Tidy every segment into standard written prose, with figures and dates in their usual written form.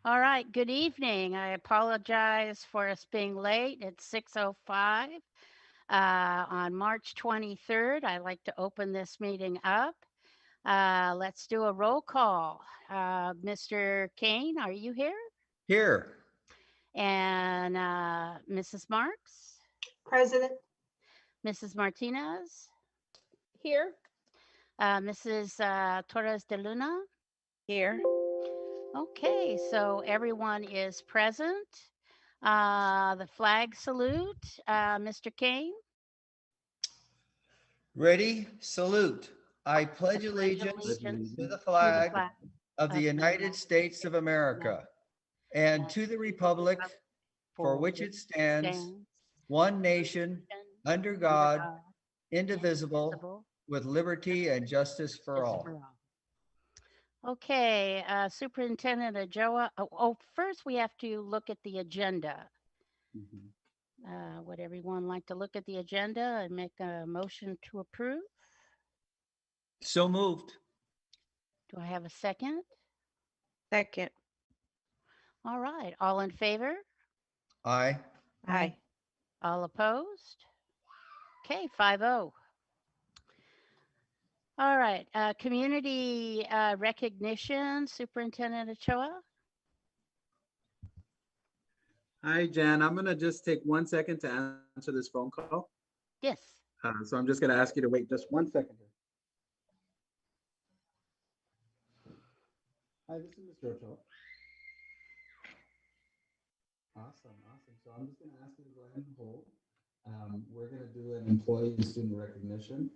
All right, good evening. I apologize for us being late. It's 6:05 on March 23rd. I'd like to open this meeting up. Let's do a roll call. Mr. Kane, are you here? Here. And Mrs. Marks, President. Mrs. Martinez, Here. Mrs. Torres de Luna. Here. Okay, so everyone is present. The flag salute, Mr. Kane. Ready? Salute. I I pledge pledge allegiance allegiance to the to the flag flag of the of the United States of America and to the republic Republic for for which which it stands, stands one one nation, nation under under God, God, indivisible, indivisible, with liberty and justice for justice all. for all. Okay, Superintendent Ajoa. First we have to look at the agenda. Mhm. Would everyone like to look at the agenda and make a motion to approve? So moved. Do I have a second? Second. All right, all in favor? Aye. Aye. All opposed? Okay, 5-0. All right, community recognition, Superintendent Ochoa. Hi, Jan. I'm going to just take 1 second to answer this phone call. Yes. So I'm just going to ask you to wait just 1 second here. Hi, this is Mr. Ochoa. Awesome, awesome. So I'm just going to ask you to go ahead and hold. We're going to do an employee and student recognition,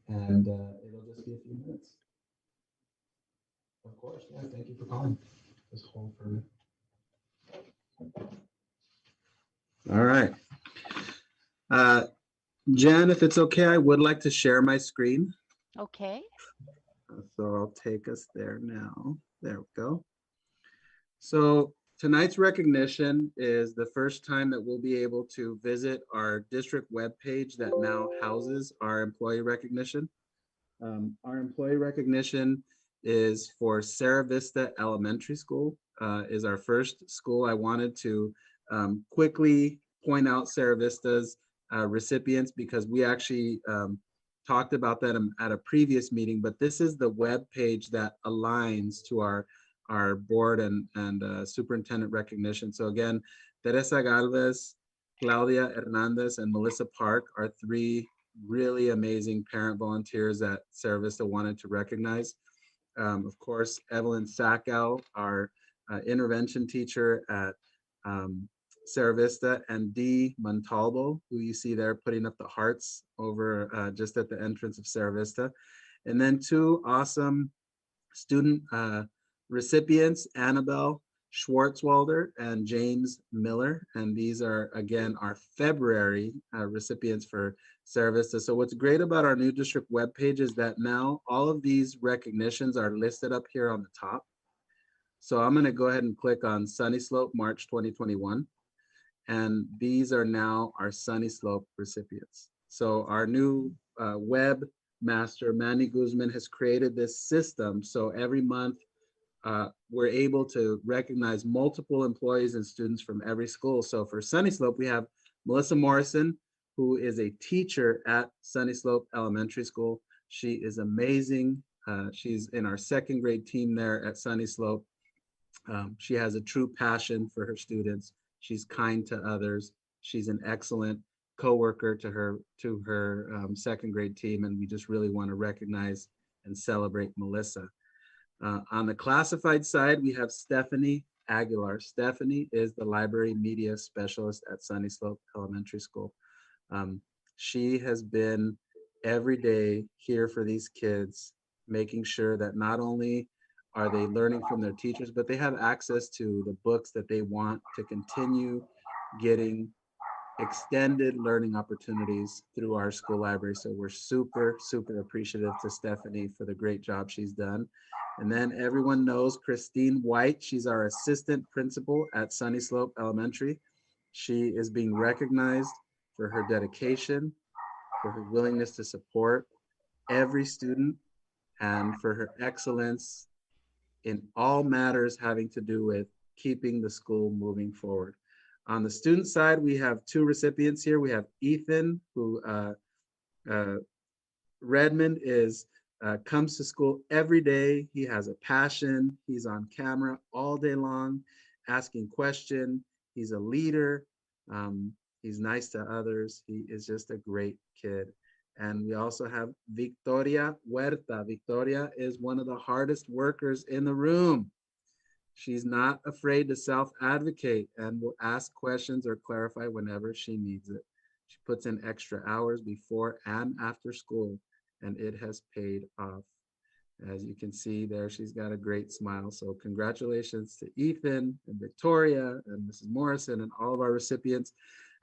and it'll just be a few minutes. Of course, yeah, thank you for calling. Just hold for a minute. All right. Jan, if it's okay, I would like to share my screen. Okay. So I'll take us there now. There we go. So tonight's recognition is the first time that we'll be able to visit our district webpage that now houses our employee recognition. Our employee recognition is for Sarah Vista Elementary School, is our first school. I wanted to quickly point out Sarah Vista's recipients because we actually talked about that at a previous meeting, but this is the web page that aligns to our board and superintendent recognition. So again, Teresa Galvez, Claudia Hernandez, and Melissa Park are three really amazing parent volunteers that Sarah Vista wanted to recognize. Of course, Evelyn Sackow, our intervention teacher at Sarah Vista, and Dee Montalvo, who you see there putting up the hearts over just at the entrance of Sarah Vista. And then two awesome student recipients, Annabelle Schwartzwalder and James Miller. And these are, again, our February recipients for Sarah Vista. So what's great about our new district webpage is that now all of these recognitions are listed up here on the top. So I'm going to go ahead and click on Sunny Slope March 2021. And these are now our Sunny Slope recipients. So our new web master, Manny Guzman, has created this system. So every month, we're able to recognize multiple employees and students from every school. So for Sunny Slope, we have Melissa Morrison, who is a teacher at Sunny Slope Elementary School. She is amazing. She's in our second grade team there at Sunny Slope. She has a true passion for her students. She's kind to others. She's an excellent coworker to her second grade team, and we just really want to recognize and celebrate Melissa. On the classified side, we have Stephanie Aguilar. Stephanie is the library media specialist at Sunny Slope Elementary School. She has been every day here for these kids, making sure that not only are they learning from their teachers, but they have access to the books that they want to continue getting extended learning opportunities through our school library. So we're super, super appreciative to Stephanie for the great job she's done. And then everyone knows Christine White. She's our assistant principal at Sunny Slope Elementary. She is being recognized for her dedication, for her willingness to support every student, and for her excellence in all matters having to do with keeping the school moving forward. On the student side, we have two recipients here. We have Ethan, who Redmond comes to school every day. He has a passion. He's on camera all day long, asking questions. He's a leader. He's nice to others. He is just a great kid. And we also have Victoria Huerta. Victoria is one of the hardest workers in the room. She's not afraid to self-advocate and will ask questions or clarify whenever she needs it. She puts in extra hours before and after school, and it has paid off. As you can see there, she's got a great smile. So congratulations to Ethan and Victoria and Mrs. Morrison and all of our recipients.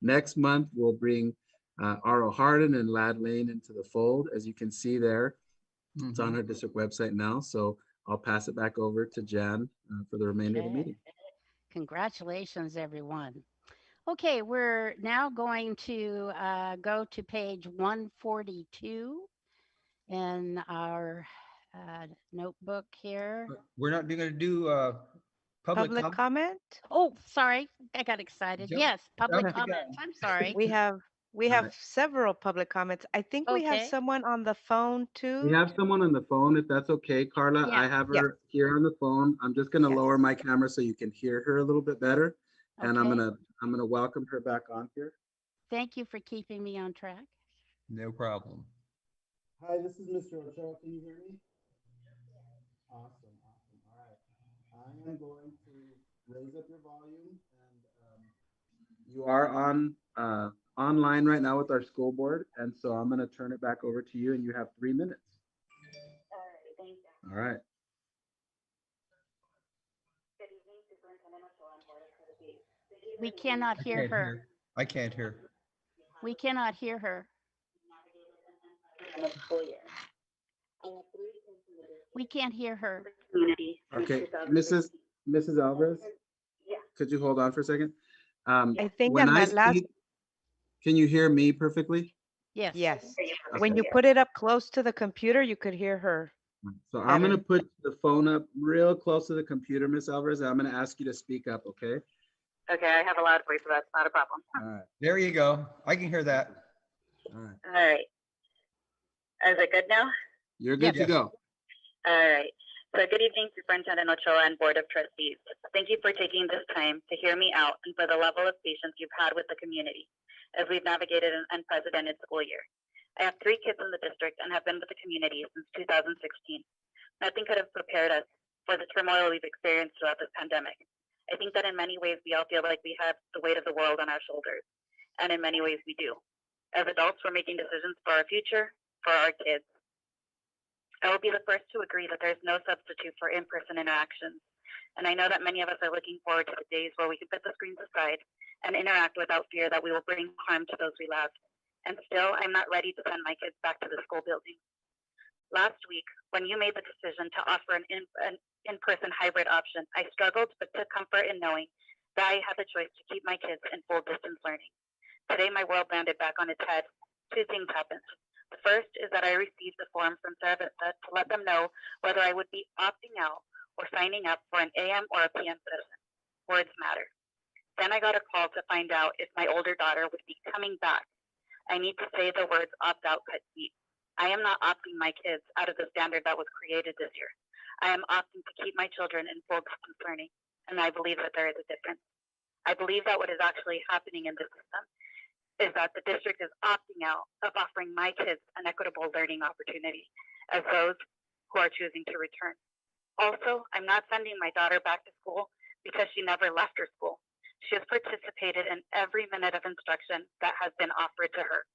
Next month, we'll bring Arlo Hardin and Lad Lane into the fold. As you can see there, it's on our district website now. So I'll pass it back over to Jan for the remainder of the Okay. meeting. Congratulations, everyone. Okay, we're now going to go to page 142 in our notebook here. We're not going to do public Public comment? comment? Oh, sorry, I got excited. Jump- Yes, public jump the gun. comments. I'm sorry. We have Alright. several public comments. I think we have Okay. someone on the phone We too. have someone on the phone, if that's okay, Carla. I Yeah. have Yes. her here on the phone. I'm just gonna Yes. lower my camera so you can hear her a little bit better. And I'm Okay. gonna welcome her back on here. Thank you for keeping me on track. No problem. Hi, this is Mr. Ochoa. Can you hear me? Awesome. All right. I am going to raise up your volume, and you are on online right now with our school board, and so I'm going to turn it back over to you, and you have 3 minutes. All right, thank you. All right. Good evening, Superintendent Ochoa and Board of Trustees. Thank you for We the cannot I hear can't her. hear. I can't hear. We cannot hear her. end of the school year. I have 3 kids in the district We can't hear her. community since Okay, 2016. Mrs. Alvarez, Yeah. could you hold on for a second? I think When on I that last, speak, can you hear me perfectly? Yes. yes. Hear you When you perfectly. put it up close to the computer, you could hear her. So I'm Better. gonna put the phone up real close to the computer, Miss Alvarez. I'm gonna ask you to speak up, okay? Okay, I have a loud voice, so that's not a problem. All right, There you go. I can hear that. all right. All right. Is it good now? You're good to Yes. go. All right. So good evening, Superintendent Ochoa and Board of Trustees. Thank you for taking this time to hear me out and for the level of patience you've had with the community as we've navigated an unprecedented school year. I have 3 kids in the district and have been with the community since 2016. Nothing could have prepared us for the turmoil we've experienced throughout this pandemic. I think that in many ways we all feel like we have the weight of the world on our shoulders, and in many ways we do. As adults, we're making decisions for our future, for our kids. I will be the first to agree that there's no substitute for in-person interactions, and I know that many of us are looking forward to the days where we can put the screens aside and interact without fear that we will bring harm to those we love. And still, I'm not ready to send my kids back to the school building. Last week, when you made the decision to offer an in-person hybrid option, I struggled but took comfort in knowing that I had the choice to keep my kids in full distance learning. Today, my world landed back on its head. 2 things happened. The first is that I received a form from Sarah Vista to let them know whether I would be opting out or signing up for an AM or a PM session. Words matter. Then I got a call to find out if my older daughter would be coming back. I need to say the words opt out cut deep. I am not opting my kids out of the standard that was created this year. I am opting to keep my children in full distance learning, and I believe that there is a difference. I believe that what is actually happening in the system is that the district is opting out of offering my kids an equitable learning opportunity as those who are choosing to return. Also, I'm not sending my daughter back to school because she never left her school. She has participated in every minute of instruction that has been offered to her.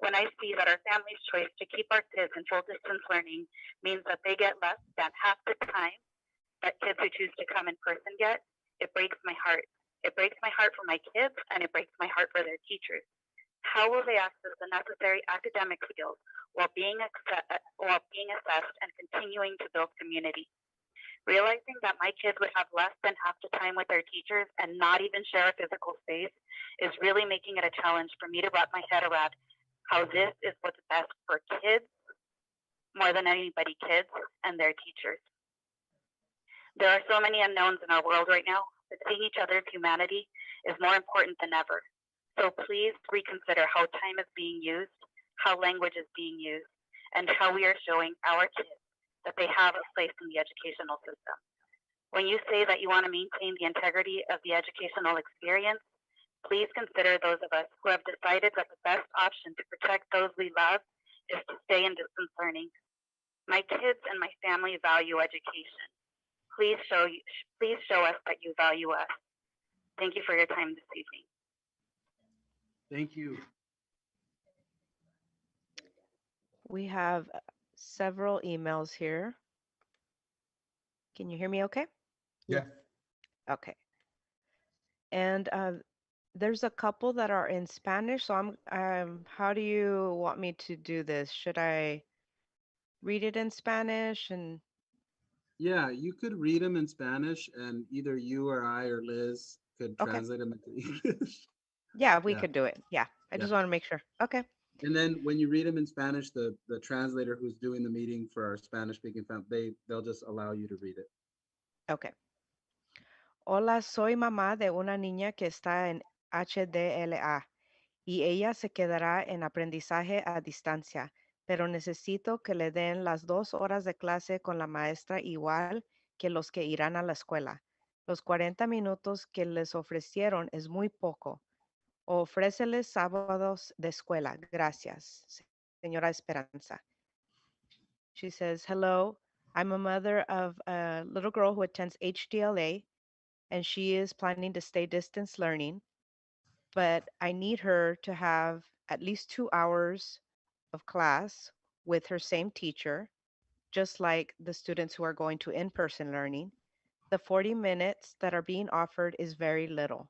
When I see that our family's choice to keep our kids in full distance learning means that they get less than half the time that kids who choose to come in person get, it breaks my heart. It breaks my heart for my kids, and it breaks my heart for their teachers. How will they access the necessary academic skills while being assessed and continuing to build community? Realizing that my kids would have less than half the time with their teachers and not even share a physical space is really making it a challenge for me to wrap my head around how this is what's best for kids, more than anybody, kids and their teachers. There are so many unknowns in our world right now. that seeing each other's humanity is more important than ever. So please reconsider how time is being used, how language is being used, and how we are showing our kids that they have a place in the educational system. When you say that you want to maintain the integrity of the educational experience, please consider those of us who have decided that the best option to protect those we love is to stay in distance learning. My kids and my family value education. Please show us that you value us. Thank you for your time this evening. Thank you. We have several emails here. Can you hear me okay? Yeah. Okay. And there's a couple that are in Spanish, so how do you want me to do this? Should I read it in Spanish? And Yeah, you could read them in Spanish and either you or I or Liz could Okay. translate them into English. yeah, we Yeah. could do it. Yeah, I Yeah. just want to make sure. Okay. And then when you read them in Spanish, the translator who's doing the meeting for our Spanish speaking family, they'll just allow you to read it. Okay. Hola, soy mamá de una niña que está en HDLA y ella se quedará en aprendizaje a distancia, pero necesito que le den las 2 horas de clase con la maestra igual que los que irán a la escuela. Los 40 minutos que les ofrecieron es muy poco. Ofréceles sábados de escuela. Gracias, señora Esperanza. She says, hello, I'm a mother of a little girl who attends HDLA, and she is planning to stay distance learning, but I need her to have at least 2 hours of class with her same teacher, just like the students who are going to in-person learning. The 40 minutes that are being offered is very little.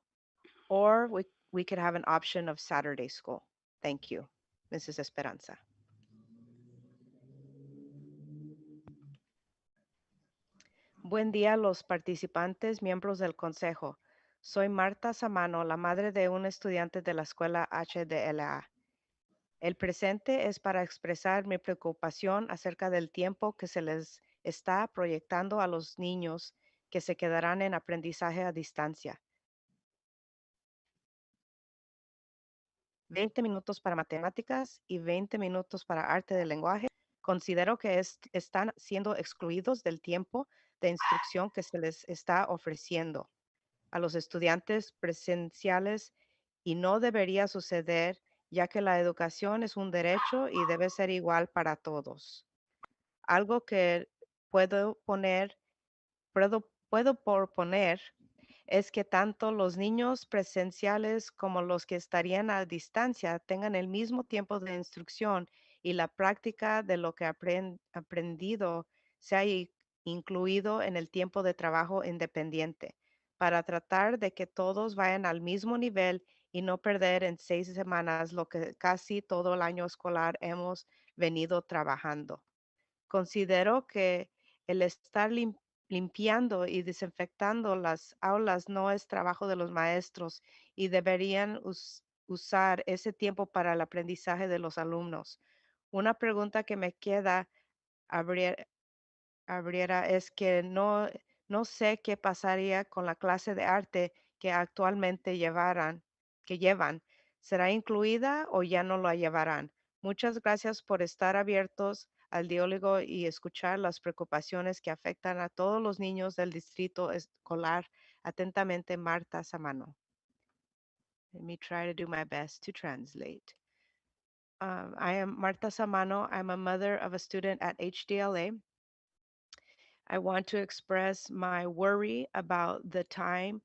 Or we could have an option of Saturday school. Thank you, Mrs. Esperanza. Buen día, los participantes, miembros del consejo. Soy Marta Samano, la madre de un estudiante de la escuela HDLA. El presente es para expresar mi preocupación acerca del tiempo que se les está proyectando a los niños que se quedarán en aprendizaje a distancia. 20 minutos para matemáticas y 20 minutos para arte del lenguaje. Considero que están siendo excluidos del tiempo de instrucción que se les está ofreciendo a los estudiantes presenciales y no debería suceder, ya que la educación es un derecho y debe ser igual para todos. Algo que puedo proponer es que tanto los niños presenciales como los que estarían a distancia tengan el mismo tiempo de instrucción y la práctica de lo que aprendido sea incluido en el tiempo de trabajo independiente, para tratar de que todos vayan al mismo nivel y no perder en 6 semanas lo que casi todo el año escolar hemos venido trabajando. Considero que el estar limpiando y desinfectando las aulas no es trabajo de los maestros y deberían usar ese tiempo para el aprendizaje de los alumnos. Una pregunta que me queda abriera es que no sé qué pasaría con la clase de arte que actualmente llevan. ¿Será incluida o ya no la llevarán? Muchas gracias por estar abiertos al diálogo y escuchar las preocupaciones que afectan a todos los niños del distrito escolar. Atentamente, Marta Samano. Let me try to do my best to translate. I am Marta Samano. I'm a mother of a student at HDLA. I want to express my worry about the time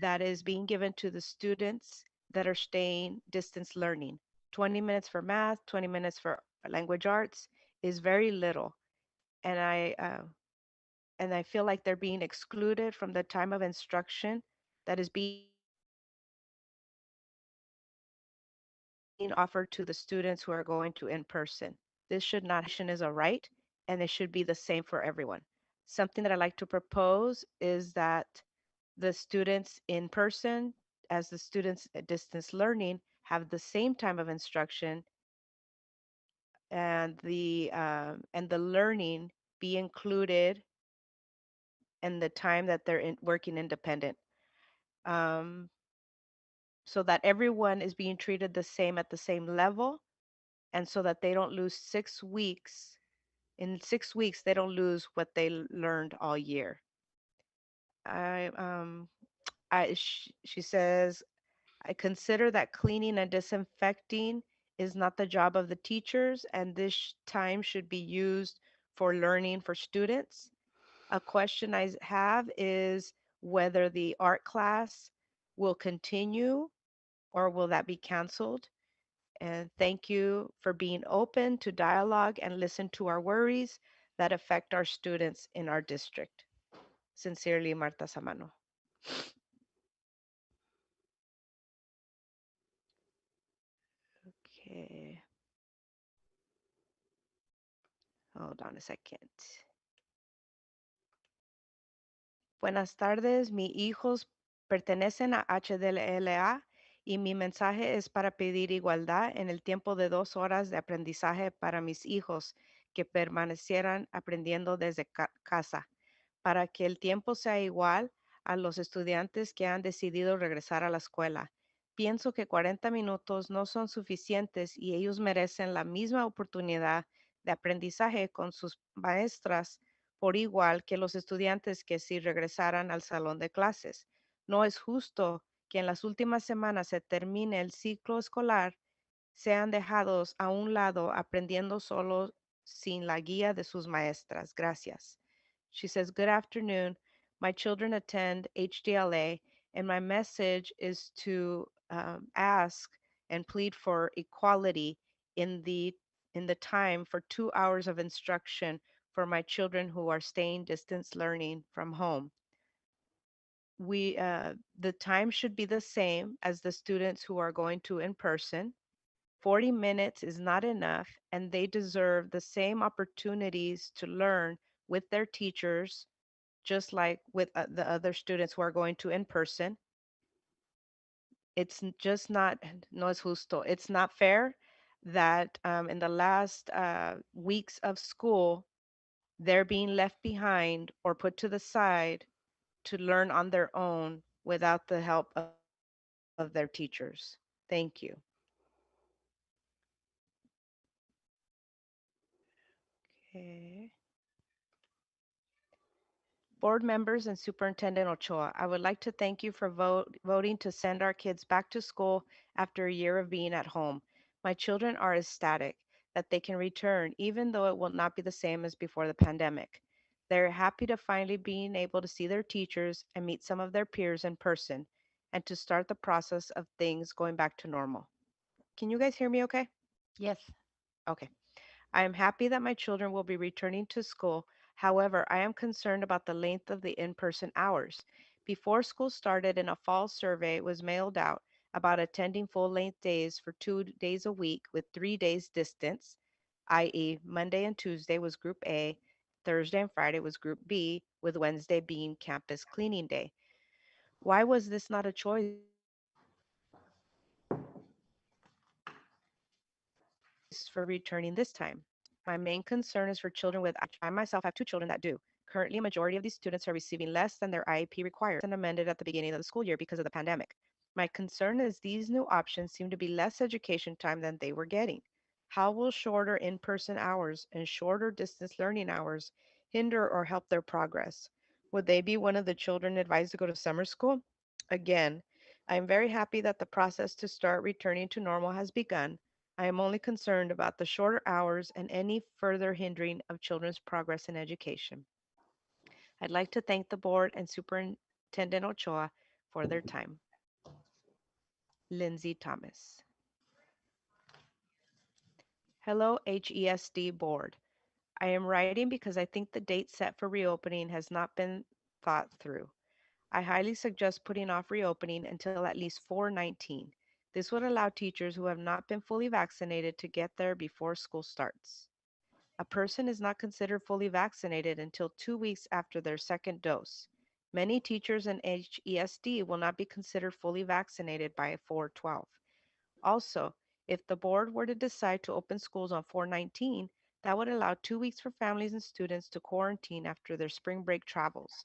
that is being given to the students that are staying distance learning. 20 minutes for math, 20 minutes for language arts is very little. And I feel like they're being excluded from the time of instruction that is being offered to the students who are going to in person. This should not is a right, and it should be the same for everyone. Something that I like to propose is that the students in person as the students at distance learning have the same time of instruction, and the learning be included in the time that they're working independent. um, so that everyone is being treated the same at the same level, and so that they don't lose 6 weeks. In 6 weeks, they don't lose what they learned all year. I, she says, I consider that cleaning and disinfecting is not the job of the teachers, and this time should be used for learning for students. A question have is whether the art class will continue or will that be canceled? And thank you for being open to dialogue and listen to our worries that affect our students in our district. Sincerely, Marta Samano. Okay, hold on a second. Buenas tardes, mis hijos pertenecen a HDLA y mi mensaje es para pedir igualdad en el tiempo de 2 horas de aprendizaje para mis hijos que permanecieran aprendiendo desde casa, para que el tiempo sea igual a los estudiantes que han decidido regresar a la escuela. Pienso que 40 minutos no son suficientes y ellos merecen la misma oportunidad de aprendizaje con sus maestras por igual que los estudiantes que si regresaran al salón de clases. No es justo que en las últimas semanas se termine el ciclo escolar, sean dejados a un lado aprendiendo solo sin la guía de sus maestras. Gracias. She says, good afternoon. My children attend HDLA, and my message is to ask and plead for equality in the time for 2 hours of instruction for my children who are staying distance learning from home. The time should be the same as the students who are going to in person. 40 minutes is not enough, and they deserve the same opportunities to learn with their teachers, just like with the other students who are going to in person. It's just not, no es justo. It's not fair that in the last weeks of school, they're being left behind or put to the side to learn on their own without the help of their teachers. Thank you. Okay. Board members and Superintendent Ochoa, I would like to thank you for voting to send our kids back to school after a year of being at home. My children are ecstatic that they can return, even though it will not be the same as before the pandemic. They're happy to finally being able to see their teachers and meet some of their peers in person and to start the process of things going back to normal. Can you guys hear me okay? Yes. Okay. I am happy that my children will be returning to school. However, I am concerned about the length of the in-person hours. Before school started and a fall survey was mailed out about attending full-length days for 2 days a week with 3 days distance, i.e. Monday and Tuesday was Group A, Thursday and Friday was Group B, with Wednesday being campus cleaning day. Why was this not a choice for returning this time? My main concern is for children with I myself have 2 children that do. Currently, a majority of these students are receiving less than their IEP requires and amended at the beginning of the school year because of the pandemic. My concern is these new options seem to be less education time than they were getting. How will shorter in-person hours and shorter distance learning hours hinder or help their progress? Would they be one of the children advised to go to summer school? Again, I am very happy that the process to start returning to normal has begun. I am only concerned about the shorter hours and any further hindering of children's progress in education. I'd like to thank the board and Superintendent Ochoa for their time. Lindsay Thomas. Hello, HESD board. I am writing because I think the date set for reopening has not been thought through. I highly suggest putting off reopening until at least 4/19. This would allow teachers who have not been fully vaccinated to get there before school starts. A person is not considered fully vaccinated until 2 weeks after their second dose. Many teachers in HESD will not be considered fully vaccinated by 4/12. Also, if the board were to decide to open schools on 4/19, that would allow 2 weeks for families and students to quarantine after their spring break travels.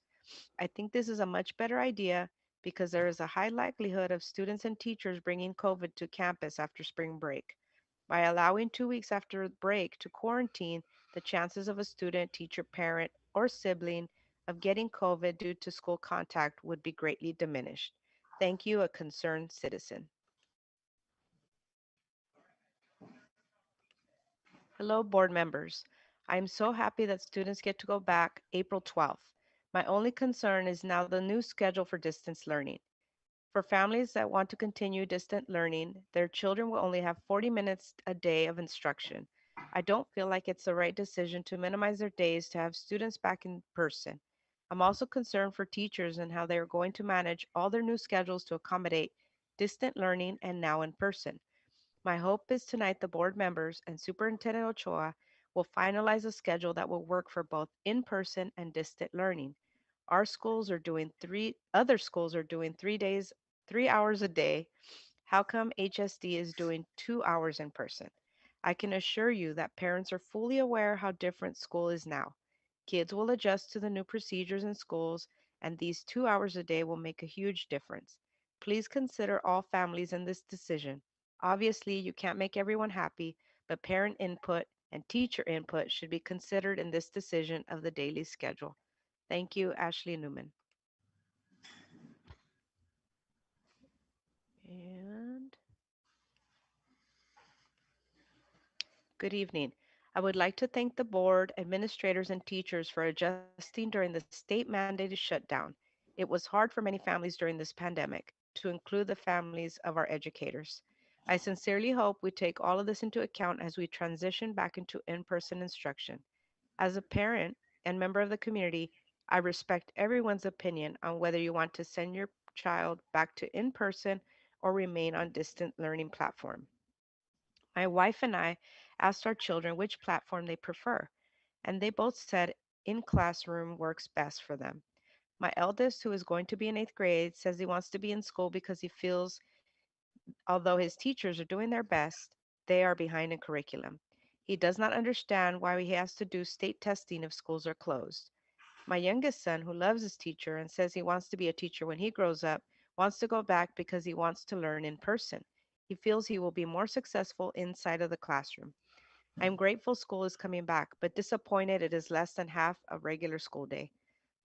I think this is a much better idea because there is a high likelihood of students and teachers bringing COVID to campus after spring break. By allowing 2 weeks after break to quarantine, the chances of a student, teacher, parent, or sibling of getting COVID due to school contact would be greatly diminished. Thank you, a concerned citizen. Hello, board members. I am so happy that students get to go back April 12th. My only concern is now the new schedule for distance learning. For families that want to continue distant learning, their children will only have 40 minutes a day of instruction. I don't feel like it's the right decision to minimize their days to have students back in person. I'm also concerned for teachers and how they are going to manage all their new schedules to accommodate distant learning and now in person. My hope is tonight the board members and Superintendent Ochoa will finalize a schedule that will work for both in-person and distant learning. Our schools are doing other schools are doing 3 days, 3 hours a day. How come HSD is doing 2 hours in person? I can assure you that parents are fully aware how different school is now. Kids will adjust to the new procedures in schools, and these 2 hours a day will make a huge difference. Please consider all families in this decision. Obviously, you can't make everyone happy, but parent input and teacher input should be considered in this decision of the daily schedule. Thank you, Ashley Newman. And good evening. I would like to thank the board, administrators, and teachers for adjusting during the state mandated shutdown. It was hard for many families during this pandemic, to include the families of our educators. I sincerely hope we take all of this into account as we transition back into in person instruction. As a parent and member of the community, I respect everyone's opinion on whether you want to send your child back to in person or remain on distant learning platform. My wife and I asked our children which platform they prefer, and they both said in classroom works best for them. My eldest, who is going to be in eighth grade, says he wants to be in school because he feels, although his teachers are doing their best, they are behind in curriculum. He does not understand why he has to do state testing if schools are closed. My youngest son, who loves his teacher and says he wants to be a teacher when he grows up, wants to go back because he wants to learn in person. He feels he will be more successful inside of the classroom. I'm grateful school is coming back, but disappointed it is less than half a regular school day.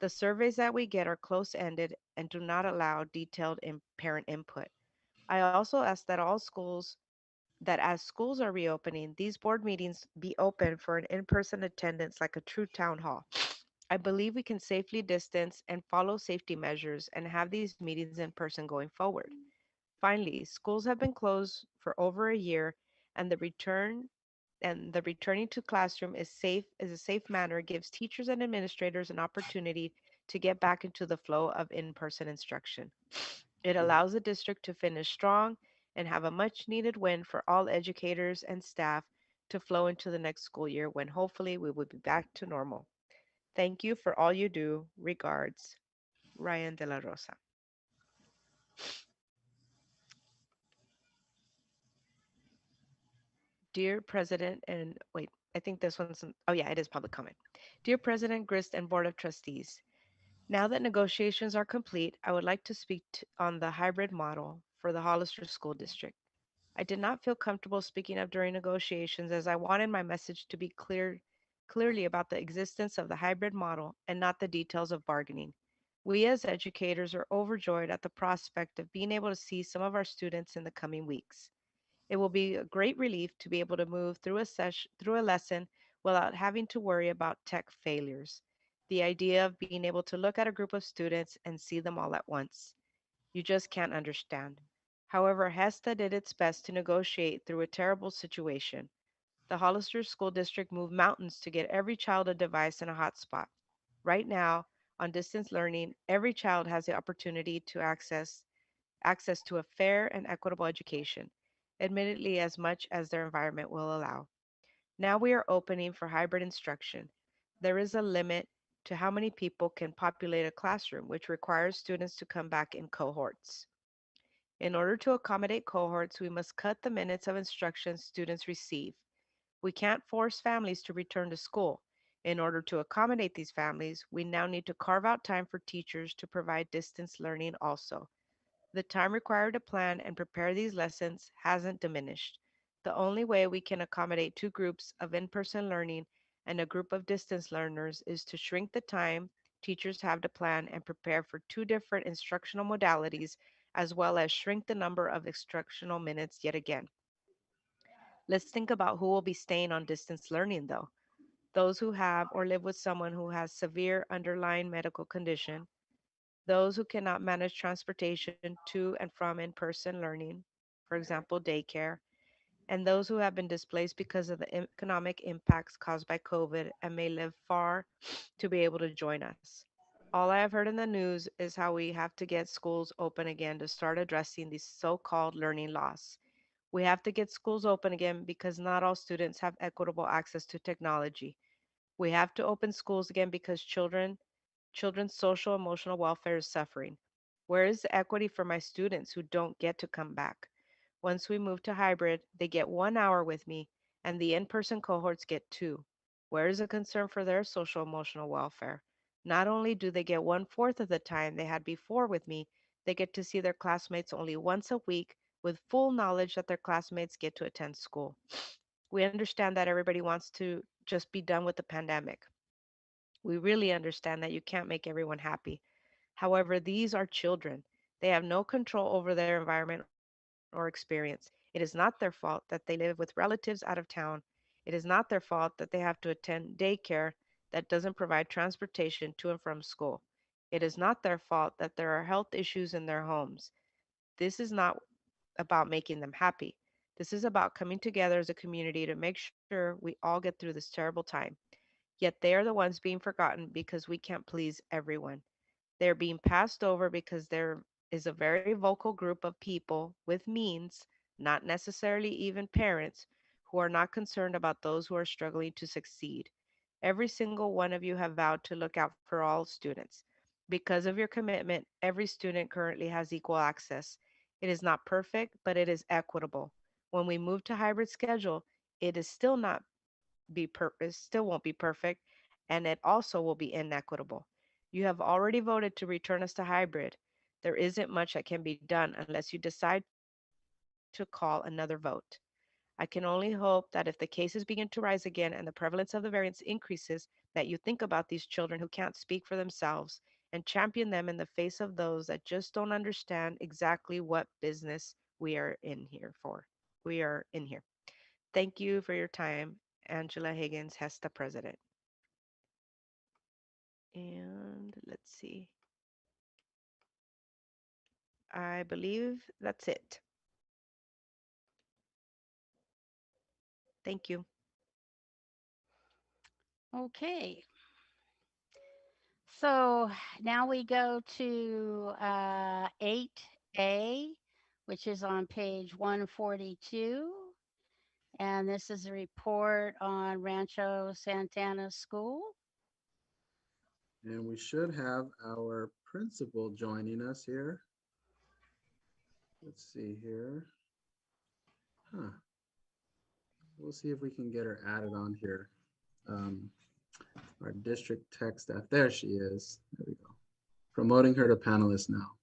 The surveys that we get are close ended and do not allow detailed parent input. I also ask that as schools are reopening, these board meetings be open for an in person attendance like a true town hall. I believe we can safely distance and follow safety measures and have these meetings in person going forward. Finally, schools have been closed for over a year and the returning to classroom is a safe manner gives teachers and administrators an opportunity to get back into the flow of in-person instruction. It allows the district to finish strong and have a much needed win for all educators and staff to flow into the next school year when hopefully we will be back to normal. Thank you for all you do. Regards, Ryan De La Rosa. Dear President, and wait, I think this one's, oh yeah, it is public comment. Dear President Grist and Board of Trustees, now that negotiations are complete, I would like to speak on the hybrid model for the Hollister School District. I did not feel comfortable speaking up during negotiations as I wanted my message to be clearly about the existence of the hybrid model and not the details of bargaining. We as educators are overjoyed at the prospect of being able to see some of our students in the coming weeks. It will be a great relief to be able to move through a lesson without having to worry about tech failures. The idea of being able to look at a group of students and see them all at once. You just can't understand. However, HESTA did its best to negotiate through a terrible situation. The Hollister School District moved mountains to get every child a device and a hotspot. Right now, on distance learning, every child has the opportunity to access to a fair and equitable education, admittedly as much as their environment will allow. Now we are opening for hybrid instruction. There is a limit to how many people can populate a classroom, which requires students to come back in cohorts. In order to accommodate cohorts, we must cut the minutes of instruction students receive. We can't force families to return to school. In order to accommodate these families, we now need to carve out time for teachers to provide distance learning also. The time required to plan and prepare these lessons hasn't diminished. The only way we can accommodate two groups of in-person learning and a group of distance learners is to shrink the time teachers have to plan and prepare for two different instructional modalities, as well as shrink the number of instructional minutes yet again. Let's think about who will be staying on distance learning though. Those who have or live with someone who has severe underlying medical condition, those who cannot manage transportation to and from in-person learning, for example, daycare, and those who have been displaced because of the economic impacts caused by COVID and may live far to be able to join us. All I have heard in the news is how we have to get schools open again to start addressing these so-called learning loss. We have to get schools open again because not all students have equitable access to technology. We have to open schools again because children's social emotional welfare is suffering. Where is the equity for my students who don't get to come back? Once we move to hybrid, they get 1 hour with me, and the in person cohorts get two. Where is the concern for their social emotional welfare? Not only do they get 1/4 of the time they had before with me, they get to see their classmates only once a week with full knowledge that their classmates get to attend school. We understand that everybody wants to just be done with the pandemic. We really understand that you can't make everyone happy. However, these are children. They have no control over their environment or experience. It is not their fault that they live with relatives out of town. It is not their fault that they have to attend daycare that doesn't provide transportation to and from school. It is not their fault that there are health issues in their homes. This is not about making them happy. This is about coming together as a community to make sure we all get through this terrible time. Yet they are the ones being forgotten because we can't please everyone. They're being passed over because there is a very vocal group of people with means, not necessarily even parents, who are not concerned about those who are struggling to succeed. Every single one of you have vowed to look out for all students. Because of your commitment, every student currently has equal access. It is not perfect, but it is equitable. When we move to hybrid schedule, it is still not it still won't be perfect, and it also will be inequitable. You have already voted to return us to hybrid. There isn't much that can be done unless you decide to call another vote. I can only hope that if the cases begin to rise again and the prevalence of the variants increases, that you think about these children who can't speak for themselves and champion them in the face of those that just don't understand exactly what business we are in here. Thank you for your time. Angela Higgins, HESTA President. And let's see. I believe that's it. Thank you. Okay. So now we go to 8A, which is on page 142. And this is a report on Rancho Santana School. And we should have our principal joining us here. Let's see here. Huh. We'll see if we can get her added on here. Our district tech staff. There she is. There we go. Promoting her to panelist now.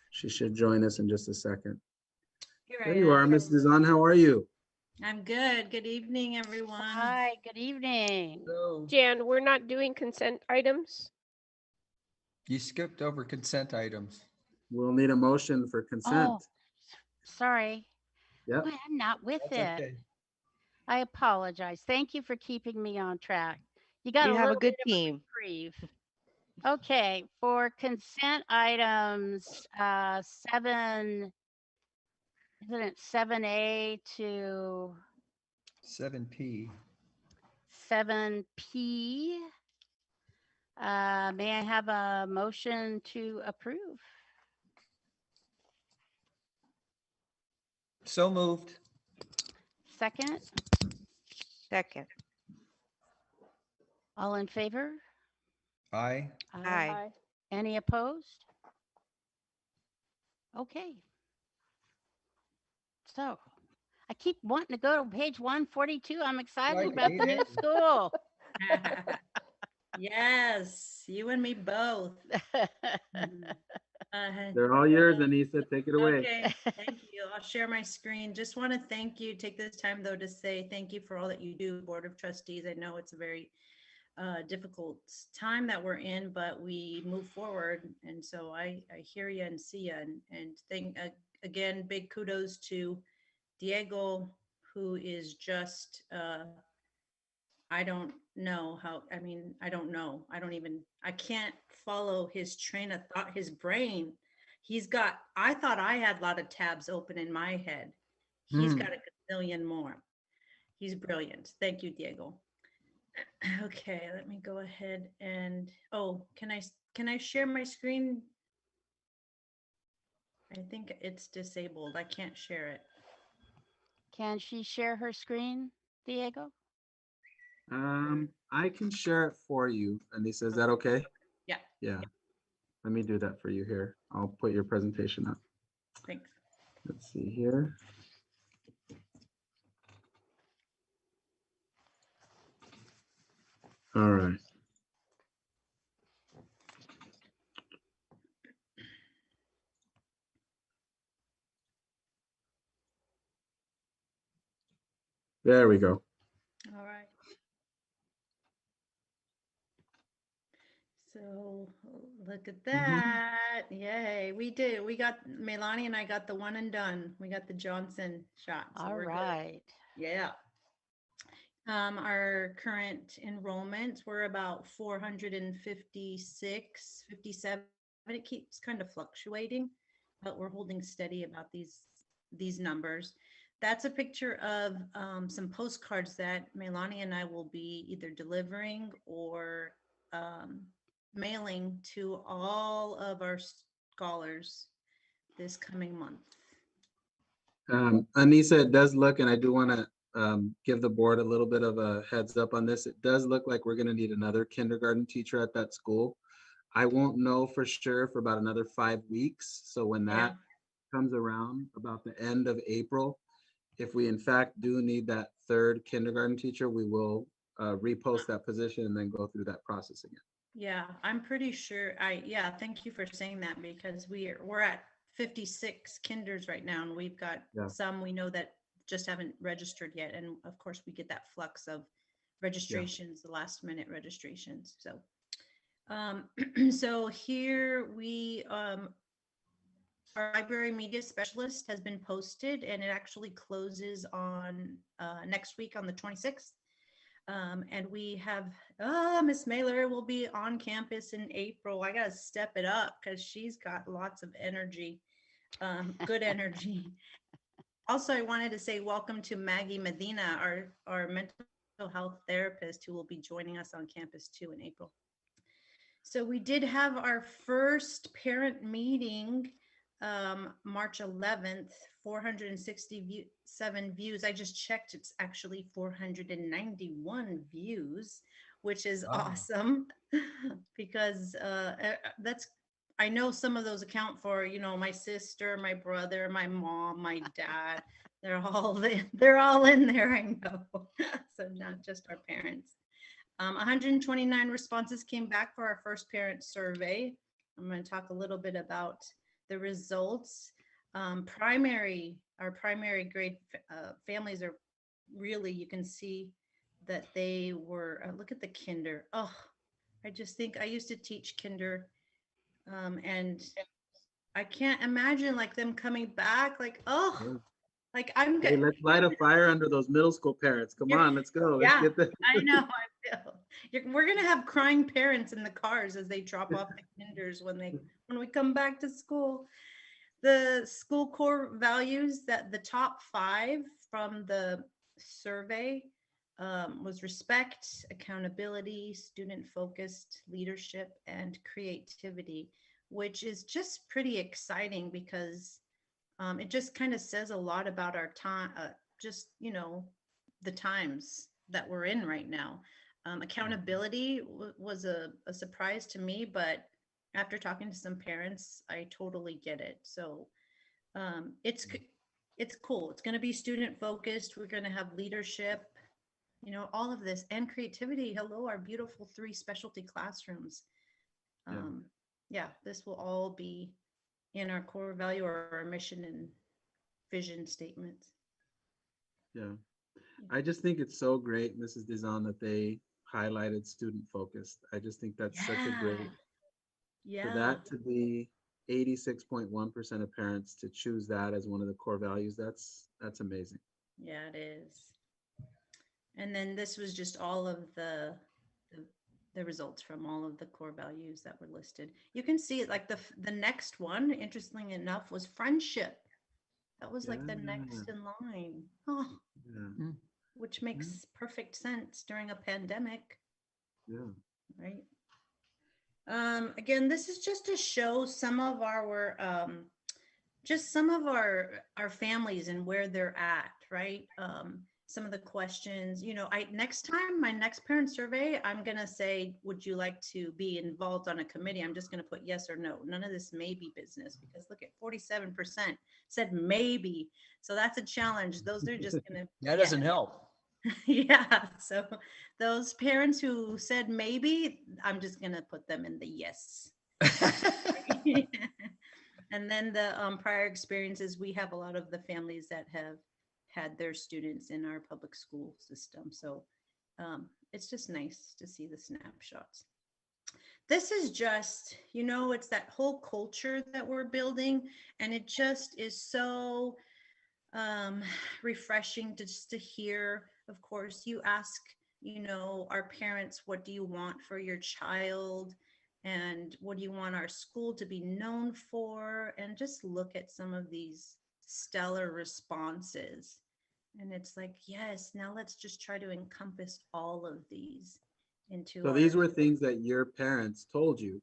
She should join us in just a second. There you are, Ms. Dizon. How are you? I'm good. Good evening, everyone. Hi, good evening. So Jan, we're not doing consent items. you skipped over consent items. We'll need a motion for consent. Oh, sorry. Yep. Boy, I'm not with That's it. okay. I apologize. Thank you for keeping me on track. You got You a have a little good bit of a team. reprieve. Okay, for consent items, isn't it 7A to 7P. 7P? May I have a motion to approve? So moved. Second, Second. all in favor? Aye. Aye. Any opposed? Okay. So I keep wanting to go to page 142. I'm excited Like about the it. new school. Yes, you and me both. Mhm. Uh, They're all yours, Anissa. Take it away. Okay, thank you. I'll share my screen. Just want to thank you. Take this time though to say thank you for all that you do, Board of Trustees. I know it's a very difficult time that we're in, but we move forward. And so I hear you and see you. And thank again, big kudos to Diego, who is just I don't know how, I mean, I don't know. I don't even, I can't follow his train of thought, his brain. He's got, I thought I had a lot of tabs open in my head. He's Hmm. got a gazillion more. He's brilliant. Thank you, Diego. Okay, let me go ahead and, oh, can I share my screen? I think it's disabled. I can't share it. Can she share her screen, Diego? I can share it for you, Anissa. Is that okay? Yeah, Yeah. Let me do that for you here. I'll put your presentation up. thanks. Let's see here. All right. There we go. All right. So look at that. Yay. We did. We got Melanie and I got the one and done. We got the Johnson shot. So All we're good. right. Yeah. Our current enrollments were about 456, 57. It keeps kind of fluctuating, but we're holding steady about these numbers. That's a picture of some postcards that Melanie and I will be either delivering or mailing to all of our scholars this coming month. Anissa, it does look, and I do want to give the board a little bit of a heads up on this. It does look like we're going to need another kindergarten teacher at that school. I won't know for sure for about another 5 weeks. So when that comes around about the end of April, if we in fact do need that third kindergarten teacher, we will repost that position and then go through that process again. Yeah, I'm pretty sure. Yeah, thank you for saying that because we're at 56 kinders right now, and we've got Yeah. some we know that just haven't registered yet, and of course we get that flux of registrations, the last minute registrations. So, so here we our library media specialist has been posted, and it actually closes on next week on the 26th. And we have, Miss Mailer will be on campus in April. I got to step it up because she's got lots of energy, good energy. Also, I wanted to say welcome to Maggie Medina, our mental health therapist who will be joining us on campus too in April. So we did have our first parent meeting March 11th, 467 views. I just checked, it's actually 491 views, which is awesome because that's, I know some of those account for, you know, my sister, my brother, my mom, my dad, they're all in there, I know. So not just our parents. 129 responses came back for our first parent survey. I'm going to talk a little bit about the results. Our primary grade families are really, you can see that they were, look at the kinder. Oh, I just think I used to teach kinder and I can't imagine like them coming back like, oh, like I'm Hey, good. let's light a fire under those middle school parents. Come on, let's go. Let's Yeah, get the I know. I feel we're gonna have crying parents in the cars as they drop off the kinders when we come back to school. The school core values that the top 5 from the survey was respect, accountability, student focused leadership, and creativity, which is just pretty exciting because it just kind of says a lot about our time, just, you know, the times that we're in right now. Accountability was a surprise to me, but after talking to some parents, I totally get it. So it's cool. It's going to be student focused. We're going to have leadership. you know, all of this and creativity. Hello, our beautiful 3 specialty classrooms. Yeah. Yeah, this will all be in our core value or our mission and vision statements. Yeah. I just think it's so great, Mrs. Dizon, that they highlighted student focused. I just think that's such a great, for Yeah. that to be 86.1% of parents to choose that as one of the core values. That's amazing. Yeah, it is. And then this was just all of the results from all of the core values that were listed. You can see it like the next one, interestingly enough, was friendship. That was like the next in line. Oh, Yeah. which makes perfect sense during a pandemic, Yeah. right? Again, this is just to show some of our just some of our families and where they're at, right? Some of the questions, you know, next time, my next parent survey, I'm gonna say, would you like to be involved on a committee? I'm just gonna put yes or no. None of this maybe business, because look at 47% said maybe. So that's a challenge. Those are just gonna That doesn't help. yeah. So those parents who said maybe, I'm just gonna put them in the yes. And then the prior experiences, we have a lot of the families that have had their students in our public school system. So it's just nice to see the snapshots. This is just, you know, it's that whole culture that we're building, and it just is so refreshing just to hear. Of course, you ask, you know, our parents, what do you want for your child? And what do you want our school to be known for? And just look at some of these stellar responses. And it's like, yes, now let's just try to encompass all of these into So these were things that your parents told you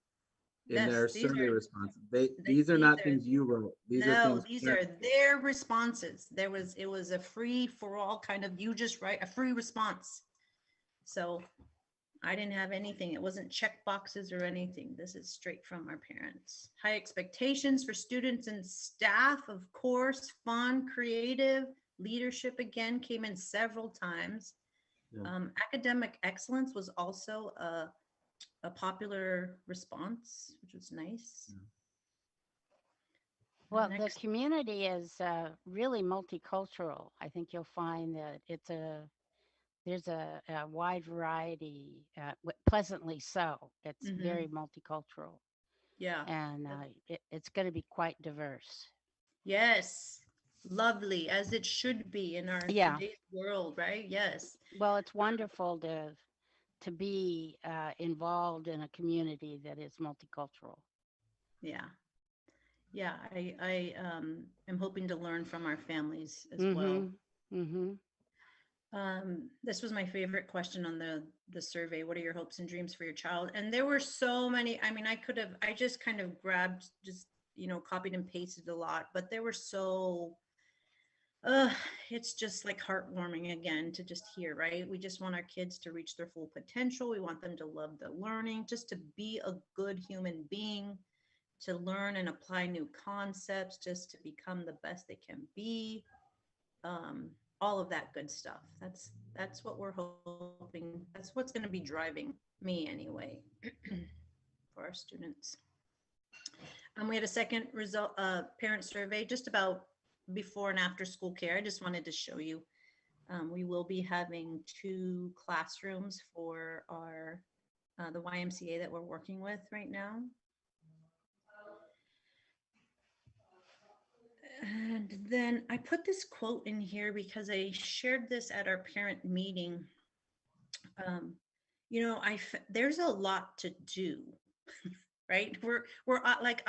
in their survey responses. These are not things you wrote. These are no, things. these are their responses. It was a free for all kind of, you just write a free response. So I didn't have anything. It wasn't check boxes or anything. This is straight from our parents. High expectations for students and staff, of course, fun, creative, leadership again came in several times. Yeah. Academic excellence was also a popular response, which was nice. Yeah. Well, the community is really multicultural. I think you'll find that there's a wide variety, pleasantly so. It's very multicultural, Yeah. and it's going to be quite diverse. Yes. Lovely, as it should be in our today's world, right? Yes. Well, it's wonderful to be involved in a community that is multicultural. Yeah. Yeah, I am hoping to learn from our families as well. This was my favorite question on the survey. What are your hopes and dreams for your child? And there were so many. I mean, I just kind of grabbed, just, you know, copied and pasted a lot, but there were so, it's just like heartwarming again to just hear, right? We just want our kids to reach their full potential. We want them to love the learning, just to be a good human being, to learn and apply new concepts, just to become the best they can be. All of that good stuff. That's what we're hoping. That's what's going to be driving me anyway for our students. We had a second result, parent survey just about before and after school care. I just wanted to show you. We will be having 2 classrooms for our the YMCA that we're working with right now. And then I put this quote in here because I shared this at our parent meeting. You know, there's a lot to do, right? We're like,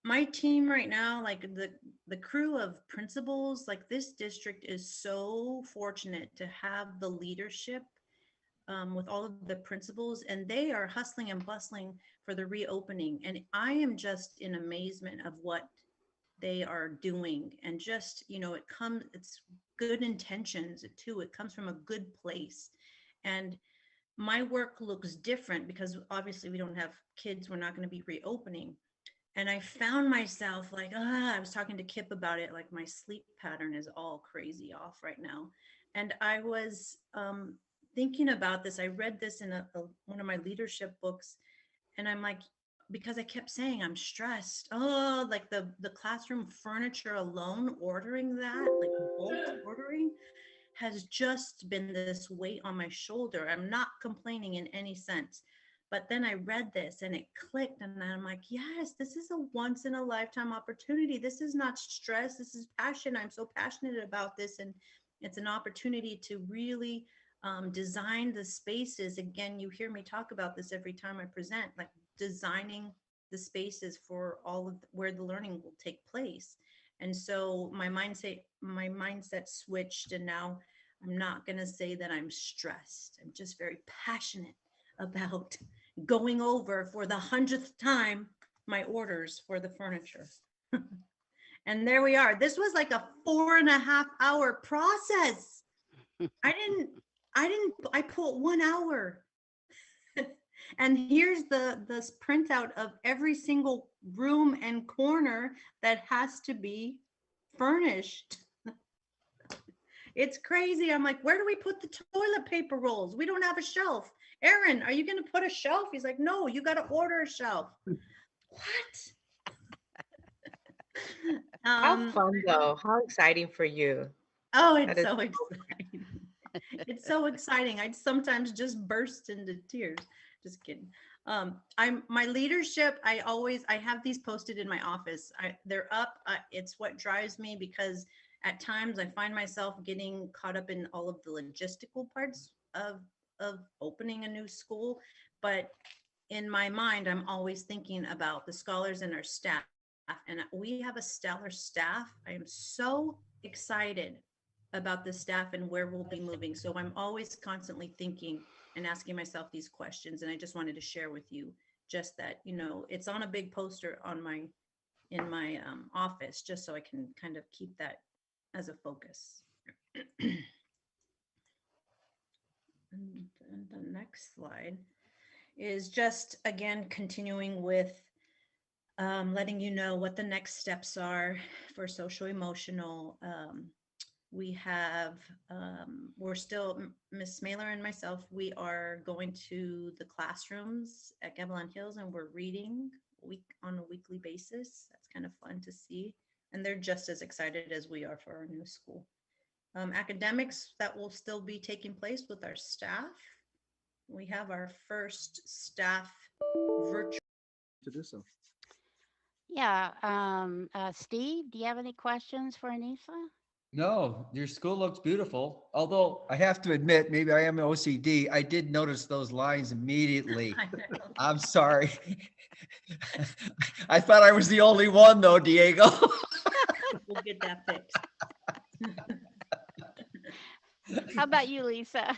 my team right now, like the crew of principals, like this district is so fortunate to have the leadership with all of the principals, and they are hustling and bustling for the reopening. And I am just in amazement of what they are doing. And just, you know, it's good intentions too. It comes from a good place. And my work looks different because obviously we don't have kids. We're not going to be reopening. And I found myself like, I was talking to Kip about it. Like my sleep pattern is all crazy off right now. And I was thinking about this. I read this in one of my leadership books, and I'm like, because I kept saying I'm stressed. Oh, like the classroom furniture alone, ordering that, like bulk ordering, has just been this weight on my shoulder. I'm not complaining in any sense. But then I read this and it clicked, and I'm like, yes, this is a once in a lifetime opportunity. This is not stress. This is passion. I'm so passionate about this. And it's an opportunity to really design the spaces. Again, you hear me talk about this every time I present, like designing the spaces for all of where the learning will take place. And so my mindset switched, and now I'm not going to say that I'm stressed. I'm just very passionate about going over for the 100th time my orders for the furniture. And there we are. This was like a 4.5-hour process. I put 1 hour. And here's the printout of every single room and corner that has to be furnished. It's crazy. I'm like, where do we put the toilet paper rolls? We don't have a shelf. Aaron, are you going to put a shelf? He's like, no, you got to order a shelf. What? How fun though. How exciting for you. Oh, it's so exciting. It's so exciting. I'd sometimes just burst into tears. Just kidding. My leadership, I have these posted in my office. They're up. It's what drives me, because at times I find myself getting caught up in all of the logistical parts of opening a new school. But in my mind, I'm always thinking about the scholars and our staff. And we have a stellar staff. I am so excited about the staff and where we'll be moving. So I'm always constantly thinking and asking myself these questions. And I just wanted to share with you just that, it's on a big poster in my office, just so I can kind of keep that as a focus. And the next slide is just, again, continuing with letting you know what the next steps are for social emotional. We have, we're still, Miss Smaler and myself, we are going to the classrooms at Gavilan Hills, and we're reading on a weekly basis. That's kind of fun to see. And they're just as excited as we are for our new school. Academics, that will still be taking place with our staff. We have our first staff virtual To do so. Yeah. Steve, do you have any questions for Anissa? No, your school looks beautiful. Although I have to admit, maybe I am OCD. I did notice those lines immediately. I'm sorry. I thought I was the only one though, Diego. We'll get that fixed. How about you, Lisa?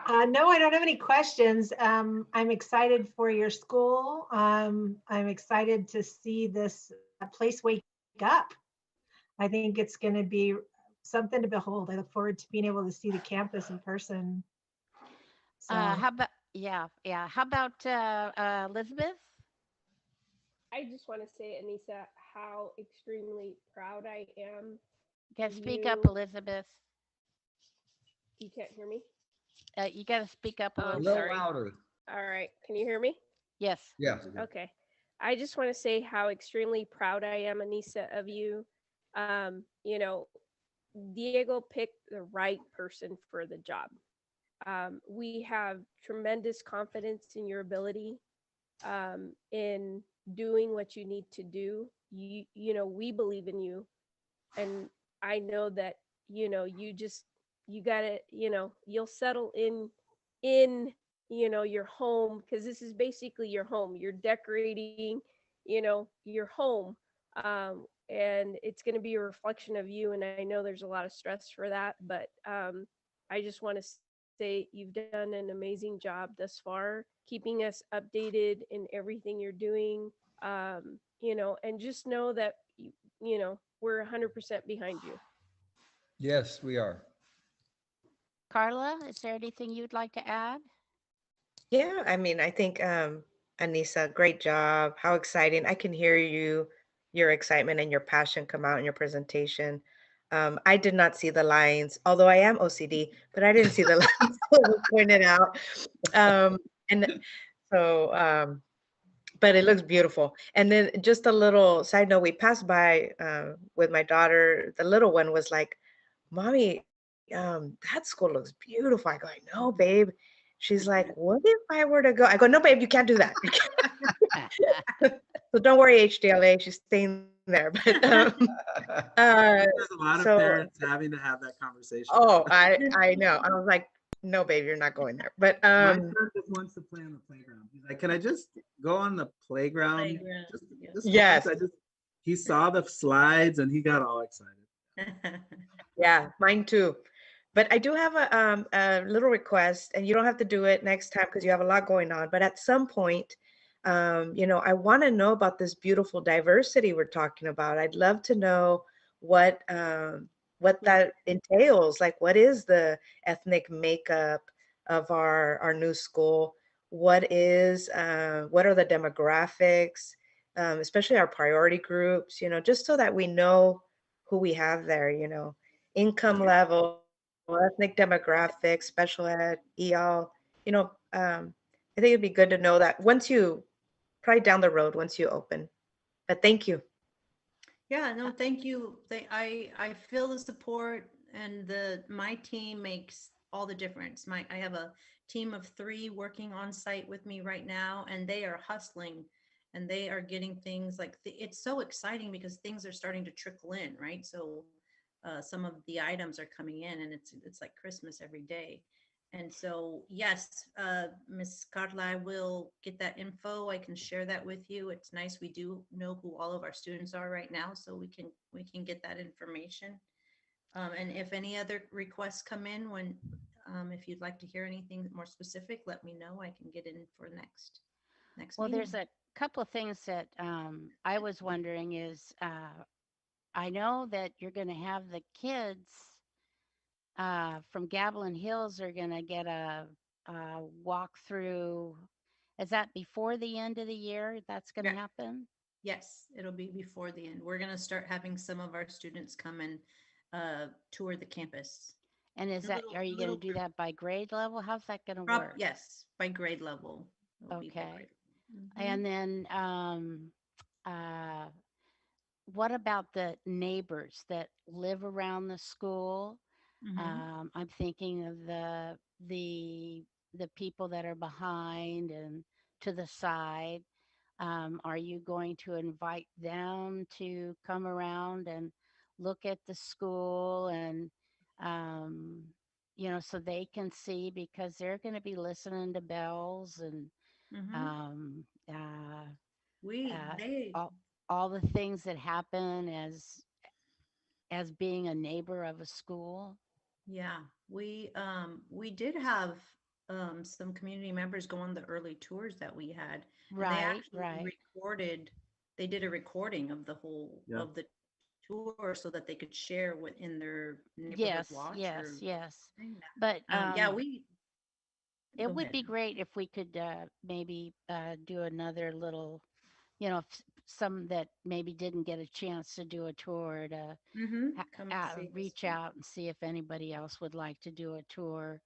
No, I don't have any questions. I'm excited for your school. I'm excited to see this place wake up. I think it's going to be something to behold. I look forward to being able to see the campus in person. So. How about, yeah. How about Elizabeth? I just want to say, Anissa, how extremely proud I am. Can speak up, Elizabeth. You can't hear me? You got to speak up a A little. little sorry. louder. All right. Can you hear me? Yes. Yeah. Okay. I just want to say how extremely proud I am, Anissa, of you. Diego picked the right person for the job. We have tremendous confidence in your ability in doing what you need to do. We believe in you. And I know that, you gotta, you'll settle in your home, because this is basically your home. You're decorating, your home. And it's going to be a reflection of you. And I know there's a lot of stress for that, but I just want to say you've done an amazing job thus far, keeping us updated in everything you're doing, and just know that, we're 100% behind you. Yes, we are. Carla, is there anything you'd like to add? Yeah, I mean, I think Anissa, great job. How exciting. I can hear your excitement and your passion come out in your presentation. I did not see the lines, although I am OCD, but I didn't see the lines that was pointed out. And so, but it looks beautiful. And then just a little side note, we passed by with my daughter. The little one was like, "Mommy, that school looks beautiful." I go, "I know, babe." She's like, "What if I were to go?" I go, "No, babe, you can't do that." So don't worry, HDLA, she's staying there. But There's a lot of so parents having to have that conversation. oh, I know. I was like, "No, babe, you're not going there." But My son just wants to play on the playground. He's like, "Can I just go on the playground?" Playground, Just yes, once?" He saw the slides and he got all excited. yeah, mine too. But I do have a little request, and you don't have to do it next time because you have a lot going on. But at some point, I want to know about this beautiful diversity we're talking about. I'd love to know what that entails. Like, what is the ethnic makeup of our new school? What are the demographics, especially our priority groups? Just so that we know who we have there. Income level, ethnic demographics, special ed, EL. I think it'd be good to know that probably down the road once you open. But thank you. Yeah, no, thank you. I feel the support, and my team makes all the difference. I have a team of 3 working on site with me right now, and they are hustling, and they are getting things like it's so exciting because things are starting to trickle in, right? So some of the items are coming in, and it's like Christmas every day. And so, yes, Miss Carla, I will get that info. I can share that with you. It's nice. We do know who all of our students are right now, so we can get that information. And if any other requests come in, if you'd like to hear anything more specific, let me know. I can get in for next Well, meeting. there's a couple of things that I was wondering is I know that you're going to have the kids from Gavilan Hills are going to get a walk through. Is that before the end of the year that's going to Yeah. happen? Yes, it'll be before the end. We're going to start having some of our students come and tour the campus. And are you going to do that by grade level? How's that going to work? Yes, by grade level. It'll be by Okay. grade. And then what about the neighbors that live around the school? Mhm. I'm thinking of the people that are behind and to the side. Are you going to invite them to come around and look at the school and um, so they can see because they're going to be listening to bells and Mhm. um, uh, We uh, they all the things that happen as being a neighbor of a school. Yeah, we did have some community members go on the early tours that we had, and they Right, actually right. they did a recording of the whole Yeah. of the tour so that they could share in their neighborhood Yes, watch yes, or yes. thing. But Yeah, we it go would ahead. be great if we could maybe do another little, some that maybe didn't get a chance to do a tour to Come and see us. reach out and see if anybody else would like to do a tour.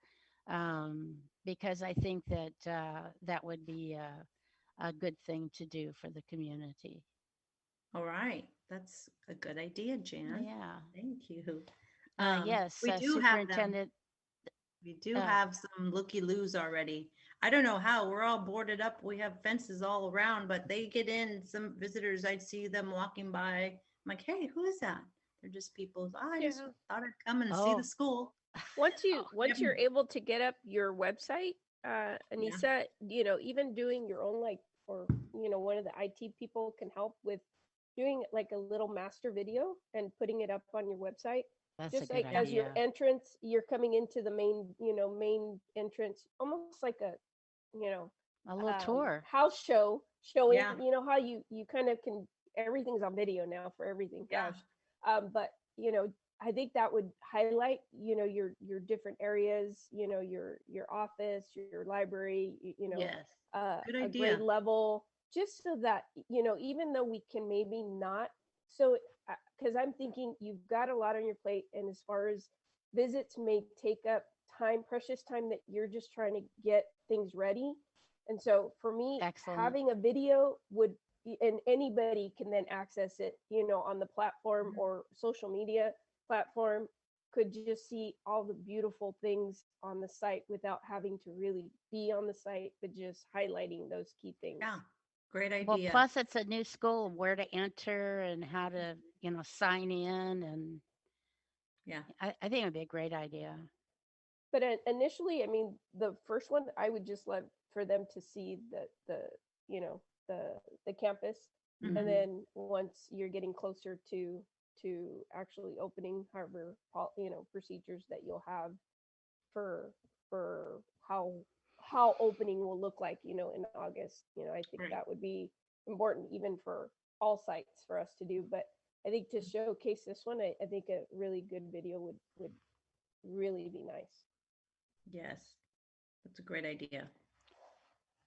Because I think that that would be a good thing to do for the community. All right, that's a good idea, Jan. Yeah. Thank you. Yes, We do have them. Superintendent. We do Uh, have some looky-loos already. I don't know how. We're all boarded up. We have fences all around, but they get in. Some visitors, I'd see them walking by. I'm like, hey, who is that? They're just people. Oh, I just Yeah. thought I'd come and see the oh, school. Once Yep. you're able to get up your website, Yeah. Anissa, even doing your own, like, or one of the IT people can help with doing like a little master video and putting it up on your website. that's a Just good like as your idea. entrance, you're coming into the main entrance, almost like a you know A little tour. house show showing. Yeah. How you kind of can, everything's on video now for everything. Yeah. Gosh. But I think that would highlight your different areas, your office, your library, Yes. Good a idea. grade level, just so that even though we can maybe not So, because I'm thinking you've got a lot on your plate, and as far as visits may take up time, precious time that you're just trying to get things ready. And so for me, Excellent. having a video would be, and anybody can then access it, you know, on the platform or social media platform, could just see all the beautiful things on the site without having to really be on the site, but just highlighting those key things. Yeah, great Well, idea. plus it's a new school, where to enter and how to, sign in. And Yeah, I think it would be a great idea. But initially, I mean, the first one, I would just love for them to see you know, the campus. Mhm. And then once you're getting closer to actually opening, however, procedures that you'll have for how opening will look like, you know, in August. You know, I think Right. that would be important even for all sites for us to do. But I think to showcase this one, I think a really good video would really be nice. yes, that's a great idea.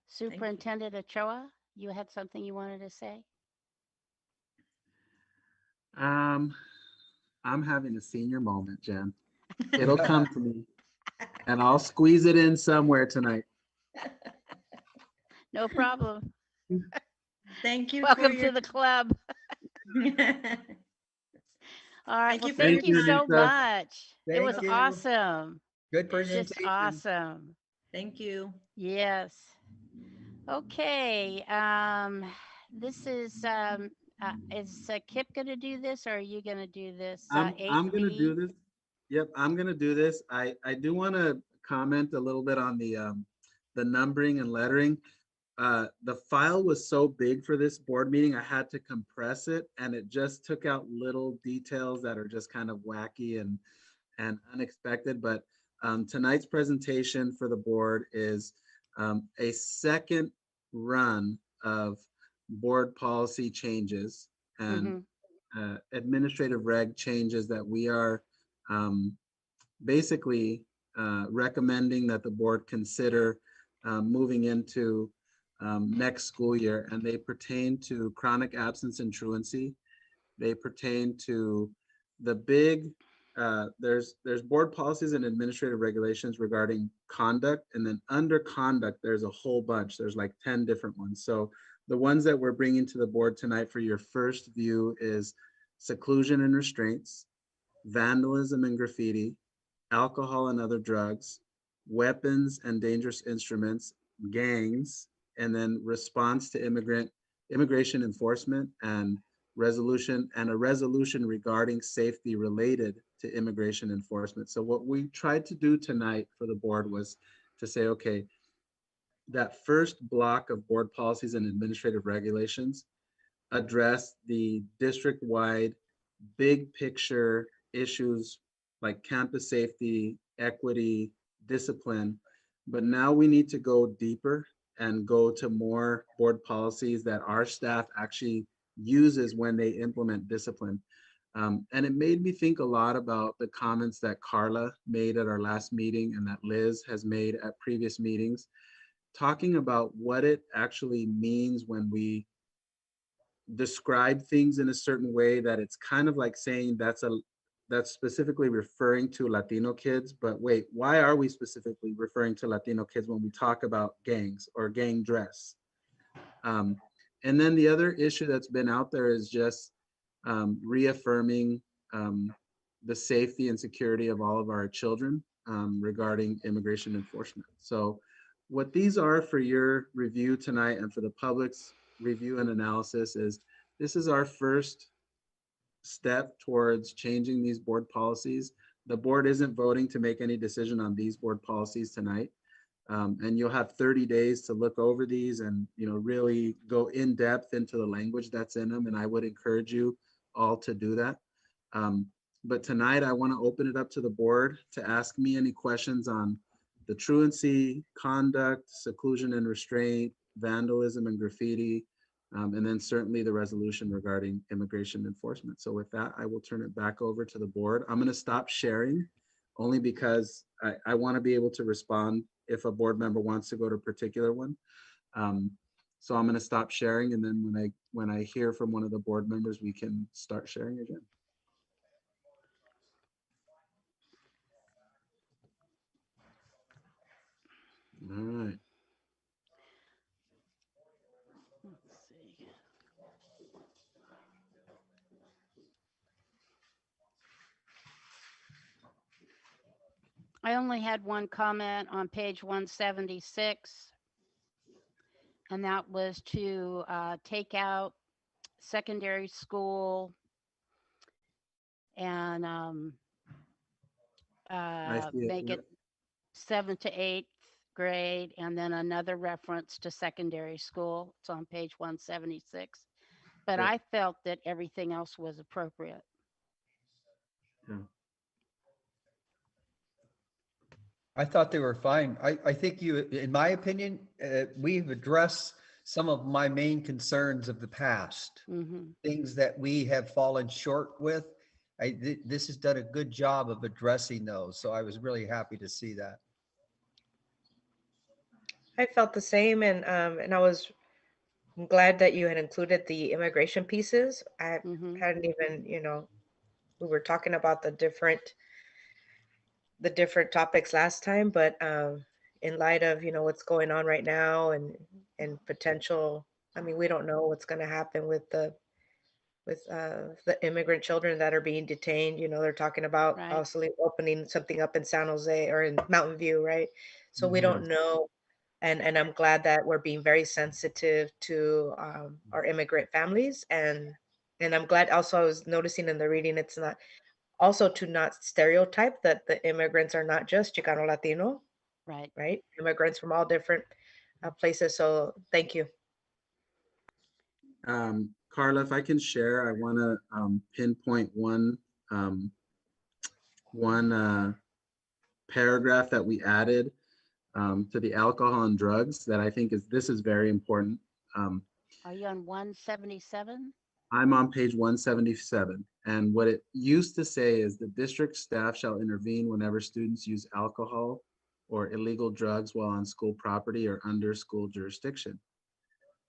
Superintendent Ochoa, you had something you wanted to say? I'm having a senior moment, Jen. It'll come to me, and I'll squeeze it in somewhere tonight. No problem. Thank you. Welcome to the club. All right. Thank Well, you for thank your you so time. much. It Thank was you. awesome. Good It is. Just presentation. awesome. Thank you. Yes. Okay. This is Kip gonna do this, or are you gonna do this? I'm gonna 8B? do this. Yep, I'm gonna do this. I do want to comment a little bit on the numbering and lettering. The file was so big for this board meeting, I had to compress it, and it just took out little details that are just kind of wacky and unexpected. But tonight's presentation for the board is a second run of board policy changes and administrative reg changes that we are basically recommending that the board consider moving into next school year. And they pertain to chronic absence and truancy. They pertain to the big, there's board policies and administrative regulations regarding conduct. And then under conduct, there's a whole bunch. There's like 10 different ones. So the ones that we're bringing to the board tonight for your first view is seclusion and restraints, vandalism and graffiti, alcohol and other drugs, weapons and dangerous instruments, gangs, and then response to immigration enforcement and a resolution regarding safety related to immigration enforcement. So what we tried to do tonight for the board was to say, okay, that first block of board policies and administrative regulations address the district-wide big picture issues like campus safety, equity, discipline. But now we need to go deeper and go to more board policies that our staff actually uses when they implement discipline. And it made me think a lot about the comments that Carla made at our last meeting and that Liz has made at previous meetings, talking about what it actually means when we describe things in a certain way that it's kind of like saying that's specifically referring to Latino kids. But wait, why are we specifically referring to Latino kids when we talk about gangs or gang dress? And then the other issue that's been out there is just reaffirming the safety and security of all of our children regarding immigration enforcement. So what these are for your review tonight and for the public's review and analysis is this is our first step towards changing these board policies. The board isn't voting to make any decision on these board policies tonight. And you'll have 30 days to look over these and really go in depth into the language that's in them. And I would encourage you all to do that. But tonight I want to open it up to the board to ask me any questions on the truancy, conduct, seclusion and restraint, vandalism and graffiti, and then certainly the resolution regarding immigration enforcement. So with that, I will turn it back over to the board. I'm going to stop sharing only because I want to be able to respond if a board member wants to go to a particular one. So I'm going to stop sharing, and then when I hear from one of the board members, we can start sharing again. All right. Let's see. I only had one comment on page 176, and that was to take out secondary school and I see it. make Yep. it 7th to 8th grade, and then another reference to secondary school. It's on page 176. But Yep. I felt that everything else was appropriate. Yeah. I thought they were fine. I think you, in my opinion, we've addressed some of my main concerns of the past, Hmm. things that we have fallen short with. This has done a good job of addressing those. So I was really happy to see that. I felt the same, and I was glad that you had included the immigration pieces. I Hmm. hadn't even, we were talking about the different topics last time, but in light of what's going on right now and potential, I mean, we don't know what's going to happen with the immigrant children that are being detained. They're talking about Right. possibly opening something up in San Jose or in Mountain View, right? So we don't know. And I'm glad that we're being very sensitive to our immigrant families. And I'm glad also I was noticing in the reading, it's not also to not stereotype that the immigrants are not just Chicano Latino, Right. right? Immigrants from all different places. So thank you. Carla, if I can share, I want to pinpoint one paragraph that we added to the alcohol and drugs that I think is very important. Are you on 177? I'm on page 177, and what it used to say is the district staff shall intervene whenever students use alcohol or illegal drugs while on school property or under school jurisdiction.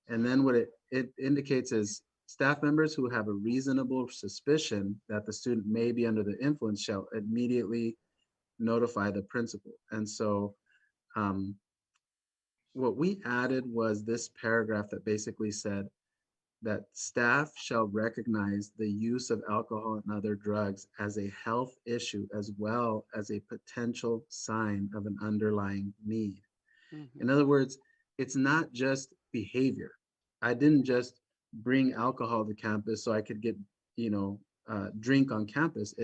And then what it indicates is staff members who have a reasonable suspicion that the student may be under the influence shall immediately notify the principal. And so what we added was this paragraph that basically said that staff shall recognize the use of alcohol and other drugs as a health issue as well as a potential sign of an underlying need. Mhm. In other words, it's not just behavior. I didn't just bring alcohol to campus so I could get, drink on campus.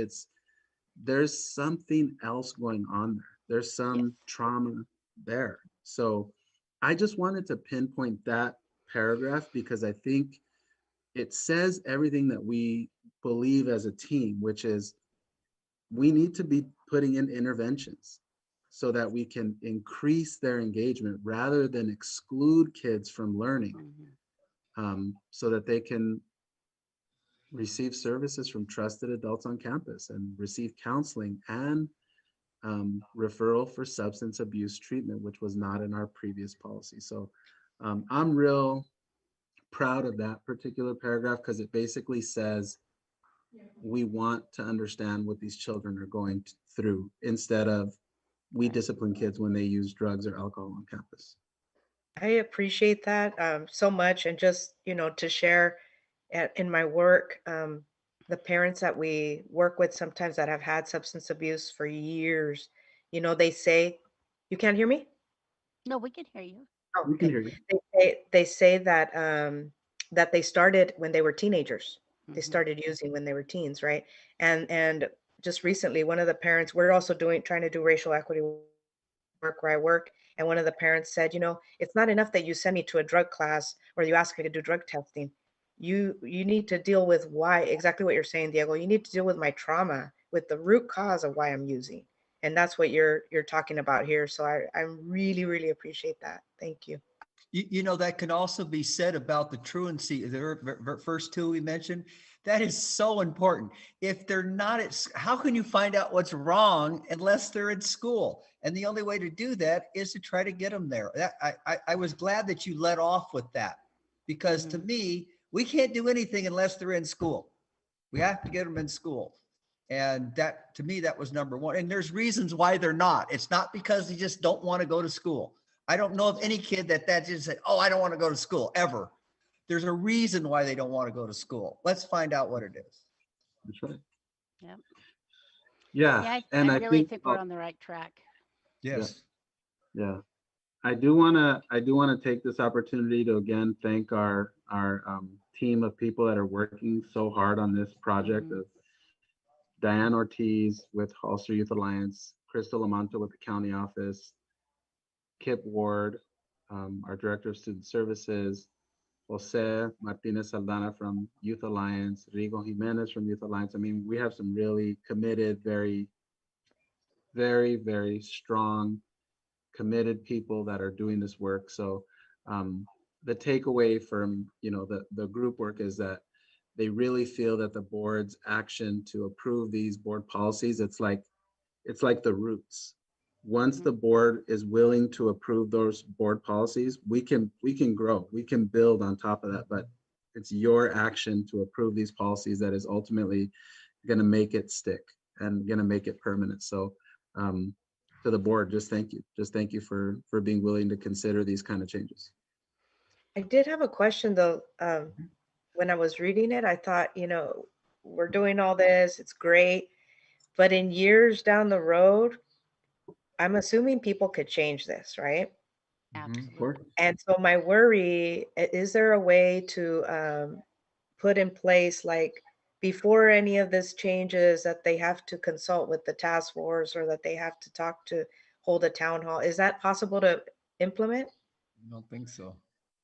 There's something else going on there. There's some Yes. trauma there. So I just wanted to pinpoint that paragraph because I think it says everything that we believe as a team, which is we need to be putting in interventions so that we can increase their engagement rather than exclude kids from learning, so that they can receive services from trusted adults on campus and receive counseling and referral for substance abuse treatment, which was not in our previous policy. So I'm real proud of that particular paragraph because it basically says we want to understand what these children are going through instead of we discipline kids when they use drugs or alcohol on campus. I appreciate that so much. And just, to share in my work, the parents that we work with sometimes that have had substance abuse for years, they say, you can't hear me? No, we can hear you. Oh, We can okay. hear you. They say that that they started when they were teenagers. They Mhm. started using when they were teens, right? And just recently, one of the parents, we're also trying to do racial equity work where I work, and one of the parents said, it's not enough that you send me to a drug class or you ask me to do drug testing. You need to deal with why, exactly what you're saying, Diego. You need to deal with my trauma, with the root cause of why I'm using. And that's what you're talking about here. So I really, really appreciate that. Thank you. That can also be said about the truancy, the first two we mentioned. That is so important. If they're not how can you find out what's wrong unless they're in school? And the only way to do that is to try to get them there. I was glad that you let off with that, because to me, we can't do anything unless they're in school. We have to get them in school. And that, to me, that was number one. And there's reasons why they're not. It's not because they just don't want to go to school. I don't know of any kid that just said, oh, I don't want to go to school ever. There's a reason why they don't want to go to school. Let's find out what it is. That's right. Yep. Yeah. Yeah, And I I really think, think we're on the right track. Yes. yeah, I do want to take this opportunity to again thank our team of people that are working so hard on this project of Diane Ortiz with Holster Youth Alliance, Crystal Lamanto with the county office, Kip Ward, our director of student services, Jose Martinez Saldana from Youth Alliance, Rigo Jimenez from Youth Alliance. I mean, we have some really committed, very, very, very strong, committed people that are doing this work. So the takeaway from the group work is that they really feel that the board's action to approve these board policies, it's like the roots. Once the board is willing to approve those board policies, we can grow, we can build on top of that. But it's your action to approve these policies that is ultimately going to make it stick and going to make it permanent. So to the board, just thank you for being willing to consider these kind of changes. I did have a question though. When I was reading it, I thought, we're doing all this, it's great, but in years down the road, I'm assuming people could change this, right? Absolutely. And so my worry, is there a way to put in place, like before any of this changes, that they have to consult with the task force or that they have to hold a town hall? Is that possible to implement? I don't think so.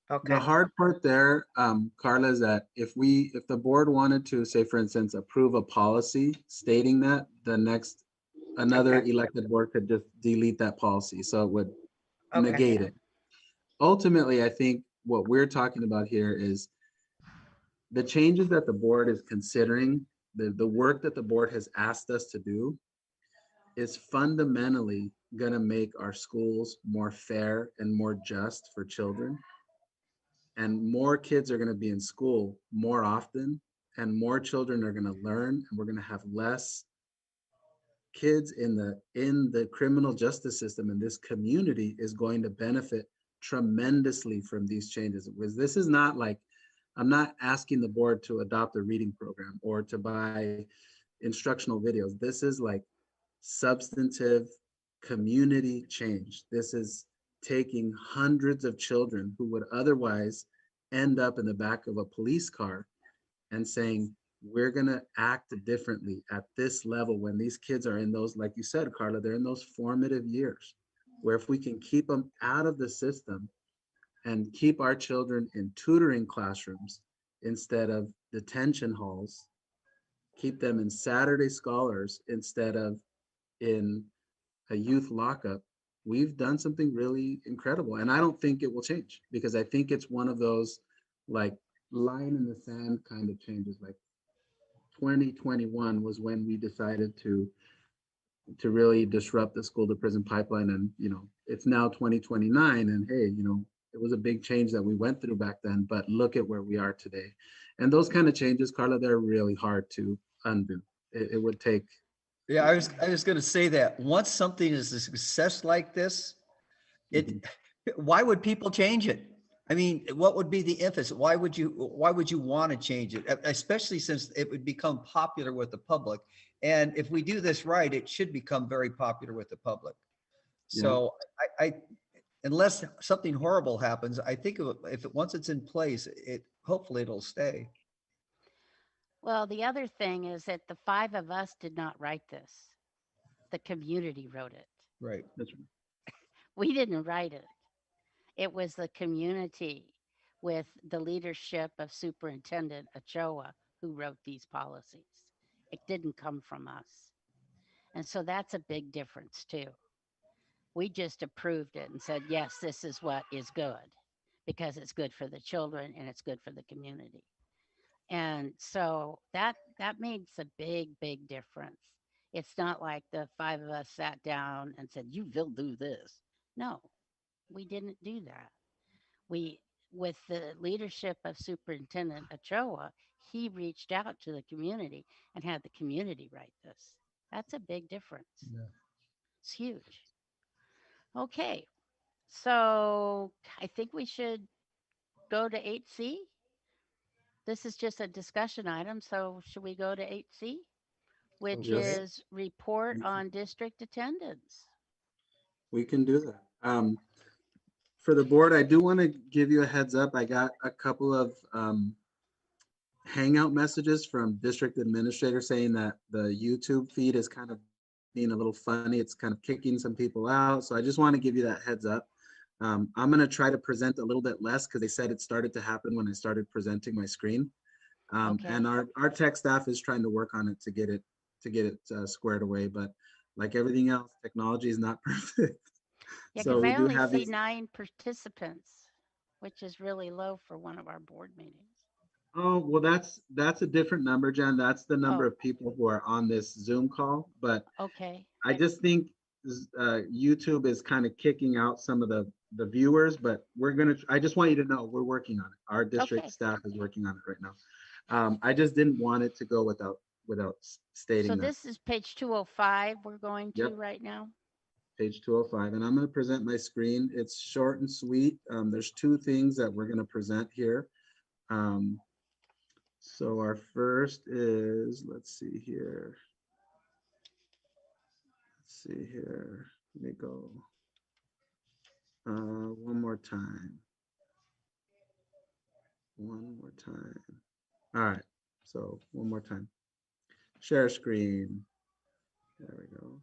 Okay. The hard part there, Carla, is that if the board wanted to, say, for instance, approve a policy stating that, another elected board could just delete that policy. So it would negate it. Ultimately, I think what we're talking about here is the changes that the board is considering, the work that the board has asked us to do is fundamentally going to make our schools more fair and more just for children. And more kids are going to be in school more often, and more children are going to learn, and we're going to have less kids in the criminal justice system, and this community is going to benefit tremendously from these changes. Because this is not like, I'm not asking the board to adopt a reading program or to buy instructional videos. This is like substantive community change. This is taking hundreds of children who would otherwise end up in the back of a police car and saying, we're going to act differently at this level when these kids are in those, like you said, Carla, they're in those formative years, where if we can keep them out of the system and keep our children in tutoring classrooms instead of detention halls, keep them in Saturday scholars instead of in a youth lockup, we've done something really incredible. And I don't think it will change, because I think it's one of those like line in the sand kind of changes. Like 2021 was when we decided to really disrupt the school to prison pipeline. And, it's now 2029, and hey, it was a big change that we went through back then, but look at where we are today. And those kind of changes, Carla, they're really hard to undo. It would take. Yeah, I was going to say that once something is a success like this, why would people change it? I mean, what would be the emphasis? Why would you want to change it? Especially since it would become popular with the public. And if we do this right, it should become very popular with the public. So I unless something horrible happens, I think once it's in place, hopefully it'll stay. Well, the other thing is that the 5 of us did not write this. The community wrote it. Right. That's right. We didn't write it. It was the community with the leadership of Superintendent Ochoa who wrote these policies. It didn't come from us. And so that's a big difference too. We just approved it and said, yes, this is what is good, because it's good for the children and it's good for the community. And so that makes a big difference. It's not like the five of us sat down and said, "You will do this." No, we didn't do that. We, with the leadership of Superintendent Ochoa, he reached out to the community and had the community write this. That's a big difference. Yeah. It's huge. Okay, so I think we should go to 8C. This is just a discussion item, so should we go to 8C, which Yes, is report on district attendance? we can do that. For the board, I do want to give you a heads up. I got a couple of Hangout messages from district administrators saying that the YouTube feed is kind of being a little funny. It's kind of kicking some people out. So I just want to give you that heads up. I'm going to try to present a little bit less because they said it started to happen when I started presenting my screen. Okay. And our tech staff is trying to work on it to get it squared away. But like everything else, technology is not perfect. Yeah, So because we I do only have see these. 9 participants, which is really low for one of our board meetings. Oh, well, that's a different number, Jen. That's the number Oh. of people who are on this Zoom call. But Okay, I just think YouTube is kind of kicking out some of the viewers, but I just want you to know we're working on it. Our district Okay. staff is working on it right now. I just didn't want it to go without stating so that. this is page 205 we're going to Yep. right now. Page 205, and I'm going to present my screen. It's short and sweet. There's two things that we're going to present here. So our first is, let's see here. Let me go. One more time. All right, so one more time. Share screen. There we go.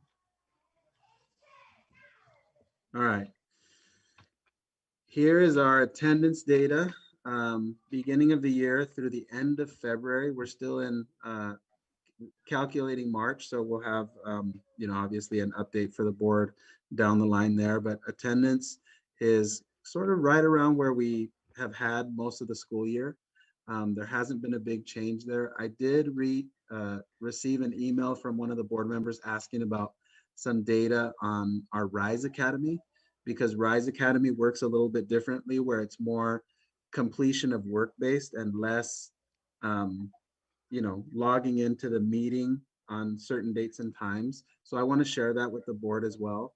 All right. Here is our attendance data, beginning of the year through the end of February. We're still in calculating March, so we'll have, obviously an update for the board down the line there, but attendance is sort of right around where we have had most of the school year. There hasn't been a big change there. I did receive an email from one of the board members asking about some data on our RISE Academy, because RISE Academy works a little bit differently, where it's more completion of work based and less logging into the meeting on certain dates and times. So I want to share that with the board as well.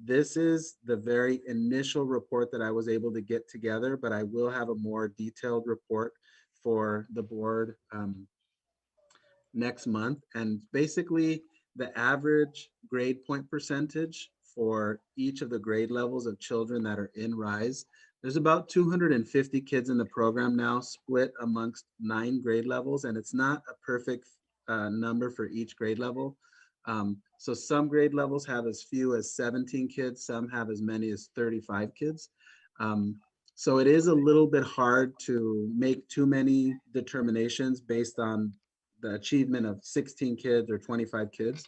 This is the very initial report that I was able to get together, but I will have a more detailed report for the board next month. And basically the average grade point percentage for each of the grade levels of children that are in RISE. There's about 250 kids in the program now, split amongst 9 grade levels, and it's not a perfect number for each grade level. So some grade levels have as few as 17 kids, some have as many as 35 kids. So it is a little bit hard to make too many determinations based on the achievement of 16 kids or 25 kids.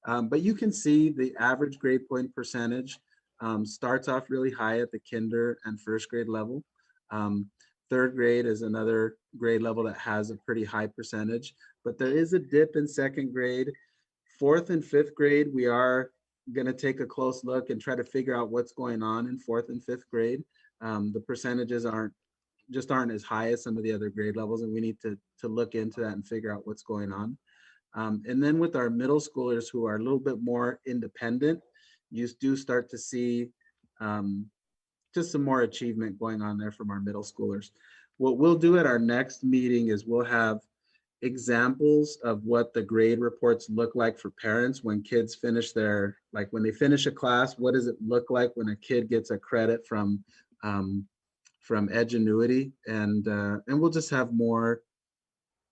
But you can see the average grade point percentage starts off really high at the kinder and first grade level. Third grade is another grade level that has a pretty high percentage, but there is a dip in second grade. Fourth and fifth grade, we are going to take a close look and try to figure out what's going on in fourth and fifth grade. The percentages aren't as high as some of the other grade levels, and we need to look into that and figure out what's going on. And then with our middle schoolers who are a little bit more independent, you do start to see just some more achievement going on there from our middle schoolers. What we'll do at our next meeting is we'll have examples of what the grade reports look like for parents when kids finish when they finish a class. What does it look like when a kid gets a credit from Edgenuity? And we'll just have more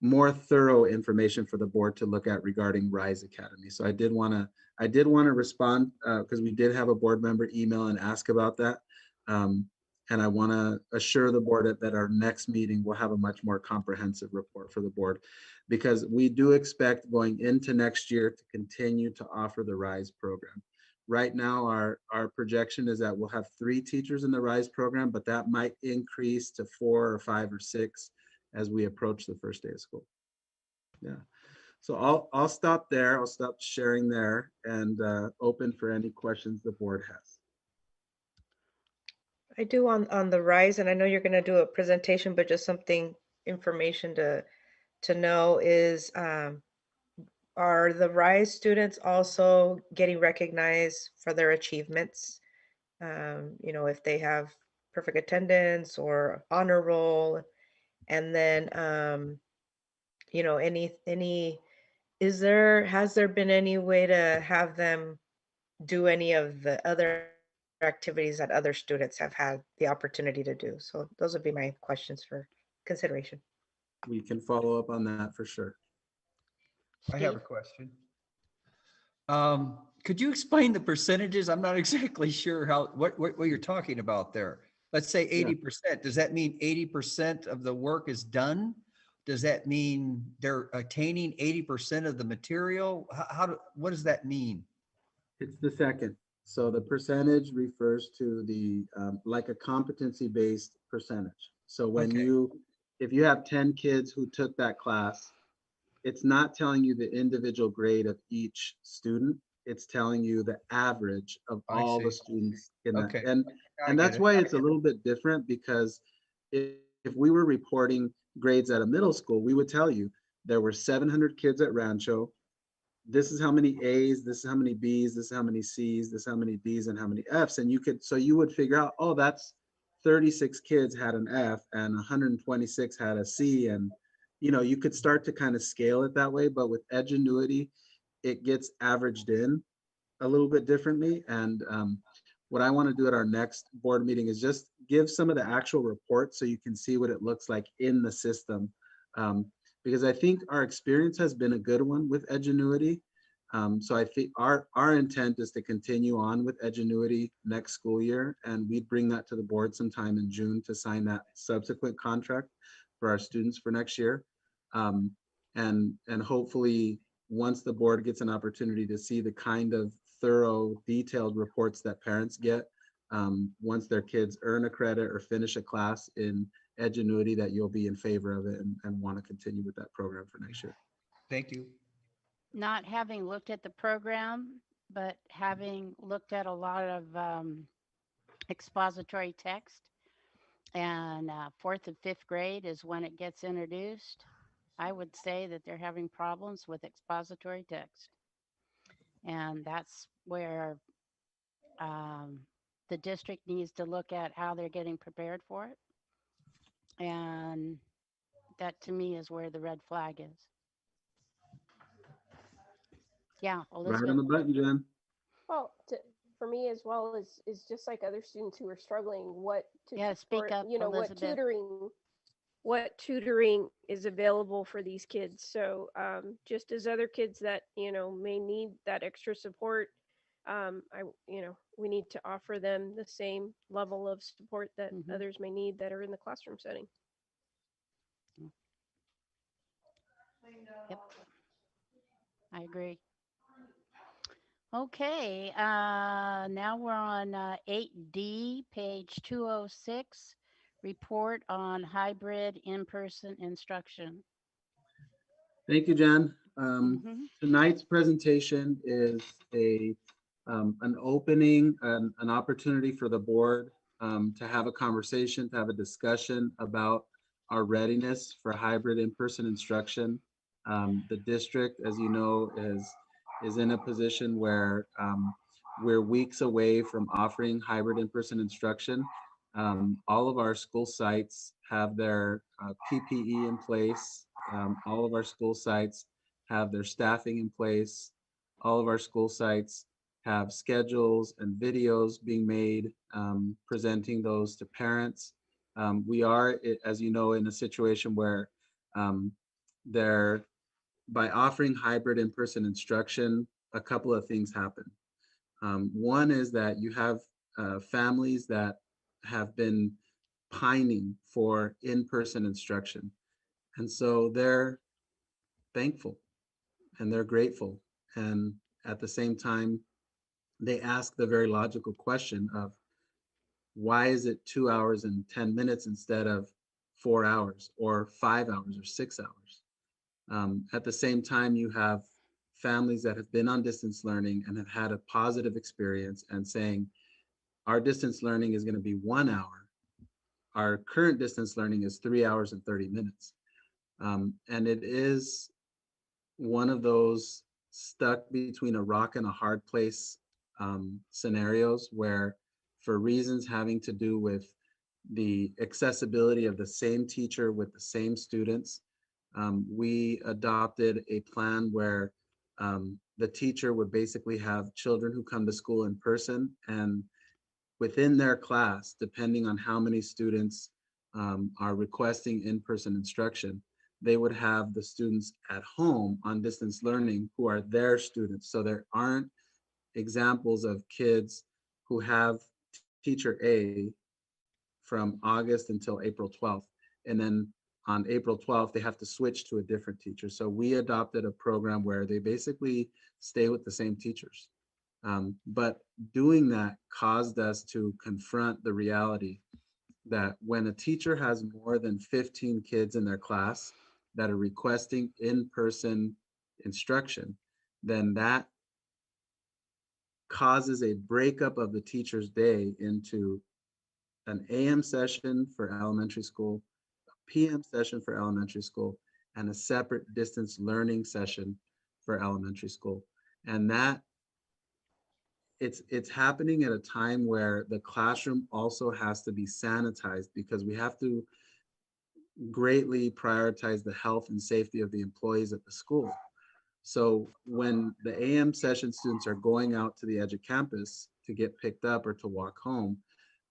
thorough information for the board to look at regarding RISE Academy. So I did want to respond because we did have a board member email and ask about that. And I want to assure the board that our next meeting will have a much more comprehensive report for the board, because we do expect going into next year to continue to offer the RISE program. Right now, our projection is that we'll have 3 teachers in the RISE program, but that might increase to 4 or 5 or 6 as we approach the first day of school. Yeah. So I'll stop there. I'll stop sharing there and open for any questions the board has. I do on the RISE, and I know you're going to do a presentation, but just something information to know is are the RISE students also getting recognized for their achievements? You know, if they have perfect attendance or honor roll, and then you know, has there been any way to have them do any of the other activities that other students have had the opportunity to do? So those would be my questions for consideration. We can follow up on that for sure. I have a Steve? question. Could you explain the percentages? I'm not exactly sure what you're talking about there. Let's say 80%. Does that mean 80% of the work is done? Does that mean they're attaining 80% of the material? What does that mean? It's the second. So the percentage refers to the like a competency-based percentage. So when Okay. if you have 10 kids who took that class, it's not telling you the individual grade of each student. It's telling you the average of I all the see. students in that. Okay. And I get that's it. why it's a little bit different, because if we were reporting grades at a middle school, we would tell you there were 700 kids at Rancho. This is how many A's, this is how many B's, this is how many C's, this is how many D's, and how many F's. And you would figure out, oh, that's 36 kids had an F and 126 had a C. And, you know, you could start to kind of scale it that way. But with Edgenuity, it gets averaged in a little bit differently. And what I want to do at our next board meeting is just give some of the actual reports so you can see what it looks like in the system. Because I think our experience has been a good one with Edgenuity. So I think our intent is to continue on with Edgenuity next school year, and we'd bring that to the board sometime in June to sign that subsequent contract for our students for next year. And hopefully once the board gets an opportunity to see the kind of thorough, detailed reports that parents get once their kids earn a credit or finish a class in Edgenuity, that you'll be in favor of it and want to continue with that program for next year. Thank you. Not having looked at the program, but having looked at a lot of expository text, and fourth and fifth grade is when it gets introduced, I would say that they're having problems with expository text. And that's where the district needs to look at how they're getting prepared for it. And that to me is where the red flag is. Yeah, Right on Elizabeth. the button, Jen. Well, for me as well is just like other students who are struggling, what to Yeah, speak support, up, you know, Elizabeth. what tutoring is available for these kids. So just as other kids that, you know, may need that extra support, we need to offer them the same level of support that others may need that are in the classroom setting. Yep, I agree. Okay, now we're on 8D, page 206, report on hybrid in-person instruction. Thank you, Jen. Mhm. Tonight's presentation is an opening, an opportunity for the board to have a conversation, to have a discussion about our readiness for hybrid in-person instruction. The district, as you know, is in a position where we're weeks away from offering hybrid in-person instruction. All of our school sites have their PPE in place. All of our school sites have their staffing in place. All of our school sites have schedules and videos being made, presenting those to parents. We are, as you know, in a situation where by offering hybrid in-person instruction, a couple of things happen. One is that you have families that have been pining for in-person instruction. And so they're thankful and they're grateful. And at the same time, they ask the very logical question of, why is it 2 hours and 10 minutes instead of 4 hours or 5 hours or 6 hours. At the same time, you have families that have been on distance learning and have had a positive experience and saying, our distance learning is going to be 1 hour. Our current distance learning is 3 hours and 30 minutes. And it is one of those stuck between a rock and a hard place scenarios where, for reasons having to do with the accessibility of the same teacher with the same students, we adopted a plan where the teacher would basically have children who come to school in person, and within their class, depending on how many students are requesting in-person instruction, they would have the students at home on distance learning who are their students. So there aren't examples of kids who have teacher A from August until April 12th. And then on April 12th, they have to switch to a different teacher. So we adopted a program where they basically stay with the same teachers. But doing that caused us to confront the reality that when a teacher has more than 15 kids in their class that are requesting in-person instruction, then that causes a breakup of the teacher's day into an AM session for elementary school, a PM session for elementary school, and a separate distance learning session for elementary school. And that it's happening at a time where the classroom also has to be sanitized, because we have to greatly prioritize the health and safety of the employees at the school. So when the AM session students are going out to the edge of campus to get picked up or to walk home,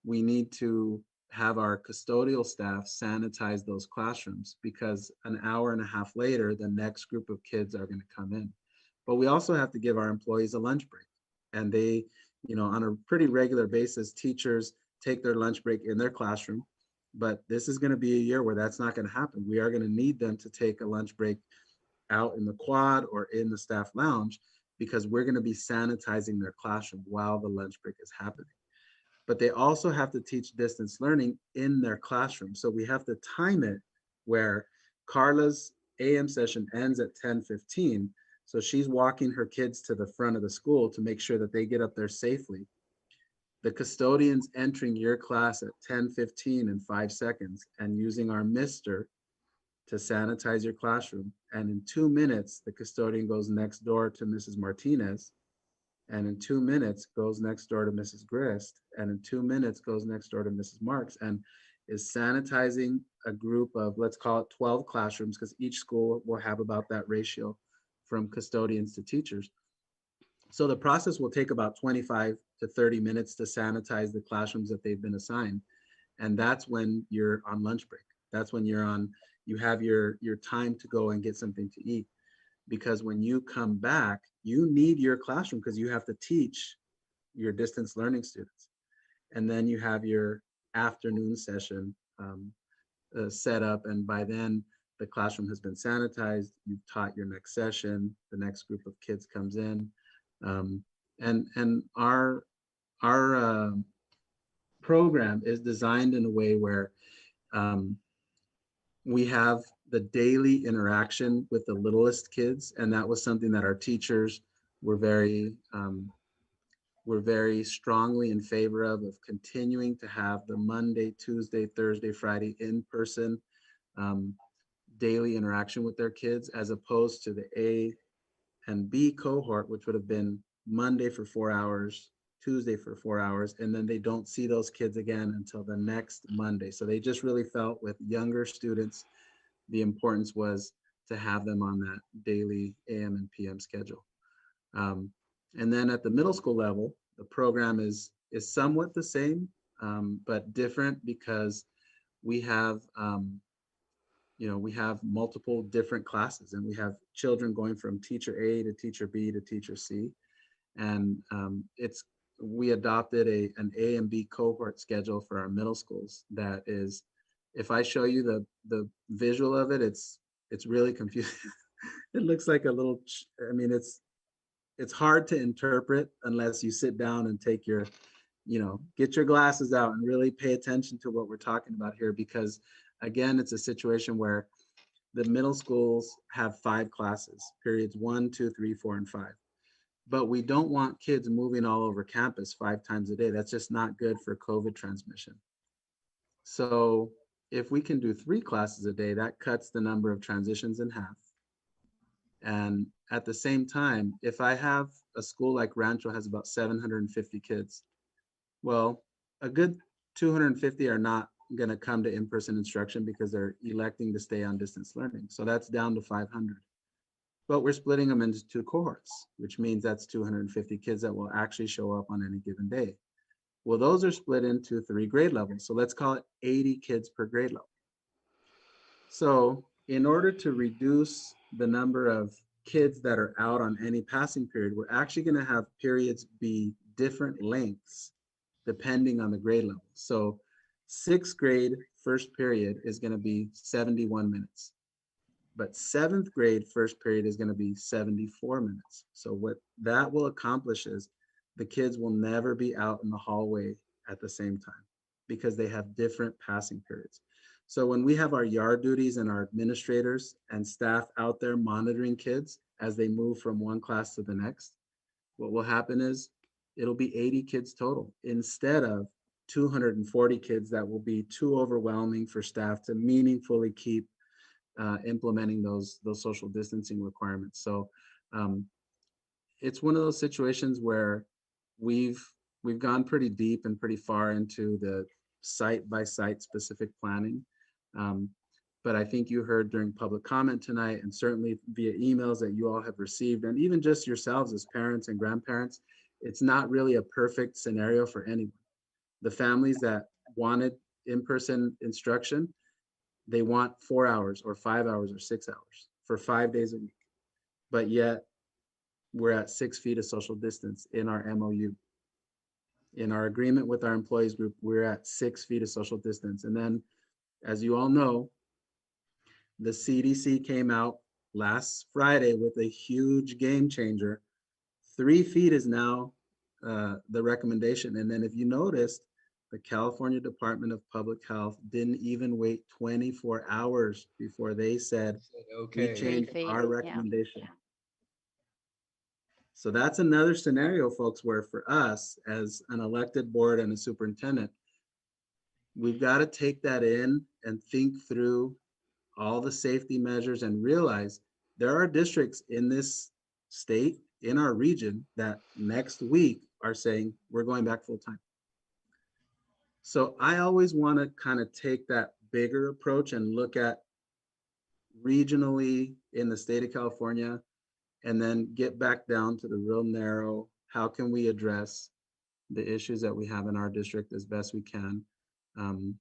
we need to have our custodial staff sanitize those classrooms, because an hour and a half later, the next group of kids are going to come in. But we also have to give our employees a lunch break. And they, on a pretty regular basis, teachers take their lunch break in their classroom. But this is going to be a year where that's not going to happen. We are going to need them to take a lunch break out in the quad or in the staff lounge, because we're going to be sanitizing their classroom while the lunch break is happening. But they also have to teach distance learning in their classroom. So we have to time it where Carla's AM session ends at 10:15. So she's walking her kids to the front of the school to make sure that they get up there safely. The custodian's entering your class at 10:15 in 5 seconds and using our mister to sanitize your classroom. And in 2 minutes, the custodian goes next door to Mrs. Martinez. And in 2 minutes goes next door to Mrs. Grist. And in 2 minutes goes next door to Mrs. Marks, and is sanitizing a group of, let's call it 12 classrooms, because each school will have about that ratio from custodians to teachers. So the process will take about 25 to 30 minutes to sanitize the classrooms that they've been assigned. And that's when you're on lunch break. That's when you have your time to go and get something to eat. Because when you come back, you need your classroom, because you have to teach your distance learning students. And then you have your afternoon session set up. And by then the classroom has been sanitized. You've taught your next session. The next group of kids comes in. And our program is designed in a way where we have the daily interaction with the littlest kids. And that was something that our teachers were very strongly in favor of continuing to have the Monday, Tuesday, Thursday, Friday in-person daily interaction with their kids, as opposed to the A and B cohort, which would have been Monday for 4 hours, Tuesday for 4 hours, and then they don't see those kids again until the next Monday. So they just really felt with younger students, the importance was to have them on that daily AM and PM schedule. And then at the middle school level, the program is somewhat the same, but different, because we have we have multiple different classes, and we have children going from teacher A to teacher B to teacher C. And we adopted an A and B cohort schedule for our middle schools. That is, if I show you the visual of it, it's really confusing. It looks like a little, it's hard to interpret unless you sit down and take your, get your glasses out and really pay attention to what we're talking about here, because Again, it's a situation where the middle schools have 5 classes, periods 1, 2, 3, 4, and 5. But we don't want kids moving all over campus 5 times a day. That's just not good for COVID transmission. So if we can do 3 classes a day, that cuts the number of transitions in half. And at the same time, if I have a school like Rancho has about 750 kids, well, a good 250 are not going to come to in-person instruction because they're electing to stay on distance learning. So that's down to 500. But we're splitting them into 2 cohorts, which means that's 250 kids that will actually show up on any given day. Well, those are split into 3 grade levels. So let's call it 80 kids per grade level. So in order to reduce the number of kids that are out on any passing period, we're actually going to have periods be different lengths depending on the grade level. So 6th grade first period is going to be 71 minutes. But 7th grade first period is going to be 74 minutes. So what that will accomplish is the kids will never be out in the hallway at the same time because they have different passing periods. So when we have our yard duties and our administrators and staff out there monitoring kids as they move from one class to the next, what will happen is it'll be 80 kids total instead of 240 kids that will be too overwhelming for staff to meaningfully keep implementing those social distancing requirements. So it's one of those situations where we've gone pretty deep and pretty far into the site by site specific planning. But I think you heard during public comment tonight, and certainly via emails that you all have received, and even just yourselves as parents and grandparents, it's not really a perfect scenario for anyone. The families that wanted in-person instruction, they want 4 hours or 5 hours or 6 hours for 5 days a week. But yet we're at 6 feet of social distance in our MOU. In our agreement with our employees group, we're at 6 feet of social distance. And then, as you all know, the CDC came out last Friday with a huge game changer. 3 feet is now the recommendation. And then if you noticed, the California Department of Public Health didn't even wait 24 hours before they said, Okay. we changed 3 feet, our yeah. recommendation. So that's another scenario, folks, where for us as an elected board and a superintendent, we've got to take that in and think through all the safety measures and realize there are districts in this state, in our region, that next week are saying we're going back full time. So I always want to kind of take that bigger approach and look at regionally in the state of California, and then get back down to the real narrow, how can we address the issues that we have in our district as best we can,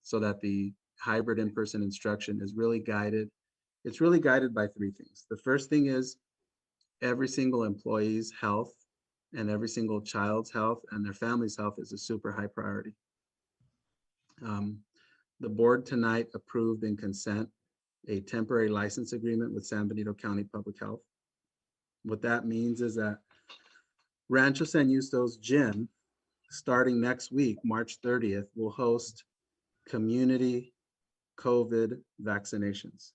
so that the hybrid in-person instruction is really guided. It's really guided by 3 things. The first thing is every single employee's health and every single child's health and their family's health is a super high priority. The board tonight approved in consent a temporary license agreement with San Benito County Public Health. What that means is that Rancho San Justo's gym, starting next week, March 30th, will host community COVID vaccinations,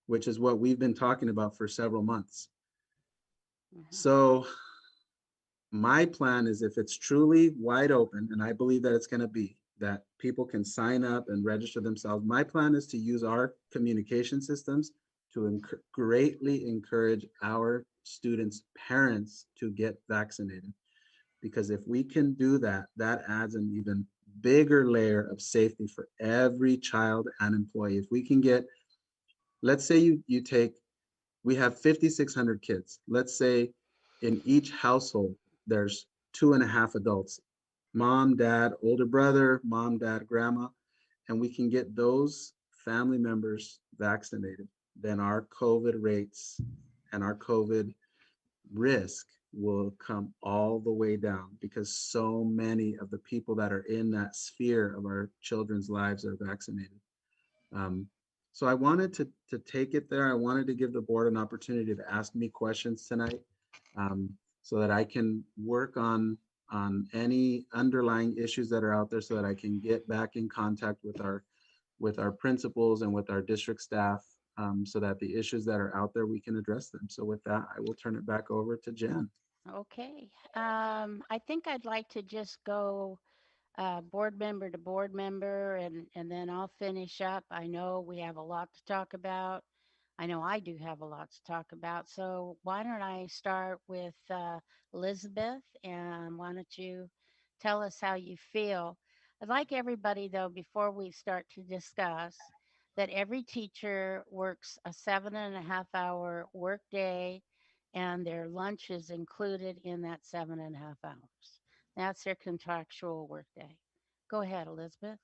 which is what we've been talking about for several months. So my plan is, if it's truly wide open, and I believe that it's going to be, that people can sign up and register themselves, my plan is to use our communication systems to greatly encourage our students' parents to get vaccinated. Because if we can do that, that adds an even bigger layer of safety for every child and employee. If we can get, let's say you take, we have 5,600 kids. Let's say in each household, there's 2.5 adults, mom, dad, older brother, mom, dad, grandma, and we can get those family members vaccinated, then our COVID rates and our COVID risk will come all the way down, because so many of the people that are in that sphere of our children's lives are vaccinated. So I wanted to take it there. I wanted to give the board an opportunity to ask me questions tonight, so that I can work on any underlying issues that are out there, so that I can get back in contact with our with our principals and with our district staff, so that the issues that are out there, we can address them. So with that, I will turn it back over to Jen. Okay. I think I'd like to just go board member to board member, and then I'll finish up. I know we have a lot to talk about. I know I do have a lot to talk about. So why don't I start with Elizabeth, and why don't you tell us how you feel? I'd like everybody, though, before we start to discuss, that every teacher works a 7.5 hour work day, and their lunch is included in that 7.5 hours. That's their contractual workday. Go ahead, Elizabeth.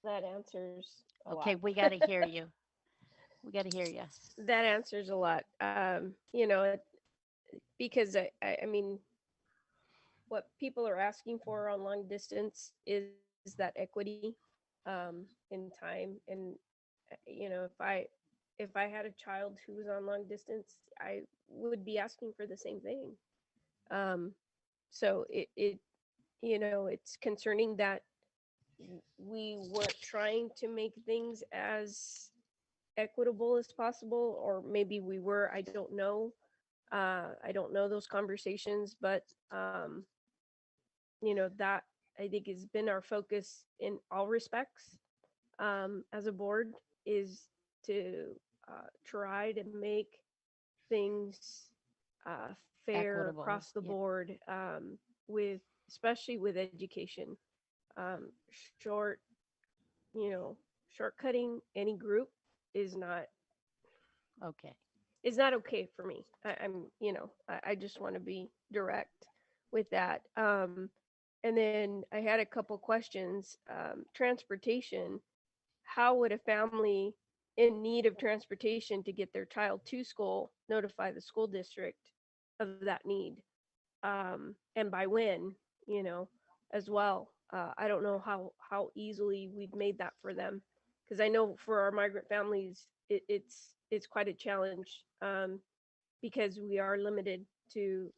That answers a Okay, lot. we got to hear you. We got to hear you. That answers a lot. Because I mean, what people are asking for on long distance is that equity in time. And if I had a child who was on long distance, I would be asking for the same thing. So it's concerning that we weren't trying to make things as equitable as possible, or maybe we were. I don't know. I don't know those conversations, but that I think has been our focus in all respects as a board, is to try to make things fair Equitable, across the yeah. board, especially with education. Short, shortcutting any group is not Okay. okay for me. I just want to be direct with that. And then I had a couple questions. Transportation. How would a family in need of transportation to get their child to school notify the school district of that need? And by when, as well. I don't know how easily we've made that for them, because I know for our migrant families, it's quite a challenge, because we are limited to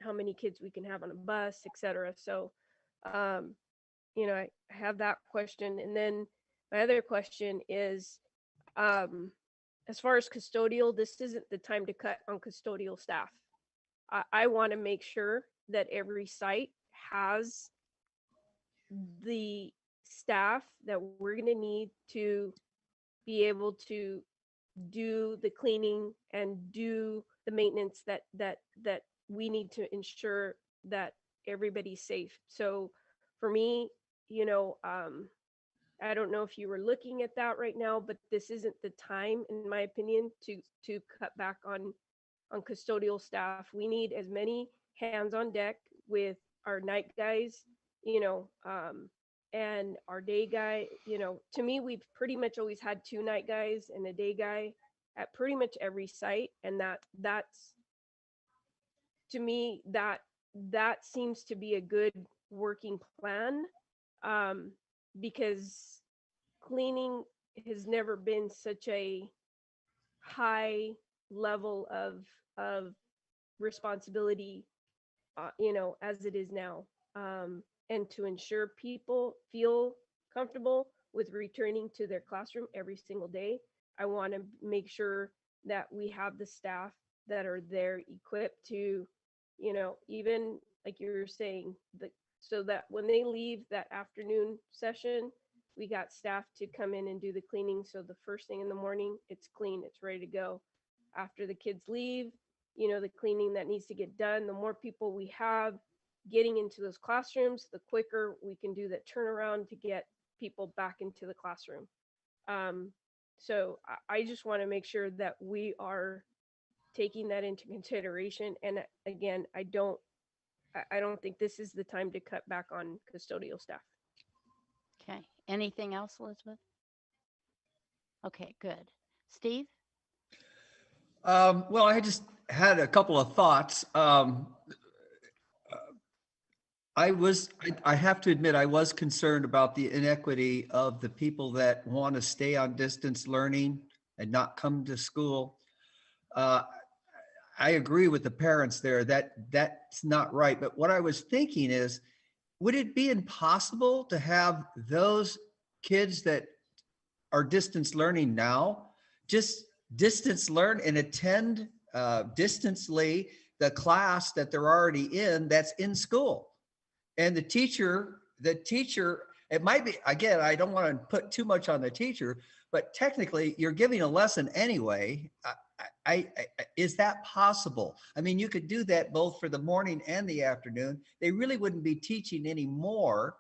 how many kids we can have on a bus, etc. So, I have that question. And then my other question is, as far as custodial, this isn't the time to cut on custodial staff. I want to make sure that every site has the staff that we're going to need to be able to do the cleaning and do the maintenance that we need to ensure that everybody's safe. So for me, I don't know if you were looking at that right now, but this isn't the time, in my opinion, to cut back on custodial staff. We need as many hands on deck with our night guys, and our day guy. To me, we've pretty much always had 2 night guys and a day guy at pretty much every site. And that's, to me, that seems to be a good working plan, because cleaning has never been such a high level of responsibility, as it is now. And to ensure people feel comfortable with returning to their classroom every single day, I want to make sure that we have the staff that are there equipped to, even like you were saying, so that when they leave that afternoon session, we got staff to come in and do the cleaning. So the first thing in the morning, it's clean, it's ready to go. After the kids leave, the cleaning that needs to get done, the more people we have getting into those classrooms, the quicker we can do that turnaround to get people back into the classroom. So I just want to make sure that we are taking that into consideration. And again, I don't think this is the time to cut back on custodial staff. Okay. Anything else, Elizabeth? Okay, good. Steve? Well, I just had a couple of thoughts. I have to admit, I was concerned about the inequity of the people that want to stay on distance learning and not come to school. I agree with the parents there that that's not right. But what I was thinking is, would it be impossible to have those kids that are distance learning now just distance learn and attend distantly the class that they're already in that's in school? And the teacher, it might be, again, I don't want to put too much on the teacher, but technically you're giving a lesson anyway. Is that possible? I mean, you could do that both for the morning and the afternoon. They really wouldn't be teaching anymore.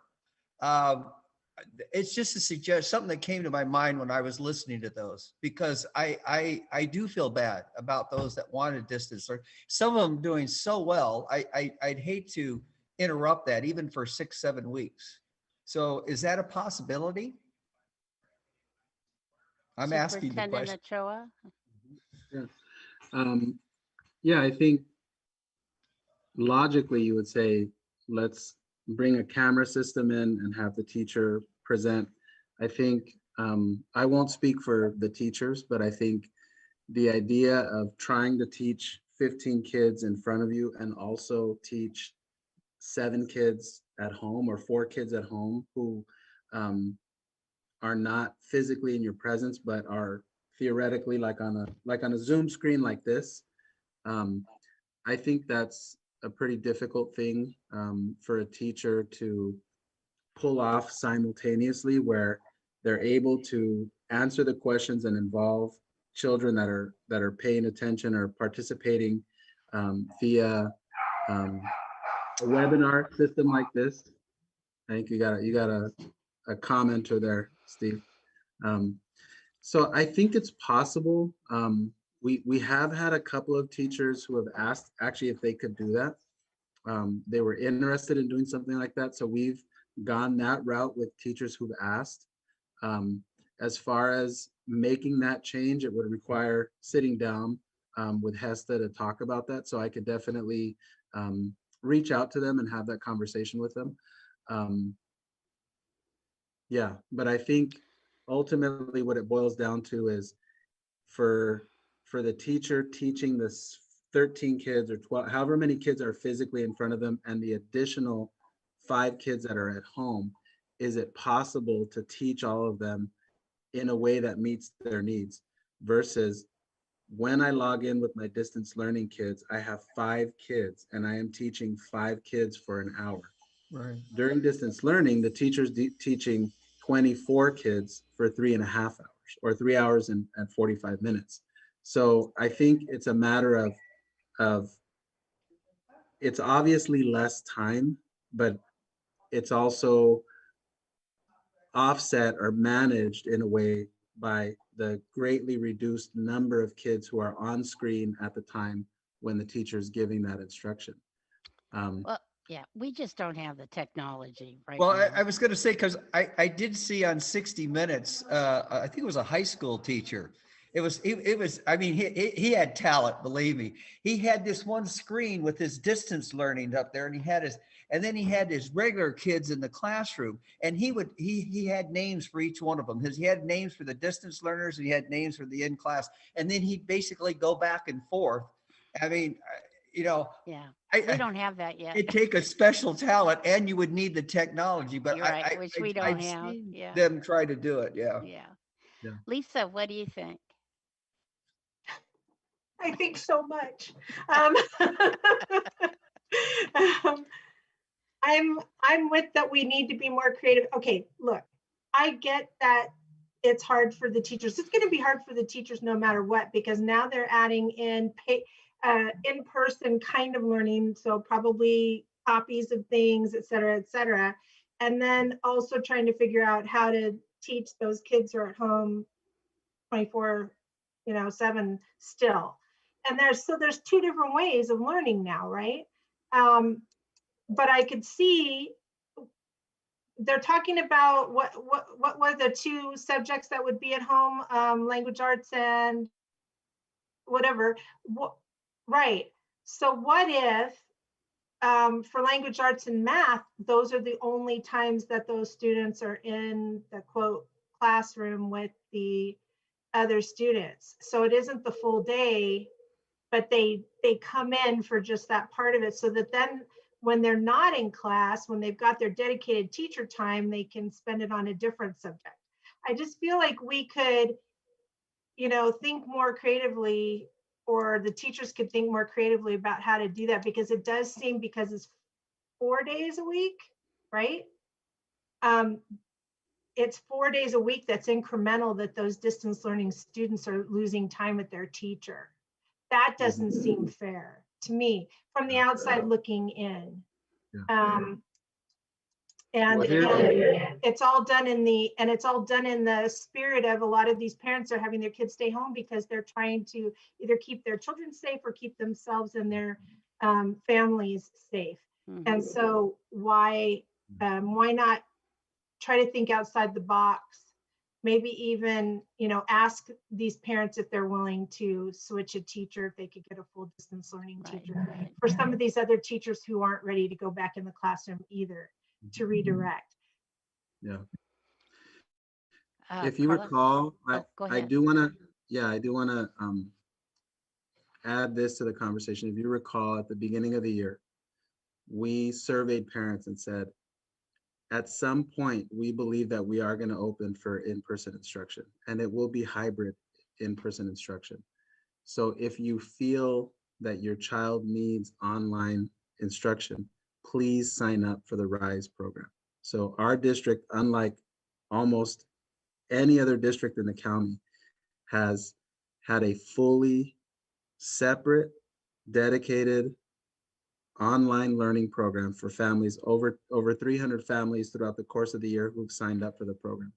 It's just a suggest something that came to my mind when I was listening to those, because I do feel bad about those that wanted distance learn. Some of them doing so well. I'd hate to interrupt that even for 6-7 weeks. So is that a possibility? I'm asking the question. Superintendent Ochoa? Yeah, I think logically you would say, let's bring a camera system in and have the teacher present. I think, I won't speak for the teachers, but I think the idea of trying to teach 15 kids in front of you and also teach 7 kids at home or 4 kids at home who are not physically in your presence, but are theoretically like on a Zoom screen like this. I think that's a pretty difficult thing for a teacher to pull off simultaneously, where they're able to answer the questions and involve children that are paying attention or participating via a webinar system like this. I think you got a commenter there, Steve. So I think it's possible. We have had a couple of teachers who have asked actually if they could do that. They were interested in doing something like that. So we've gone that route with teachers who've asked. As far as making that change, it would require sitting down with HESTA to talk about that. So I could definitely reach out to them and have that conversation with them. Yeah, but I think ultimately what it boils down to is for the teacher teaching this 13 kids or 12, however many kids are physically in front of them, and the additional 5 kids that are at home, is it possible to teach all of them in a way that meets their needs? Versus when I log in with my distance learning kids, I have 5 kids and I am teaching 5 kids for an hour. Right. During distance learning, the teacher's teaching 24 kids for 3.5 hours or 3 hours and 45 minutes. So I think it's a matter of it's obviously less time, but it's also offset or managed in a way by the greatly reduced number of kids who are on screen at the time when the teacher is giving that instruction. Well, yeah, we just don't have the technology right Well, now. I was going to say, because I did see on 60 Minutes, I think it was a high school teacher. It was, I mean, he had talent, believe me. He had this one screen with his distance learning up there, and then he had his regular kids in the classroom, and he had names for each one of them. He had names for the distance learners, and he had names for the in class, and then he'd basically go back and forth. I mean, Yeah, we don't have that yet. it'd take a special talent, and you would need the technology, but You're right, which we don't I've have. seen Yeah. them try to do it. Yeah. Yeah. Lisa, what do you think? I think so much. I'm with that we need to be more creative. Okay, look, I get that it's hard for the teachers. It's going to be hard for the teachers no matter what, because now they're adding in in-person kind of learning. So probably copies of things, et cetera, et cetera. And then also trying to figure out how to teach those kids who are at home 24/7 still. And there's 2 different ways of learning now, right? But I could see they're talking about what were the 2 subjects that would be at home, language arts and whatever. Right. So what if for language arts and math, those are the only times that those students are in the quote classroom with the other students. So it isn't the full day, but they come in for just that part of it, so that then when they're not in class, when they've got their dedicated teacher time, they can spend it on a different subject. I just feel like we could, think more creatively, or the teachers could think more creatively about how to do that, because it does seem, because it's 4 days a week, right? It's 4 days a week that's incremental, that those distance learning students are losing time with their teacher. That doesn't seem fair to me from the outside looking in. And Well, it's all done in the spirit of, a lot of these parents are having their kids stay home because they're trying to either keep their children safe or keep themselves and their families safe. And so why not try to think outside the box? Maybe even, ask these parents if they're willing to switch a teacher, if they could get a full distance learning teacher for some of these other teachers who aren't ready to go back in the classroom either, to redirect. Yeah. If you Carla? recall, Go I ahead. do want to add this to the conversation. If you recall, at the beginning of the year, we surveyed parents and said, at some point, we believe that we are going to open for in-person instruction, and it will be hybrid in-person instruction. So if you feel that your child needs online instruction, please sign up for the RISE program. So our district, unlike almost any other district in the county, has had a fully separate, dedicated online learning program for families, over 300 families throughout the course of the year who've signed up for the program.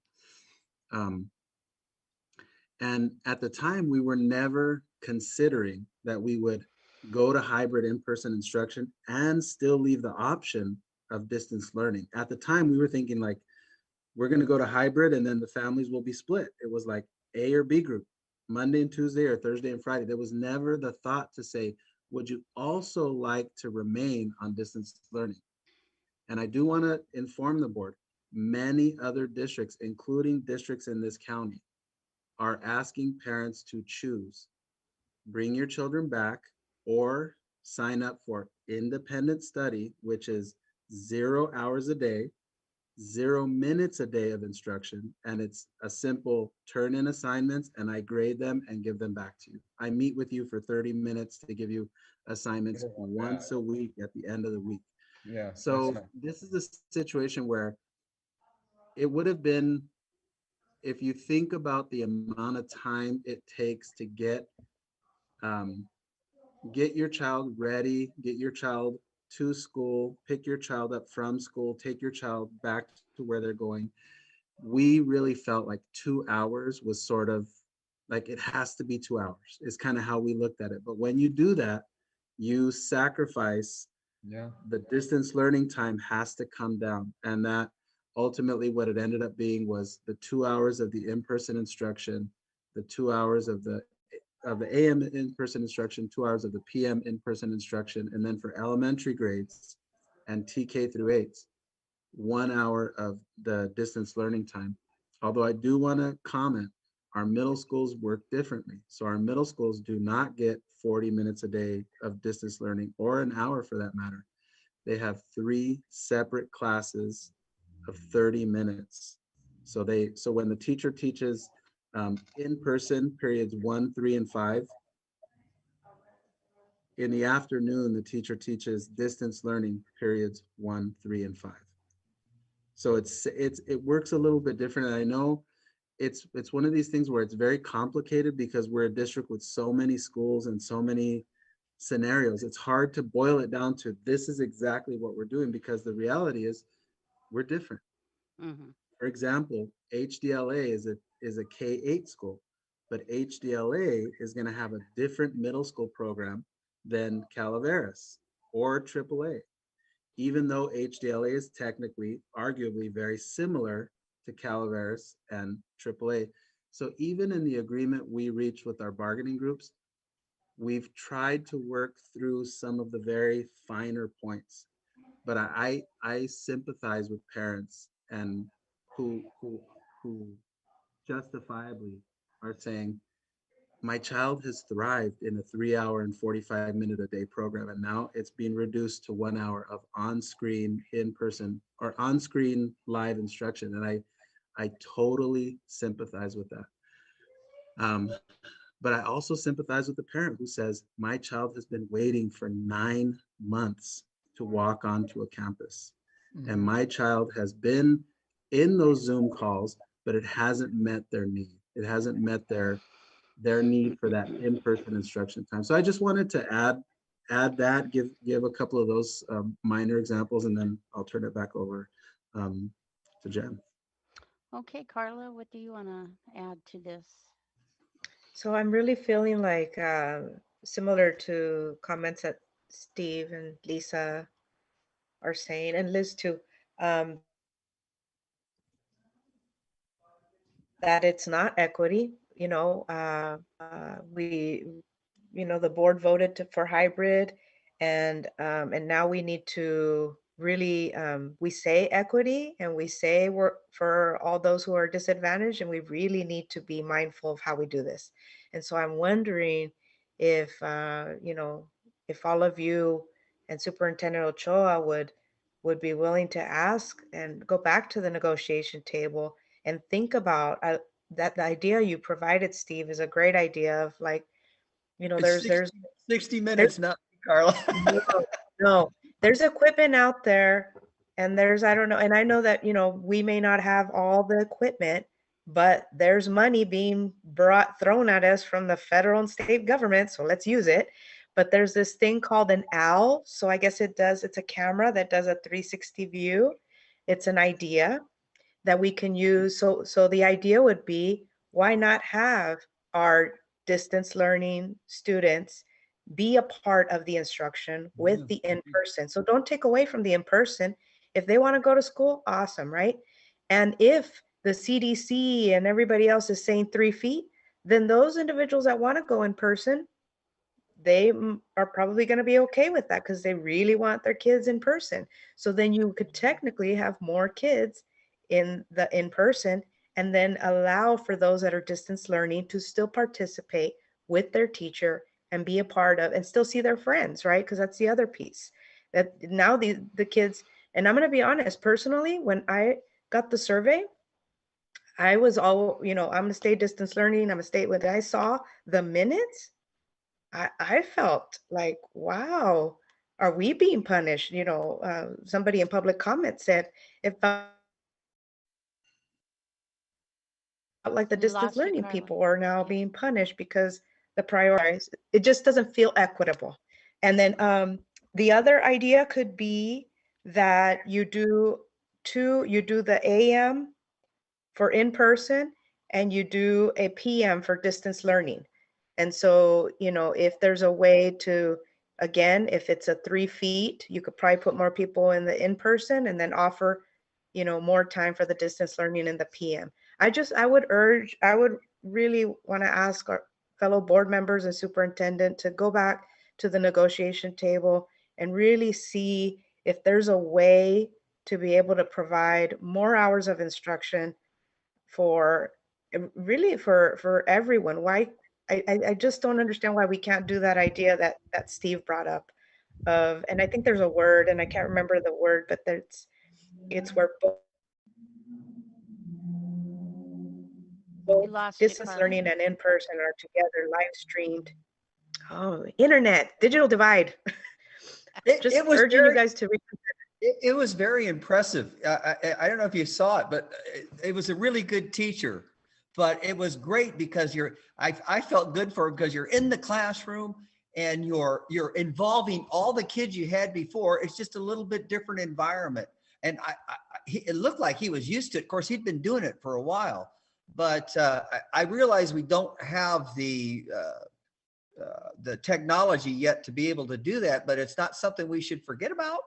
And at the time, we were never considering that we would go to hybrid in-person instruction and still leave the option of distance learning. At the time, we were thinking like, we're going to go to hybrid and then the families will be split. It was like A or B group, Monday and Tuesday or Thursday and Friday. There was never the thought to say, would you also like to remain on distance learning? And I do want to inform the board, many other districts, including districts in this county, are asking parents to choose, bring your children back or sign up for independent study, which is 0 hours a day, 0 minutes a day of instruction. And it's a simple turn in assignments and I grade them and give them back to you. I meet with you for 30 minutes to give you assignments once a week at the end of the week. Yeah. So this is a situation where it would have been, if you think about the amount of time it takes to get your child ready, get your child to school, pick your child up from school, take your child back to where they're going, we really felt like 2 hours was sort of like, it has to be 2 hours. It's kind of how we looked at it. But when you do that, you sacrifice the distance learning time has to come down. And that ultimately what it ended up being was the 2 hours of the in-person instruction, the 2 hours of the AM in-person instruction, 2 hours of the PM in-person instruction, and then for elementary grades and TK through 8s, 1 hour of the distance learning time. Although I do want to comment, our middle schools work differently. So our middle schools do not get 40 minutes a day of distance learning, or an hour for that matter. They have 3 separate classes of 30 minutes. So when the teacher teaches in-person periods 1, 3, and 5, in the afternoon, the teacher teaches distance learning periods 1, 3, and 5. So it works a little bit different. And I know it's one of these things where it's very complicated because we're a district with so many schools and so many scenarios. It's hard to boil it down to this is exactly what we're doing, because the reality is we're different. For example, HDLA is a K-8 school, but HDLA is going to have a different middle school program than Calaveras or AAA, even though HDLA is technically, arguably very similar to Calaveras and AAA. So even in the agreement we reached with our bargaining groups, we've tried to work through some of the very finer points. But I sympathize with parents and who justifiably are saying, my child has thrived in a 3-hour and 45-minute a day program, and now it's being reduced to 1 hour of on-screen, in-person, or on-screen live instruction. And I totally sympathize with that. But I also sympathize with the parent who says, my child has been waiting for 9 months to walk onto a campus. And my child has been in those Zoom calls, but it hasn't met their need. It hasn't met their need for that in-person instruction time. So I just wanted to add that, give a couple of those minor examples, and then I'll turn it back over to Jen. Okay, Carla, what do you want to add to this? So I'm really feeling like similar to comments that Steve and Lisa are saying, and Liz too, that it's not equity. The board voted for hybrid, and now we need to really, we say equity, and we say we're for all those who are disadvantaged, and we really need to be mindful of how we do this. And so I'm wondering if, if all of you and Superintendent Ochoa would be willing to ask and go back to the negotiation table and think about that. The idea you provided, Steve, is a great idea of, like, there's 60 minutes, not Carla. no, there's equipment out there, and I don't know, and I know that, we may not have all the equipment, but there's money being thrown at us from the federal and state government, so let's use it. But there's this thing called an OWL. So I guess it's a camera that does a 360 view. It's an idea that we can use. So the idea would be, why not have our distance learning students be a part of the instruction with the in-person? So don't take away from the in-person. If they want to go to school, awesome, right? And if the CDC and everybody else is saying 3 feet, then those individuals that want to go in person, they are probably going to be okay with that because they really want their kids in person. So then you could technically have more kids in person, and then allow for those that are distance learning to still participate with their teacher and be a part of, and still see their friends, right? Because that's the other piece. That now the kids, and I'm going to be honest, personally, when I got the survey, I was all, I'm going to stay distance learning. I'm going to stay with, I saw the minutes. I felt like, wow, are we being punished? Somebody in public comment said it felt like the distance learning people are now being punished because the priorities, it just doesn't feel equitable. And then the other idea could be that you do the AM for in-person, and you do a PM for distance learning. And so, if there's a way to, again, if it's a 3 feet, you could probably put more people in the in-person and then offer, more time for the distance learning in the PM. I would really want to ask our fellow board members and superintendent to go back to the negotiation table and really see if there's a way to be able to provide more hours of instruction for everyone. Why? I just don't understand why we can't do that idea that Steve brought up of, and I think there's a word, and I can't remember the word, but it's where both distance learning and in-person are together, live streamed. Oh, digital divide. Just urging you guys to reconsider. It was very impressive. I don't know if you saw it, but it was a really good teacher. But it was great because I felt good for him because you're in the classroom and you're involving all the kids you had before. It's just a little bit different environment. And it looked like he was used to it. Of course, he'd been doing it for a while. But I realize we don't have the technology yet to be able to do that, but it's not something we should forget about.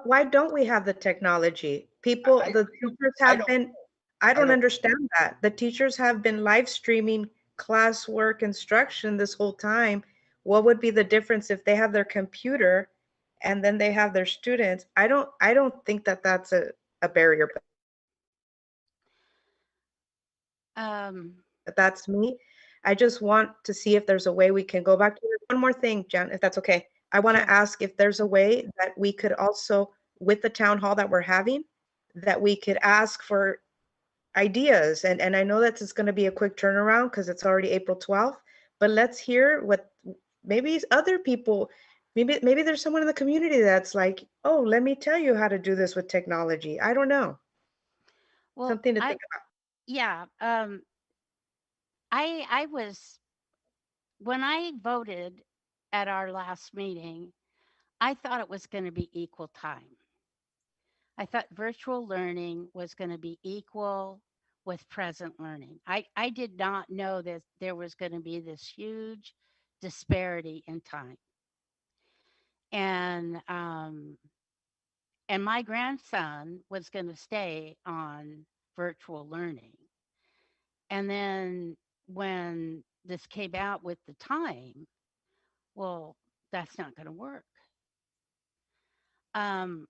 Why don't we have the technology? The teachers have been, I don't understand that. The teachers have been live streaming classwork instruction this whole time. What would be the difference if they have their computer and then they have their students? I don't think that that's a barrier. But that's me. I just want to see if there's a way we can go back to it. One more thing, Jen, if that's okay. I want Sure. to ask if there's a way that we could also, with the town hall that we're having, that we could ask for ideas. And I know that it's going to be a quick turnaround because it's already April 12th, but let's hear what maybe other people, maybe there's someone in the community that's like, oh, let me tell you how to do this with technology. I don't know. Well, Something to think about. yeah, I was, when I voted at our last meeting, I thought it was going to be equal time. I thought virtual learning was going to be equal with present learning. I did not know that there was going to be this huge disparity in time. And and my grandson was going to stay on virtual learning. And then when this came out with the time, well, that's not going to work. Um,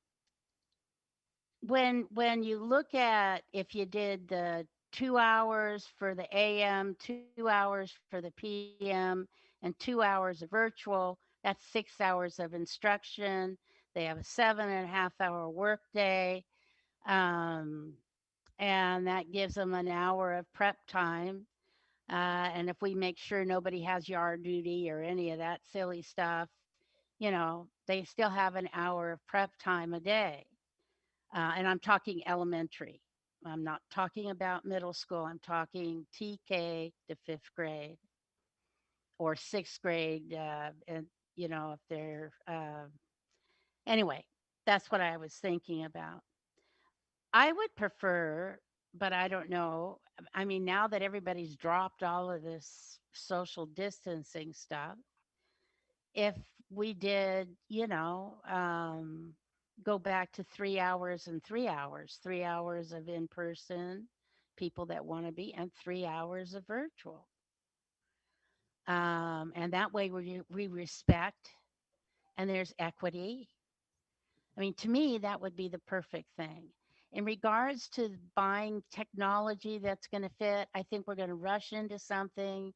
when you look at, if you did the 2 hours for the AM, 2 hours for the PM, and 2 hours of virtual, that's 6 hours of instruction. They have a 7.5 hour workday, um, and that gives them an hour of prep time. And if we make sure nobody has yard duty or any of that silly stuff, they still have an hour of prep time a day. And I'm talking elementary. I'm not talking about middle school. I'm talking TK to fifth grade or sixth grade. And, if they're, anyway, that's what I was thinking about. I would prefer, but I don't know. I mean, now that everybody's dropped all of this social distancing stuff, if we did, go back to 3 hours and 3 hours, 3 hours of in person, people that want to be, and 3 hours of virtual. And that way we respect and there's equity. I mean, to me, that would be the perfect thing. In regards to buying technology that's going to fit, I think we're going to rush into something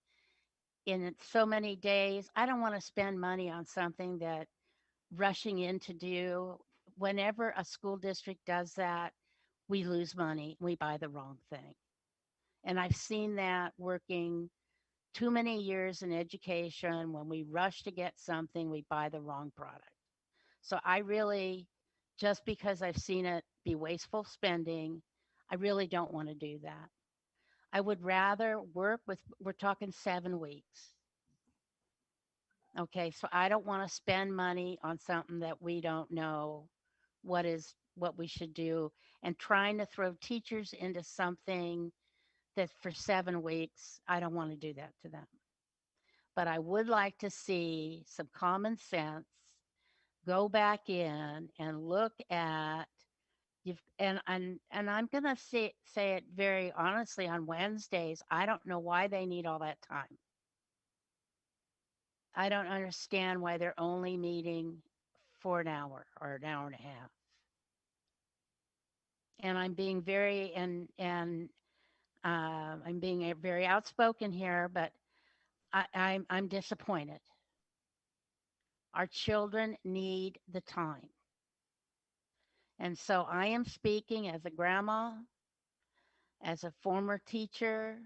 in so many days. I don't want to spend money on something that rushing in to do. Whenever a school district does that, we lose money. We buy the wrong thing. And I've seen that working too many years in education. When we rush to get something, we buy the wrong product. So I really, just because I've seen it be wasteful spending, I really don't want to do that. I would rather work with, we're talking 7 weeks. Okay, so I don't want to spend money on something that we don't know what we should do, and trying to throw teachers into something that for 7 weeks, I don't want to do that to them. But I would like to see some common sense go back in and look at and I'm gonna say it very honestly, on Wednesdays, I don't know why they need all that time. I don't understand why they're only meeting for an hour or an hour and a half. And I'm being I'm being very outspoken here, but I'm disappointed. Our children need the time. And so I am speaking as a grandma, as a former teacher.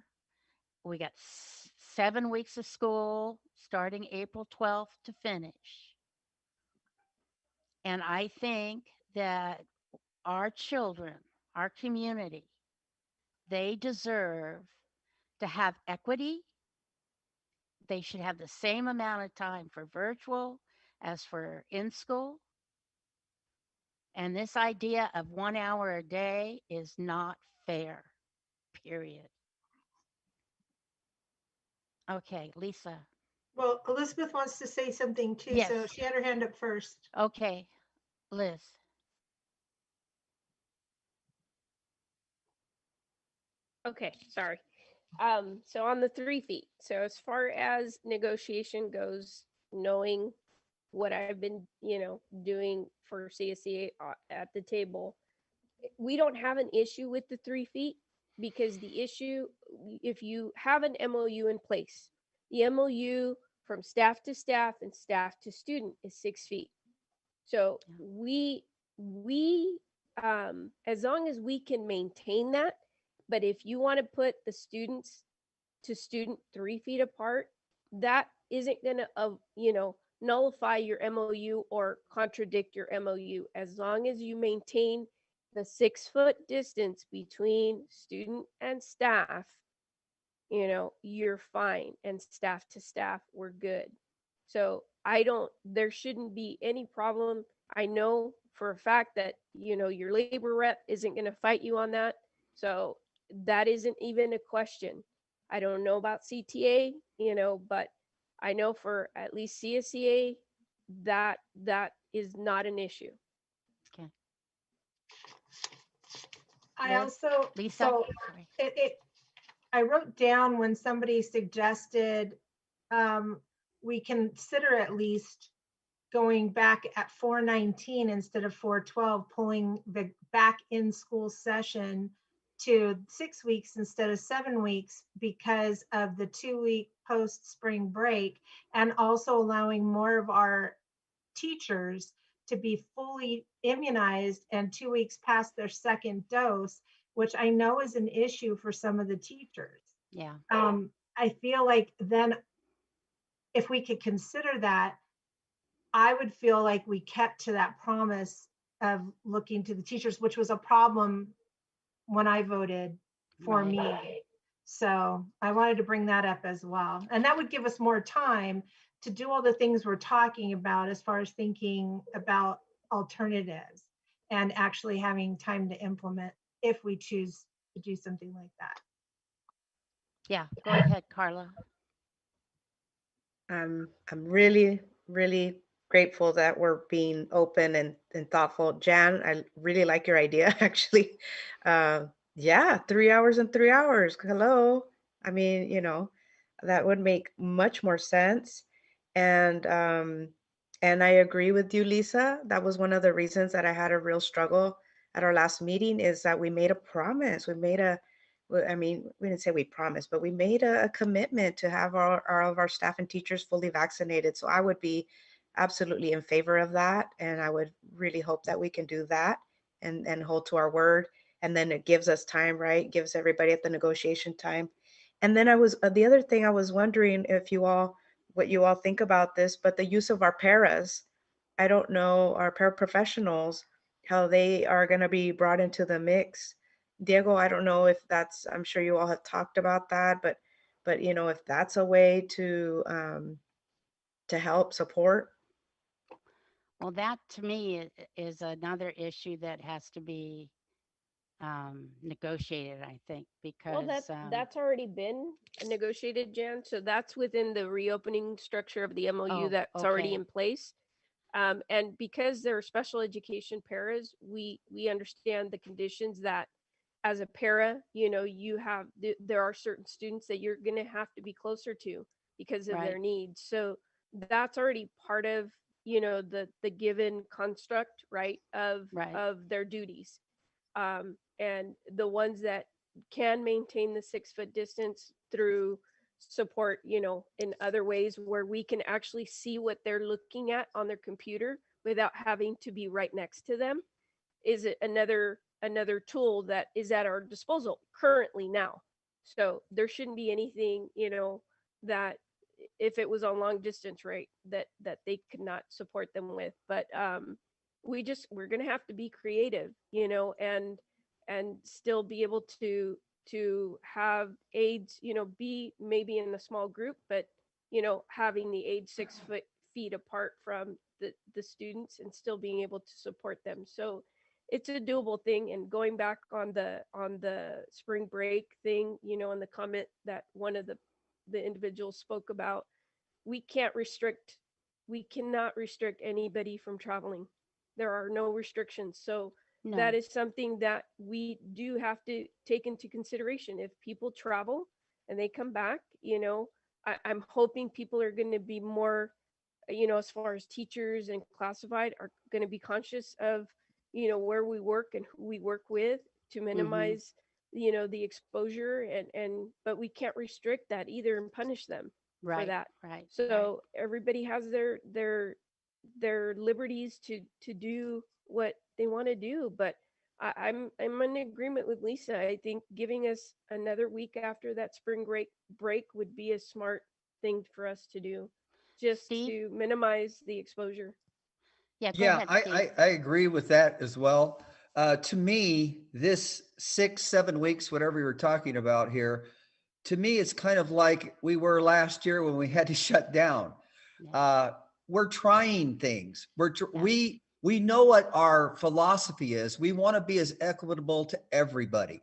We got 7 weeks of school starting April 12th to finish. And I think that our children, our community, they deserve to have equity. They should have the same amount of time for virtual as for in school. And this idea of 1 hour a day is not fair, period. Okay, Lisa. Well, Elizabeth wants to say something too, Yes. so she had her hand up first. Okay, Liz. Okay, sorry. So on the 3 feet, so as far as negotiation goes, knowing what I've been, doing for CSEA at the table, we don't have an issue with the 3 feet, because the issue if you have an MOU in place, the MOU from staff to staff and staff to student is 6 feet. So we as long as we can maintain that, but if you want to put the students to student 3 feet apart, that isn't going to, nullify your MOU or contradict your MOU, as long as you maintain the 6-foot distance between student and staff, you're fine. And staff to staff, we're good. So there shouldn't be any problem. I know for a fact that, your labor rep isn't going to fight you on that. So that isn't even a question. I don't know about CTA, but I know for at least CSEA that is not an issue. Okay. I Liz? also, Lisa? so Sorry. I wrote down when somebody suggested we consider at least going back at 419 instead of 412, pulling the back in school session to 6 weeks instead of 7 weeks because of the 2-week post spring break, and also allowing more of our teachers to be fully immunized and 2 weeks past their second dose, which I know is an issue for some of the teachers. Yeah. I feel like then if we could consider that, I would feel like we kept to that promise of looking to the teachers, which was a problem when I voted for Right. me. So I wanted to bring that up as well. And that would give us more time to do all the things we're talking about as far as thinking about alternatives and actually having time to implement if we choose to do something like that. Yeah. Go ahead, Carla. I'm really, really grateful that we're being open and thoughtful. Jan, I really like your idea, actually. Yeah, 3 hours and 3 hours. Hello. I mean, that would make much more sense. And I agree with you, Lisa. That was one of the reasons that I had a real struggle at our last meeting, is that we made a promise. I mean, we didn't say we promised, but we made a commitment to have all of our staff and teachers fully vaccinated. So I would be absolutely in favor of that. And I would really hope that we can do that and hold to our word. And then it gives us time, right? Gives everybody at the negotiation time. And then the other thing I was wondering what you all think about this, but the use of our paras. I don't know, our paraprofessionals, how they are going to be brought into the mix. Diego, I don't know if I'm sure you all have talked about that, but if that's a way to help support. Well, that to me is another issue that has to be negotiated, I think, Well, because that's already been negotiated, Jan. So that's within the reopening structure of the MOU oh, that's already okay. in place. And because they're special education paras, we understand the conditions that as a para, there are certain students that you're going to have to be closer to because of their Right. needs. So that's already part of, the given construct, right, of Right. their duties. And the ones that can maintain the 6-foot distance through support, in other ways where we can actually see what they're looking at on their computer without having to be right next to them, is another tool that is at our disposal currently now. So there shouldn't be anything, that if it was on long distance, right, that they could not support them with. But we're going to have to be creative, and still be able to have aides, be maybe in a small group, but having the aides 6 feet apart from the students and still being able to support them. So it's a doable thing. And going back on the spring break thing, and the comment that one of the individuals spoke about, we cannot restrict anybody from traveling. There are no restrictions. So No. that is something that we do have to take into consideration. If people travel and they come back, I'm hoping people are going to be more, as far as teachers and classified, are going to be conscious of, where we work and who we work with, to minimize the exposure, but we can't restrict that either and punish them for Right, that. right. So everybody has their liberties to do what they want to do. But I'm in agreement with Lisa. I think giving us another week after that spring break would be a smart thing for us to do, just Steve? to minimize the exposure. Yeah, go Yeah, ahead, I, Steve. I agree with that as well. To me, this 6, 7 weeks, whatever you're talking about here, to me, it's kind of like we were last year when we had to shut down. Yeah. We're trying things. Yeah. We know what our philosophy is. We want to be as equitable to everybody,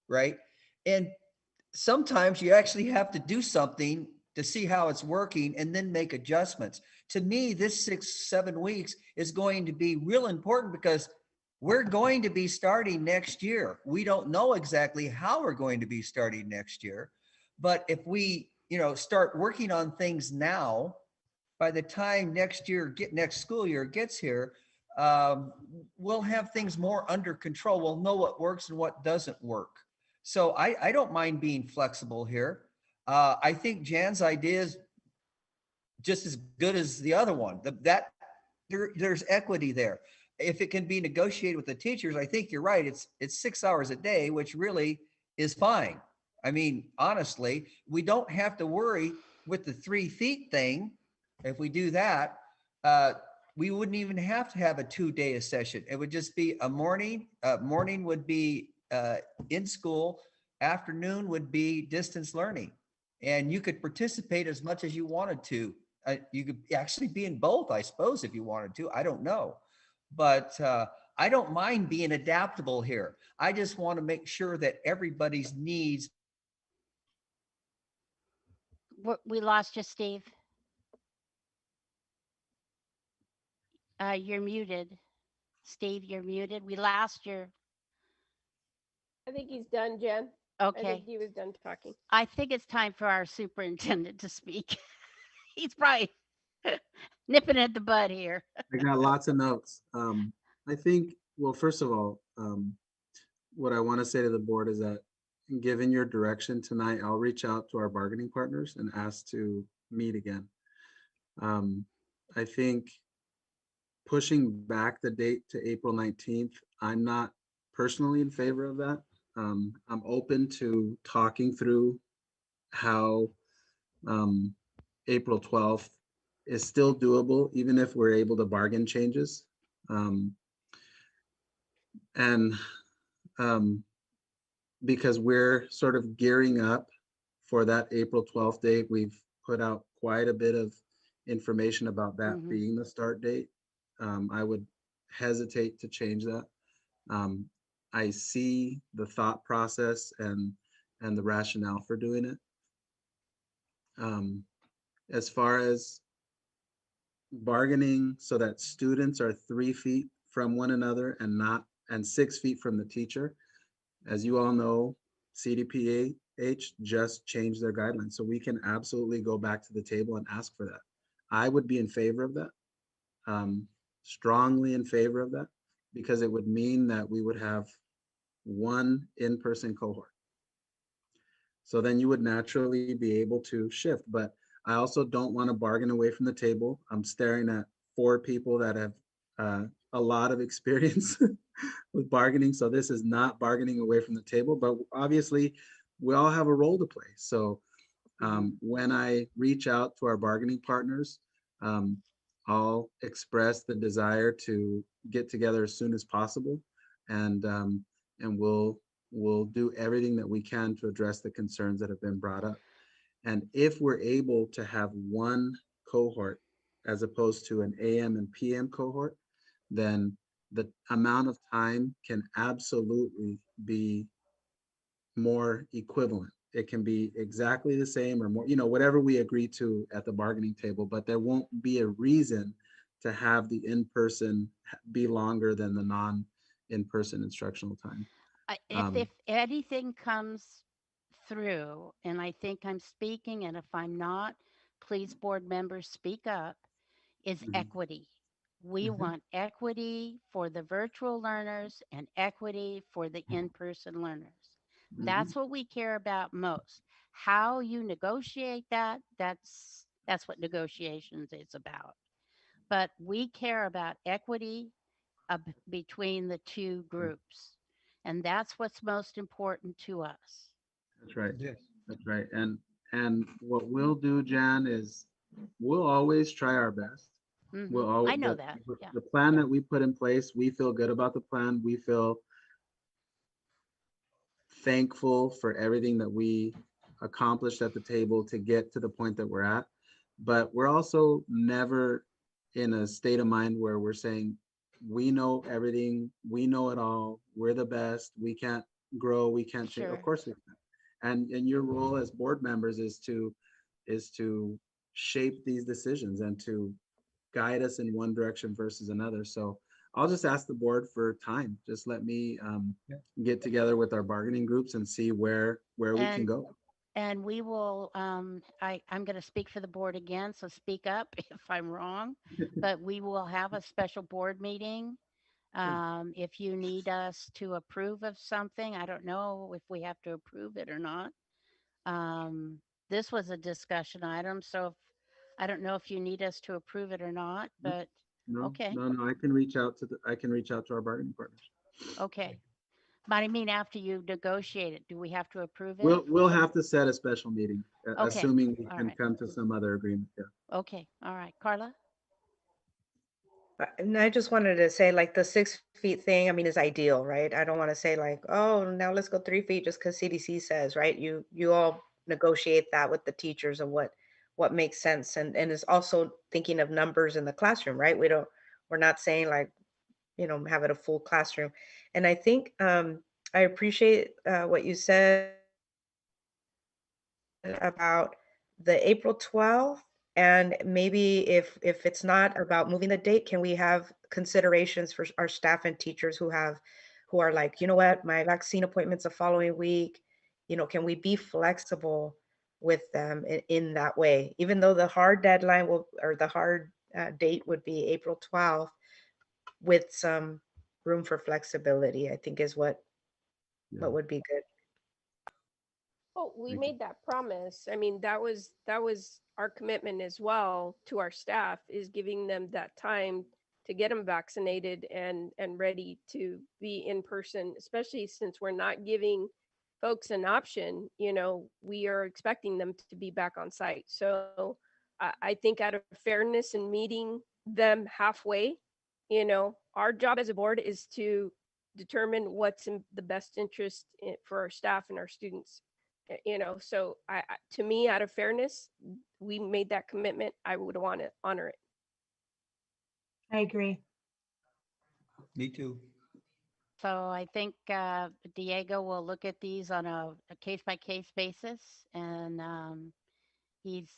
right? And sometimes you actually have to do something to see how it's working and then make adjustments. To me, this 6, 7 weeks is going to be real important because we're going to be starting next year. We don't know exactly how we're going to be starting next year, but if we, start working on things now, by the time next school year gets here, we'll have things more under control. We'll know what works and what doesn't work. So I don't mind being flexible here. I think Jan's idea is just as good as the other one. There's equity there. If it can be negotiated with the teachers, I think you're right. It's 6 hours a day, which really is fine. I mean, honestly, we don't have to worry with the 3 feet thing. If we do that, we wouldn't even have to have a 2-day session. It would just be a morning. Morning would be in school. Afternoon would be distance learning, and you could participate as much as you wanted to. You could actually be in both, I suppose, if you wanted to. I don't know, but I don't mind being adaptable here. I just want to make sure that everybody's needs. We lost you, Steve. You're muted. Steve, you're muted. We lost your. I think he's done, Jen. I Okay. think he was done talking. I think it's time for our superintendent to speak. He's probably nipping at the bud here. I got lots of notes. I think, well, first of all, what I want to say to the board is that given your direction tonight, I'll reach out to our bargaining partners and ask to meet again. I think pushing back the date to April 19th, I'm not personally in favor of that. I'm open to talking through how April 12th is still doable, even if we're able to bargain changes. Because we're sort of gearing up for that April 12th date, we've put out quite a bit of information about that being the start date. I would hesitate to change that. I see the thought process and the rationale for doing it. As far as bargaining so that students are 3 feet from one another and 6 feet from the teacher, as you all know, CDPH just changed their guidelines. So we can absolutely go back to the table and ask for that. I would be in favor of that, strongly in favor of that, because it would mean that we would have one in-person cohort. So then you would naturally be able to shift. But I also don't want to bargain away from the table. I'm staring at 4 people that have a lot of experience with bargaining. So this is not bargaining away from the table, but obviously we all have a role to play. So when I reach out to our bargaining partners, I'll express the desire to get together as soon as possible, and we'll do everything that we can to address the concerns that have been brought up. And if we're able to have one cohort as opposed to an AM and PM cohort, then the amount of time can absolutely be more equivalent. It can be exactly the same or more, whatever we agree to at the bargaining table, but there won't be a reason to have the in-person be longer than the non-in-person instructional time. If anything comes through, and I think I'm speaking, and if I'm not, please, board members, speak up, is equity. We want equity for the virtual learners and equity for the in-person learners. That's what we care about most. How you negotiate that, that's what negotiations is about. But we care about equity between the two groups. And that's what's most important to us. That's right. Yes. That's right. And what we'll do, Jan, is we'll always try our best. We'll I always know that. Yeah. the plan that we put in place, we feel good about the plan. We feel thankful for everything that we accomplished at the table to get to the point that we're at. But we're also never in a state of mind where we're saying, we know everything, we know it all, we're the best, we can't grow, we can't change. Sure. Of course we can. And your role as board members is to shape these decisions and to guide us in one direction versus another. So I'll just ask the board for time. Just let me Yeah. get together with our bargaining groups and see where we can And go. and we will I'm going to speak for the board again, so speak up if I'm wrong, but we will have a special board meeting if you need us to approve of something. I don't know if we have to approve it or not. This was a discussion item, so if, I don't know if you need us to approve it or not, but No, okay. no, I can reach out to our bargaining partners. Okay. But I mean, after you negotiate it, do we have to approve it? We'll have to set a special meeting, Okay. assuming we All can right. come to some other agreement. Yeah. Okay. All right. Carla? And I just wanted to say, like, the 6 feet thing, I mean, is ideal, right? I don't want to say like, oh, now let's go 3 feet just because CDC says, right? You all negotiate that with the teachers and what makes sense, and it's also thinking of numbers in the classroom, right? We're not saying like, have it a full classroom. And I think I appreciate what you said about the April 12th, and maybe if it's not about moving the date, can we have considerations for our staff and teachers who are like, you know what, my vaccine appointment's the following week, can we be flexible with them in that way, even though the hard deadline or the hard date would be April 12th, with some room for flexibility, I think is what would be good. Oh, we Thank you. made that promise. I mean, that was our commitment as well to our staff, is giving them that time to get them vaccinated and ready to be in person, especially since we're not giving folks an option. We are expecting them to be back on site. So I think out of fairness and meeting them halfway, our job as a board is to determine what's in the best interest for our staff and our students. So to me, out of fairness, we made that commitment. I would want to honor it. I agree. Me too. So I think Diego will look at these on a case-by-case basis, and he's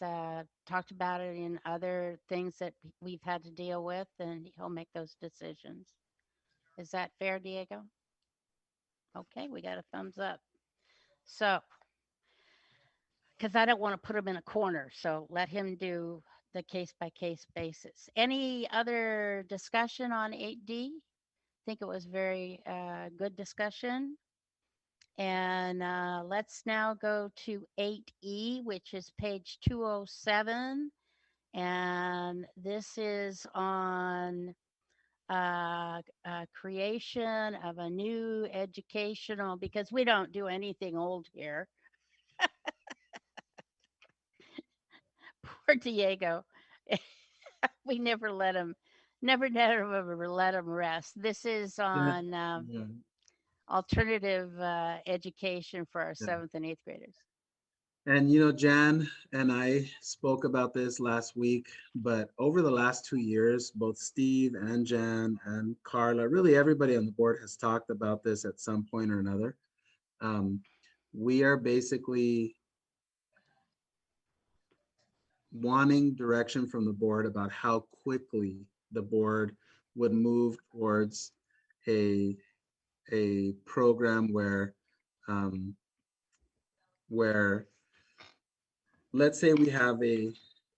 talked about it in other things that we've had to deal with, and he'll make those decisions. Is that fair, Diego? Okay, we got a thumbs up. So, because I don't want to put him in a corner, so let him do the case-by-case basis. Any other discussion on 8D? I think it was very good discussion. And let's now go to 8E, which is page 207. And this is on creation of a new educational, because we don't do anything old here. Poor Diego. We never let him rest. This is on Yeah. alternative education for our Yeah. 7th and 8th graders. And Jan and I spoke about this last week, but over the last 2 years, both Steve and Jan and Carla, really everybody on the board has talked about this at some point or another. We are basically wanting direction from the board about how quickly the board would move towards a program where let's say we have a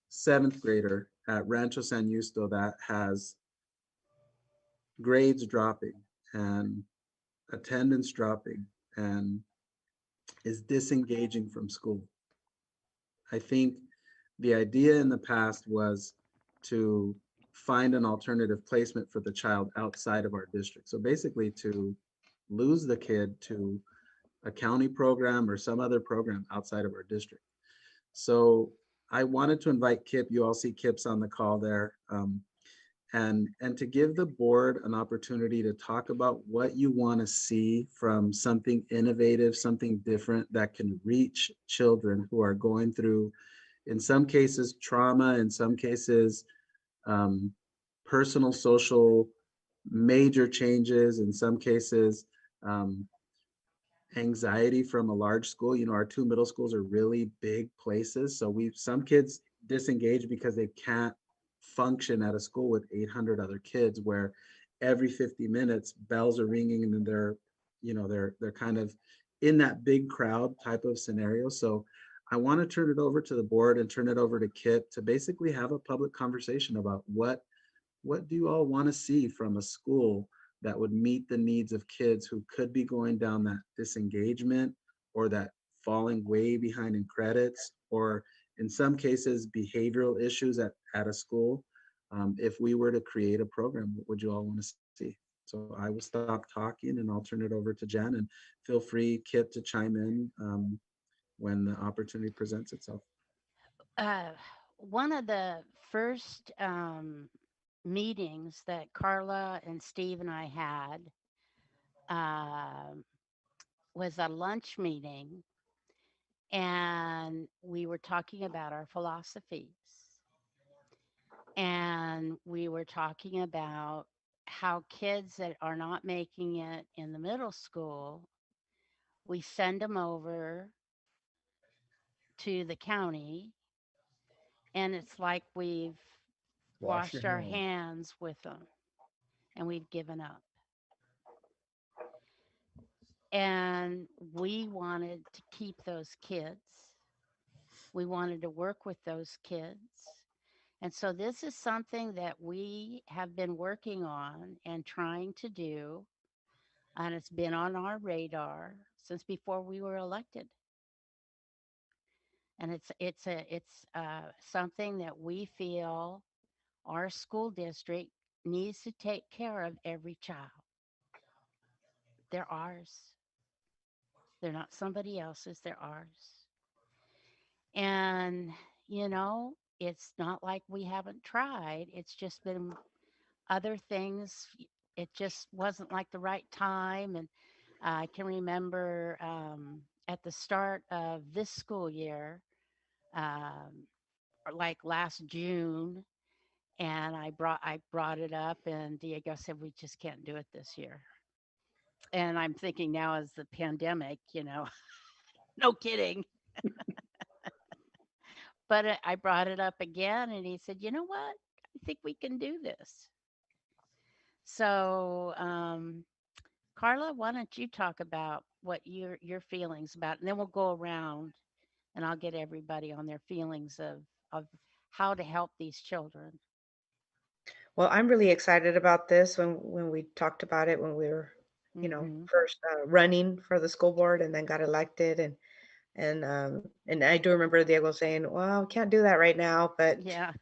7th grader at Rancho San Justo that has grades dropping and attendance dropping and is disengaging from school. I think the idea in the past was to find an alternative placement for the child outside of our district. So basically to lose the kid to a county program or some other program outside of our district. So I wanted to invite Kip, you all see Kip's on the call there, and to give the board an opportunity to talk about what you want to see from something innovative, something different that can reach children who are going through, in some cases, trauma, in some cases, personal, social, major changes, in some cases, anxiety from a large school. You know, our 2 middle schools are really big places. So some kids disengage because they can't function at a school with 800 other kids, where every 50 minutes bells are ringing and they're, you know, they're kind of in that big crowd type of scenario. So I want to turn it over to the board and turn it over to Kip to basically have a public conversation about what do you all want to see from a school that would meet the needs of kids who could be going down that disengagement or that falling way behind in credits, or in some cases, behavioral issues at a school. If we were to create a program, what would you all want to see? So I will stop talking and I'll turn it over to Jen, and feel free, Kip, to chime in when the opportunity presents itself. One of the first meetings that Carla and Steve and I had was a lunch meeting, and we were talking about our philosophies. And we were talking about how kids that are not making it in the middle school, we send them over to the county, and it's like we've Wash your washed our hands. hands with them and we've given up. And we wanted to keep those kids. We wanted to work with those kids. And so this is something that we have been working on and trying to do. And it's been on our radar since before we were elected. And it's something that we feel our school district needs to take care of every child. They're ours. They're not somebody else's, they're ours. And, you know, it's not like we haven't tried. It's just been other things. It just wasn't like the right time. And I can remember at the start of this school year, or like last June, and I brought it up, and Diego said we just can't do it this year. And I'm thinking now, as the pandemic, you know, no kidding. But I brought it up again, and he said, "You know what? I think we can do this." So, Carla, why don't you talk about what your feelings about, and then we'll go around, and I'll get everybody on their feelings of how to help these children. Well, I'm really excited about this. When we talked about it, when we were, Mhm. first running for the school board and then got elected, and I do remember Diego saying, "Well, we can't do that right now, but Yeah.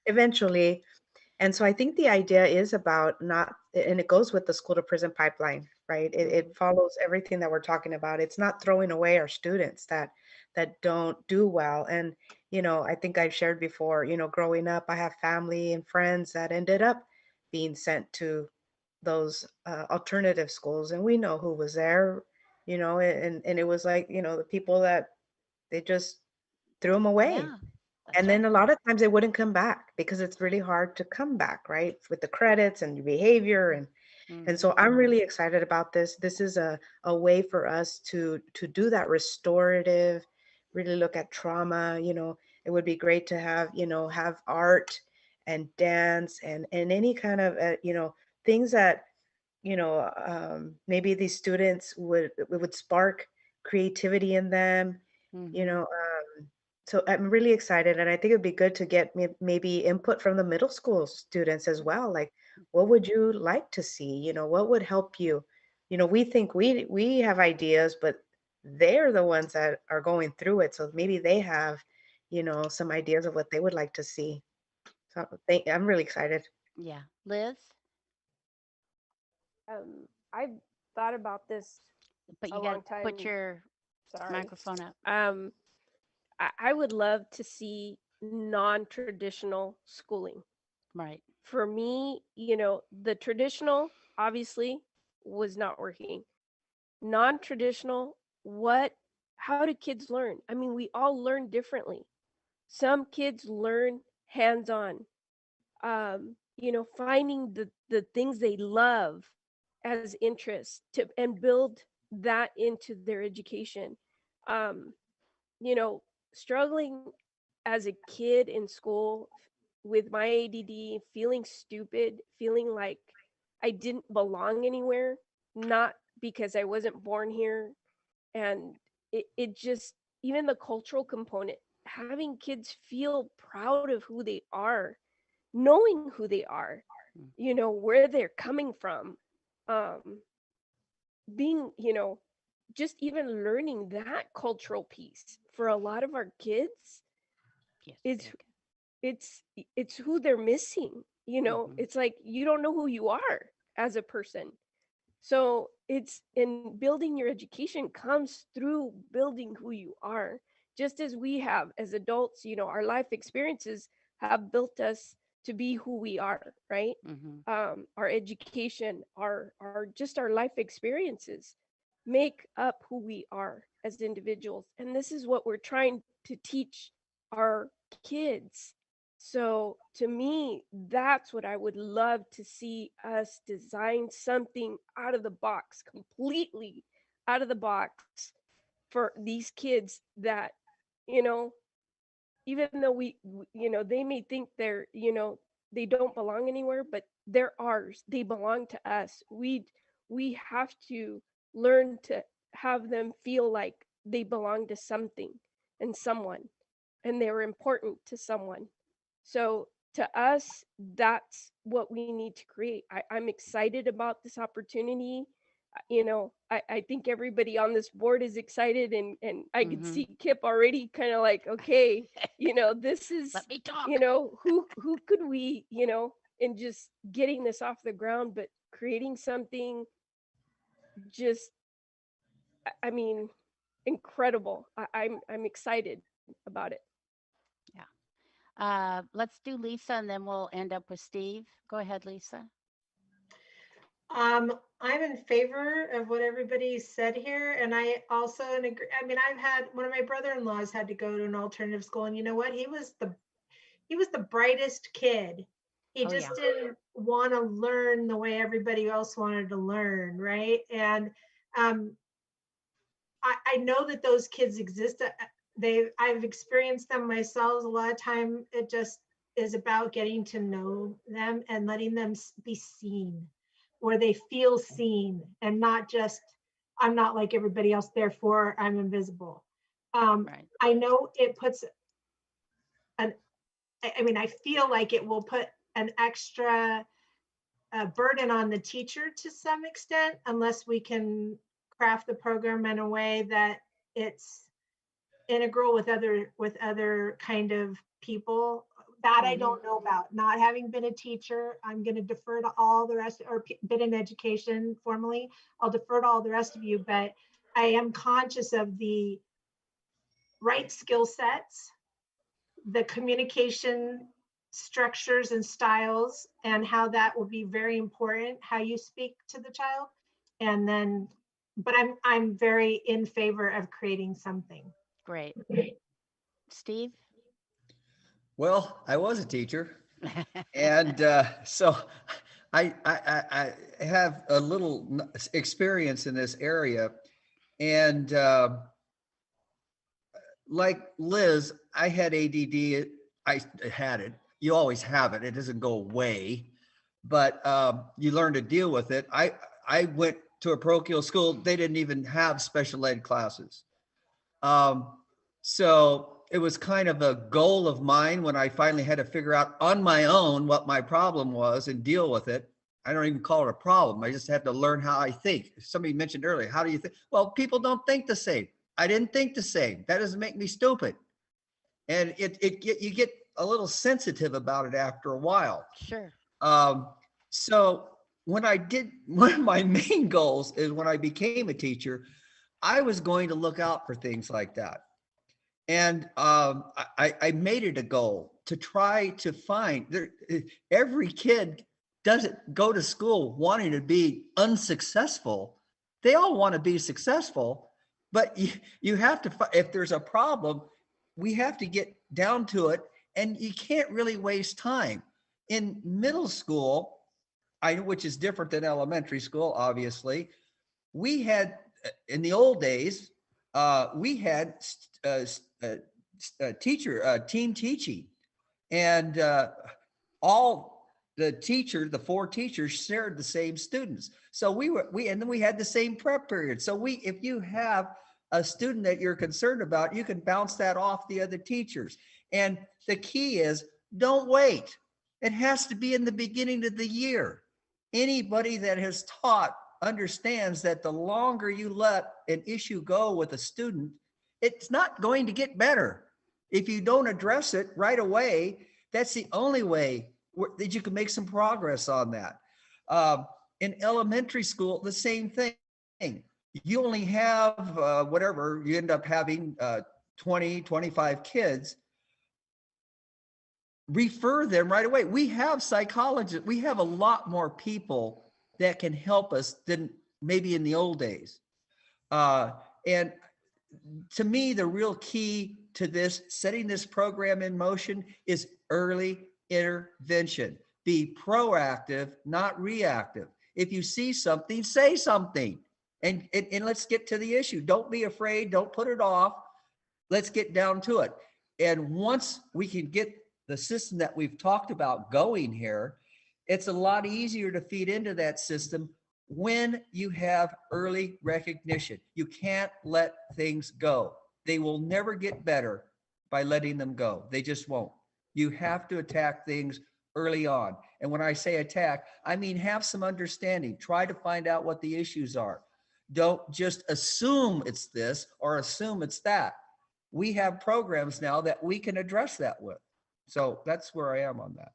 eventually." And so I think the idea is about not, and it goes with the school to prison pipeline, right? It follows everything that we're talking about. It's not throwing away our students that don't do well. And, I think I've shared before, growing up, I have family and friends that ended up being sent to those alternative schools. And we know who was there, and it was like, the people that they just threw them away. Yeah. That's And then right. a lot of times they wouldn't come back because it's really hard to come back, right? With the credits and your behavior. And so Mhm. I'm really excited about this. This is a way for us to do that restorative, really look at trauma. It would be great to have art and dance and any kind of, things that, maybe these students would spark creativity in them, you Mhm. know, so I'm really excited, and I think it'd be good to get maybe input from the middle school students as well. Like, what would you like to see? What would help you? We think we have ideas, but they're the ones that are going through it. So maybe they have, some ideas of what they would like to see. So I'm really excited. Yeah. Liz, I've thought about this but a you long got to time. put your Sorry. microphone up. I would love to see non-traditional schooling. Right. For me, the traditional obviously was not working. Non-traditional, how do kids learn? I mean, we all learn differently. Some kids learn hands-on, finding the things they love as interests and build that into their education. Um, Struggling as a kid in school with my ADD, feeling stupid, feeling like I didn't belong anywhere, not because I wasn't born here. And it just, even the cultural component, having kids feel proud of who they are, knowing who they are, where they're coming from, being, just even learning that cultural piece for a lot of our kids, Yes. it's who they're missing. Mhm. It's like you don't know who you are as a person. So it's in building your education comes through building who you are, just as we have as adults. Our life experiences have built us to be who we are, right? Our education, our just our life experiences make up who we are as individuals, and this is what we're trying to teach our kids. So to me, that's what I would love to see us design, something out of the box, completely out of the box for these kids that, even though they may think they don't belong anywhere, but they're ours. They belong to us. We have to learn to have them feel like they belong to something and someone, and they're important to someone. So to us, that's what we need to create. I'm excited about this opportunity. I think everybody on this board is excited, and I could see Kip already kind of like, okay, this is, Let me talk. who could we, and just getting this off the ground, but creating something just, I mean, incredible. I'm excited about it. Let's do Lisa and then we'll end up with Steve. Go ahead, Lisa. I'm in favor of what everybody said here, and I also agree. I mean, I've had one of my brother-in-laws had to go to an alternative school, and you know what? He was the brightest kid. He just didn't want to learn the way everybody else wanted to learn, right? And I know that those kids exist. I've experienced them myself. A lot of time it just is about getting to know them and letting them be seen, where they feel seen and not just, I'm not like everybody else, therefore I'm invisible. Right. I know it puts I feel like it will put an extra burden on the teacher to some extent, unless we can craft the program in a way that it's integral with other kind of people that I don't know about. Not having been a teacher, I'm going to defer to all the rest, or been in education formally, I'll defer to all the rest of you, but I am conscious of the right skill sets, the communication structures and styles, and how that will be very important, how you speak to the child. And then, but I'm very in favor of creating something. Great. Steve? Well, I was a teacher, and so I have a little experience in this area, and like Liz, I had ADD. I had it. You always have it. It doesn't go away, but you learn to deal with it. I went to a parochial school. They didn't even have special ed classes. So it was kind of a goal of mine when I finally had to figure out on my own what my problem was and deal with it. I don't even call it a problem. I just have to learn how I think. Somebody mentioned earlier, how do you think? Well, people don't think the same. I didn't think the same. That doesn't make me stupid. And you get a little sensitive about it after a while. Sure. So when I did, one of my main goals is when I became a teacher, I was going to look out for things like that. And I made it a goal to try to find there. Every kid doesn't go to school wanting to be unsuccessful. They all want to be successful, but you have to, if there's a problem, we have to get down to it, and you can't really waste time. In middle school, which is different than elementary school, obviously, we had, in the old days, we had team teaching, and all the teachers, the 4 teachers, shared the same students. So and then we had the same prep period. So if you have a student that you're concerned about, you can bounce that off the other teachers. And the key is, don't wait. It has to be in the beginning of the year. Anybody that has taught understands that the longer you let an issue go with a student, it's not going to get better. If you don't address it right away, that's the only way that you can make some progress on that. In elementary school, the same thing. You only have whatever, you end up having 20, 25 kids. Refer them right away. We have psychologists. We have a lot more people that can help us than maybe in the old days. And to me, the real key to this, setting this program in motion, is early intervention. Be proactive, not reactive. If you see something, say something. And let's get to the issue. Don't be afraid. Don't put it off. Let's get down to it. And once we can get the system that we've talked about going here, it's a lot easier to feed into that system when you have early recognition. You can't let things go. They will never get better by letting them go. They just won't. You have to attack things early on. And when I say attack, I mean have some understanding. Try to find out what the issues are. Don't just assume it's this or assume it's that. We have programs now that we can address that with. So that's where I am on that.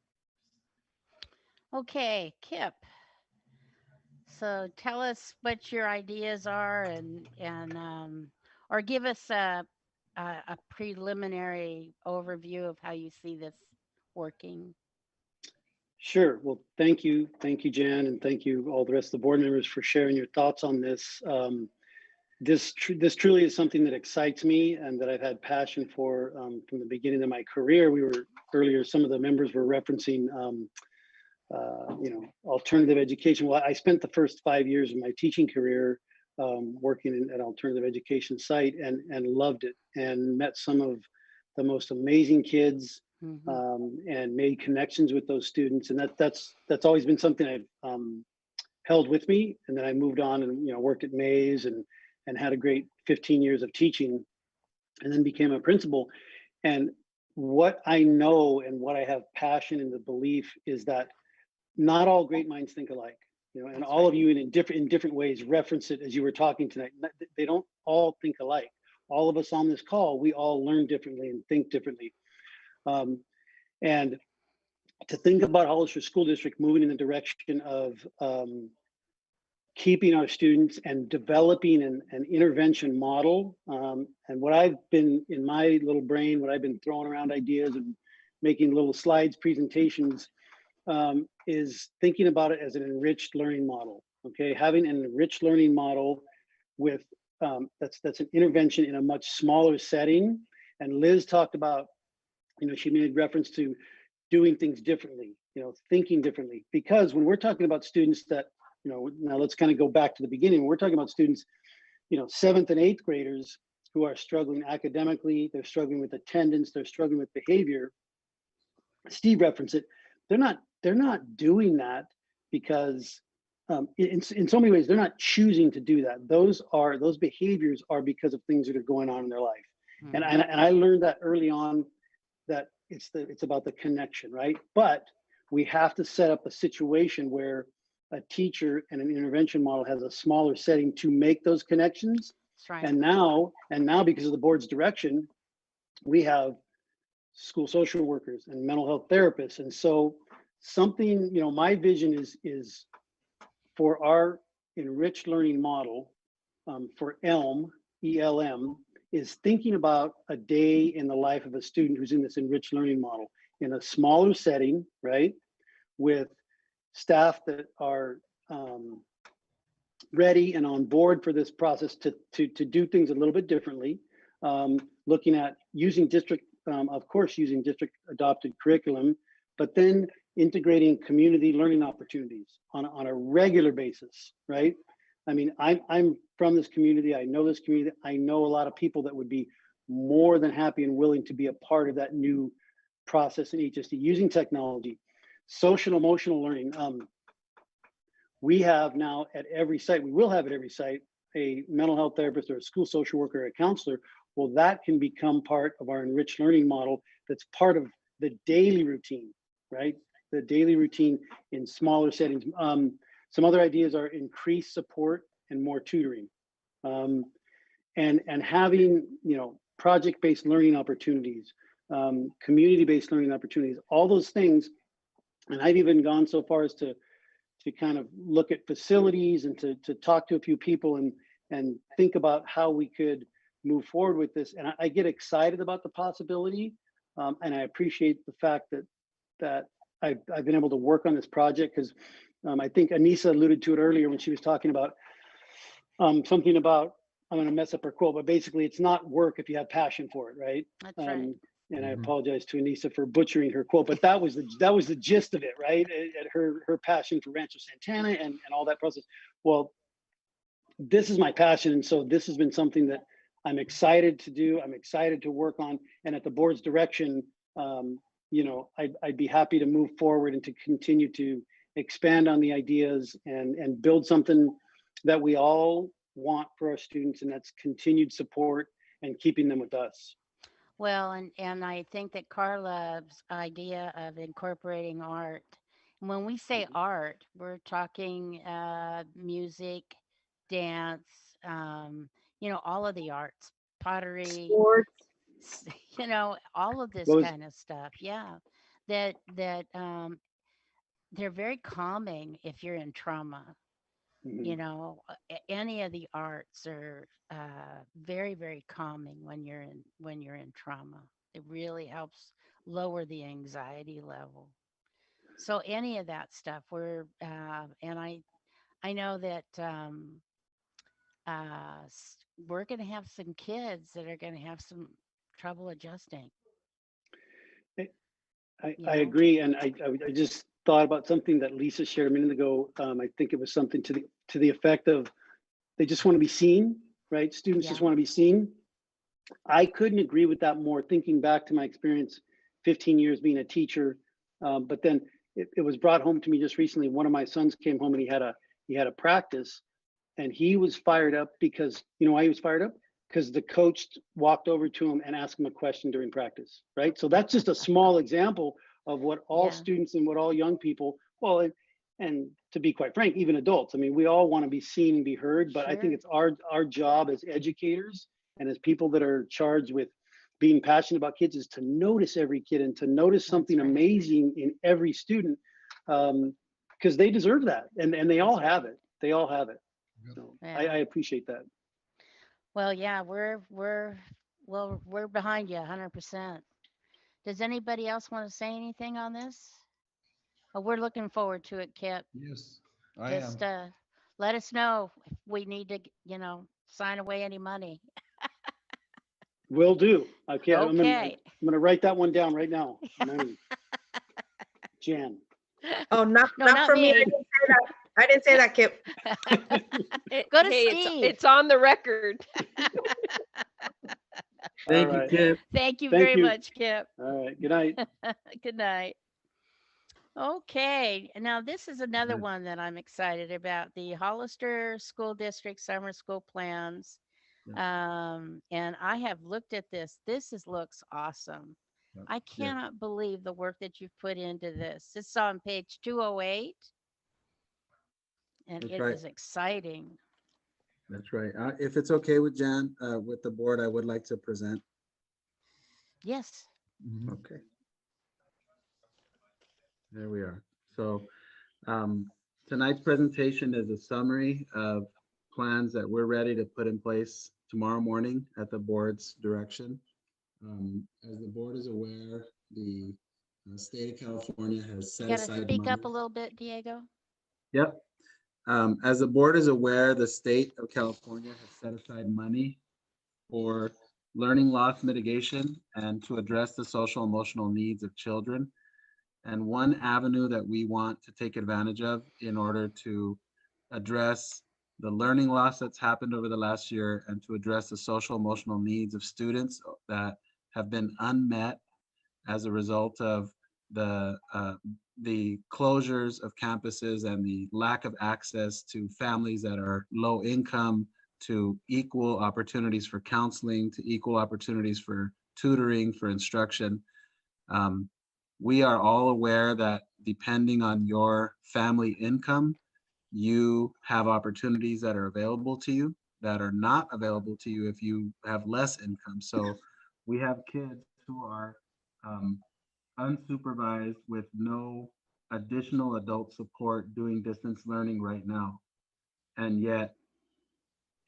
Okay, Kip. So tell us what your ideas are, and or give us a preliminary overview of how you see this working. Sure. Well, thank you, Jan, and thank you all the rest of the board members for sharing your thoughts on this. This truly is something that excites me and that I've had passion for from the beginning of my career. We were earlier, some of the members were referencing, alternative education. Well, I spent the first 5 years of my teaching career working at an alternative education site and loved it, and met some of the most amazing kids. And made connections with those students, and that's always been something I've held with me. And then I moved on and worked at Mays and had a great 15 years of teaching, and then became a principal. And what I know and what I have passion and the belief is that not all great minds think alike. And all of you in different ways reference it as you were talking tonight. They don't all think alike. All of us on this call, we all learn differently and think differently. And to think about Hollister School District moving in the direction of keeping our students and developing an intervention model. And what I've been in my little brain, what I've been throwing around ideas and making little slides, presentations, is thinking about it as an enriched learning model. Okay, having an enriched learning model with that's an intervention in a much smaller setting. And Liz talked about, she made reference to doing things differently, thinking differently. Because when we're talking about students that, now let's kind of go back to the beginning. We're talking about students, 7th and 8th graders who are struggling academically, they're struggling with attendance, they're struggling with behavior. Steve referenced it. They're not doing that because in so many ways, they're not choosing to do that. Those behaviors are because of things that are going on in their life. And I learned that early on, that it's about the connection, right? But we have to set up a situation where a teacher and an intervention model has a smaller setting to make those connections. That's right. And now because of the board's direction, we have school social workers and mental health therapists. And so something, my vision is for our enriched learning model, for ELM, is thinking about a day in the life of a student who's in this enriched learning model in a smaller setting, right? With staff that are ready and on board for this process to do things a little bit differently. Looking at using district, of course, using district adopted curriculum, but then integrating community learning opportunities on a regular basis, right? I mean, I'm from this community. I know this community. I know a lot of people that would be more than happy and willing to be a part of that new process in HSD using technology. Social emotional learning. We have now at every site, we will have at every site, a mental health therapist or a school social worker or a counselor. Well, that can become part of our enriched learning model that's part of the daily routine, right? The daily routine in smaller settings. Some other ideas are increased support and more tutoring. And having, project-based learning opportunities, community-based learning opportunities, all those things. And I've even gone so far as to kind of look at facilities and to talk to a few people and think about how we could move forward with this. And I get excited about the possibility. And I appreciate the fact that I've been able to work on this project, because I think Anissa alluded to it earlier when she was talking about something about, I'm going to mess up her quote, but basically it's not work if you have passion for it, right? That's right. And I apologize to Anissa for butchering her quote, but that was the gist of it, right? Her passion for Rancho Santana and all that process. Well, this is my passion, and so this has been something that I'm excited to do. I'm excited to work on, and at the board's direction, I'd be happy to move forward and to continue to expand on the ideas and build something that we all want for our students, and that's continued support and keeping them with us. Well, and I think that Carla's idea of incorporating art, and when we say art, we're talking music, dance, all of the arts, pottery, Sports. all of this Those- kind of stuff. Yeah, that they're very calming if you're in trauma. Mhm. Any of the arts are very, very calming when you're in trauma. It really helps lower the anxiety level. So any of that stuff, and I know that we're going to have some kids that are going to have some trouble adjusting. I agree, and I just thought about something that Lisa shared a minute ago. I think it was something to the effect of they just want to be seen, right? Students just Yeah. want to be seen. I couldn't agree with that more. Thinking back to my experience, 15 years being a teacher, but then it was brought home to me just recently. One of my sons came home and he had a practice, and he was fired up because why he was fired up? Because the coach walked over to him and asked him a question during practice, right? So that's just a small example of what all Yeah. students and what all young people, well, and to be quite frank, even adults, I mean, we all want to be seen and be heard, but I think Sure. it's our job as educators and as people that are charged with being passionate about kids is to notice every kid and to notice something right. amazing in every student, because they deserve that, and they all have it. They all have it. So Yeah. I appreciate that. Well, yeah, we're behind you 100%. Does anybody else want to say anything on this? Oh, we're looking forward to it, Kip. Yes, I am. Just let us know if we need to, sign away any money. Will do. Okay, I'm Okay. gonna write that one down right now. Money. Jan. Oh, No, not not for me. I me. didn't say that. I didn't say that, Kip. Go to Hey, Steve. it's on the record. Thank All you, right. Kip. Thank you Thank very you. much, Kip. All right. Good night. Good night. Okay, now this is another Good. one that I'm excited about, the Hollister School District Summer School Plans. And I have looked at this. Looks awesome. Yep. I cannot believe the work that you've put into this. This is on page 208. and That's it right. is exciting. That's right. If it's okay with Jan, with the board, I would like to present. Yes. Okay. There we are. So tonight's presentation is a summary of plans that we're ready to put in place tomorrow morning at the board's direction. As the board is aware, the state of California has You set got to aside speak money. up a little bit, Diego. Yep. As the board is aware, the state of California has set aside money for learning loss mitigation and to address the social emotional needs of children. And one avenue that we want to take advantage of in order to address the learning loss that's happened over the last year and to address the social emotional needs of students that have been unmet as a result of the closures of campuses and the lack of access to families that are low income, to equal opportunities for counseling, to equal opportunities for tutoring, for instruction. We are all aware that depending on your family income, you have opportunities that are available to you that are not available to you if you have less income. So we have kids who are unsupervised with no additional adult support doing distance learning right now. And yet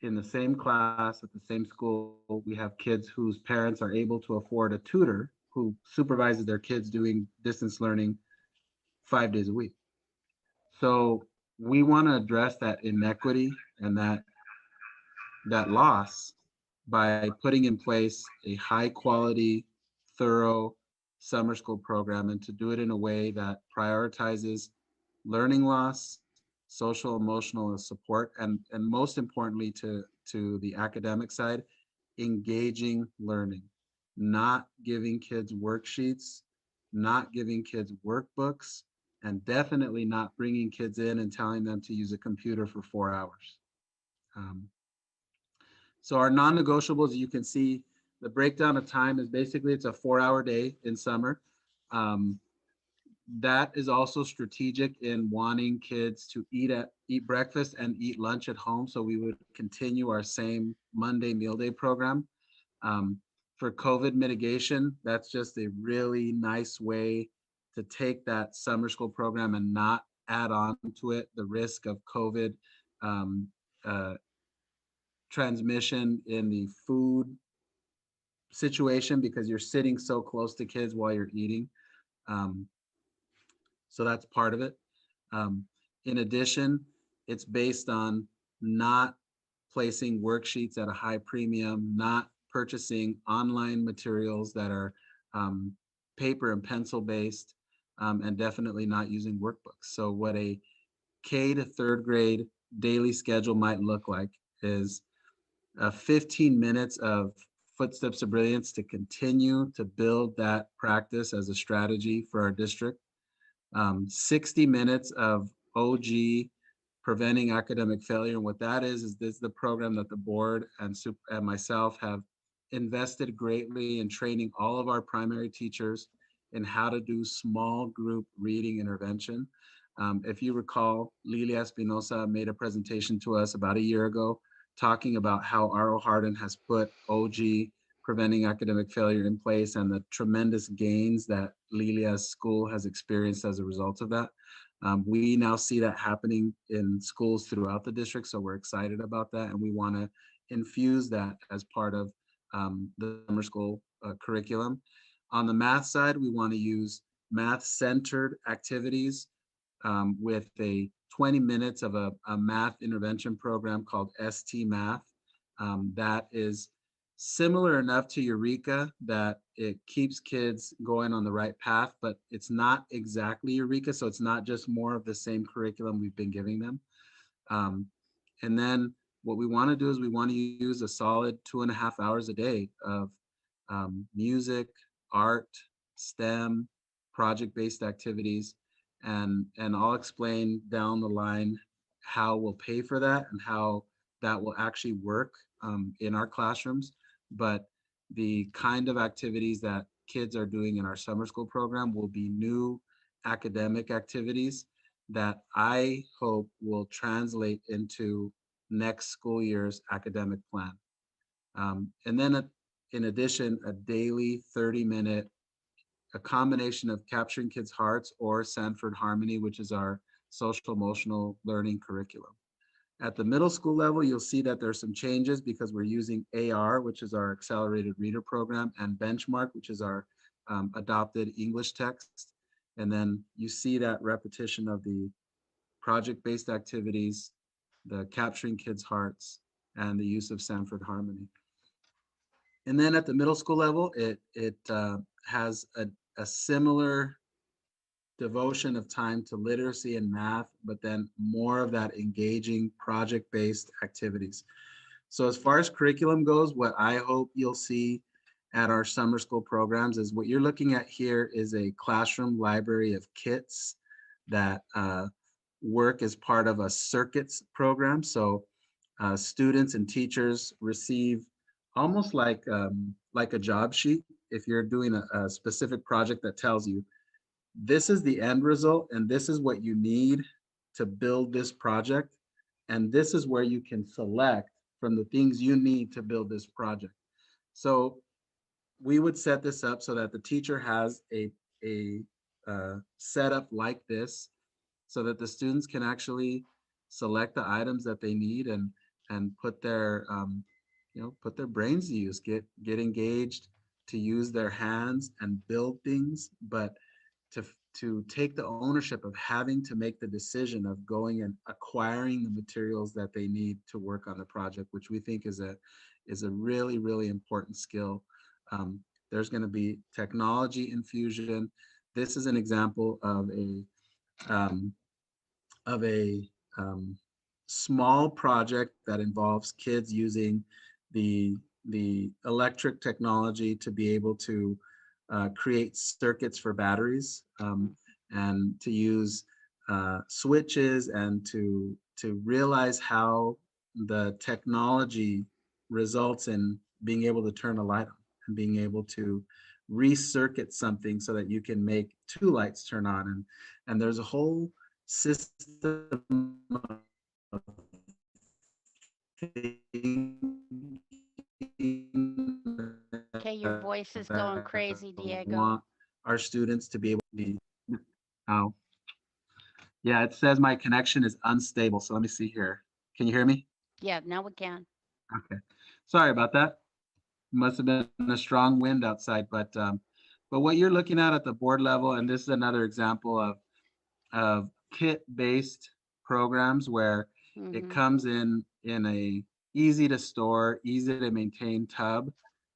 in the same class at the same school, we have kids whose parents are able to afford a tutor who supervises their kids doing distance learning 5 days a week. So we want to address that inequity and that loss by putting in place a high quality, thorough summer school program, and to do it in a way that prioritizes learning loss, social emotional support, and most importantly to the academic side, engaging learning, not giving kids worksheets, not giving kids workbooks, and definitely not bringing kids in and telling them to use a computer for 4 hours. So our non-negotiables, you can see the breakdown of time is basically it's a 4-hour day in summer. That is also strategic in wanting kids to eat breakfast and eat lunch at home. So we would continue our same Monday meal day program. For COVID mitigation, that's just a really nice way to take that summer school program and not add on to it the risk of COVID transmission in the food situation because you're sitting so close to kids while you're eating. So that's part of it. In addition, it's based on not placing worksheets at a high premium, not purchasing online materials that are paper and pencil based, and definitely not using workbooks. So what a K to third grade daily schedule might look like is 15 minutes of Footsteps of Brilliance to continue to build that practice as a strategy for our district. 60 minutes of OG preventing academic failure. And what that is this is the program that the board and myself have invested greatly in training all of our primary teachers in how to do small group reading intervention. If you recall, Lilia Espinosa made a presentation to us about a year ago talking about how R.O. Hardin has put OG preventing academic failure in place and the tremendous gains that Lilia's school has experienced as a result of that. We now see that happening in schools throughout the district, so we're excited about that, and we want to infuse that as part of the summer school curriculum. On the math side, we want to use math-centered activities with a 20 minutes of a math intervention program called ST Math. That is similar enough to Eureka that it keeps kids going on the right path, but it's not exactly Eureka. So it's not just more of the same curriculum we've been giving them. And then what we want to do is we want to use a solid 2.5 hours a day of music, art, STEM, project-based activities. And I'll explain down the line how we'll pay for that and how that will actually work in our classrooms. But the kind of activities that kids are doing in our summer school program will be new academic activities that I hope will translate into next school year's academic plan. And then in addition, a daily 30-minute, a combination of Capturing Kids' Hearts or Sanford Harmony, which is our social emotional learning curriculum. At the middle school level, you'll see that there's some changes because we're using AR, which is our accelerated reader program, and Benchmark, which is our adopted English text. And then you see that repetition of the project-based activities, the Capturing Kids' Hearts, and the use of Sanford Harmony. And then at the middle school level, it has a similar devotion of time to literacy and math, but then more of that engaging project-based activities. So as far as curriculum goes, what I hope you'll see at our summer school programs is what you're looking at here is a classroom library of kits that work as part of a circuits program. So students and teachers receive almost like a job sheet. If you're doing a specific project that tells you, this is the end result, and this is what you need to build this project, and this is where you can select from the things you need to build this project. So we would set this up so that the teacher has a setup like this, so that the students can actually select the items that they need and put their put their brains to use, get engaged, to use their hands and build things, but to take the ownership of having to make the decision of going and acquiring the materials that they need to work on the project, which we think is a really, really important skill. There's going to be technology infusion. This is an example of a small project that involves kids using the electric technology to be able to create circuits for batteries, and to use switches, and to realize how the technology results in being able to turn a light on and being able to recircuit something so that you can make two lights turn on. And there's a whole system of Okay, your voice is going crazy, Diego. Want our students to be able to be, oh, yeah, it says my connection is unstable. So let me see here. Can you hear me? Yeah, now we can. Okay, sorry about that. Must have been a strong wind outside, but what you're looking at the board level, and this is another example of kit-based programs where it comes in a easy to store, easy to maintain tub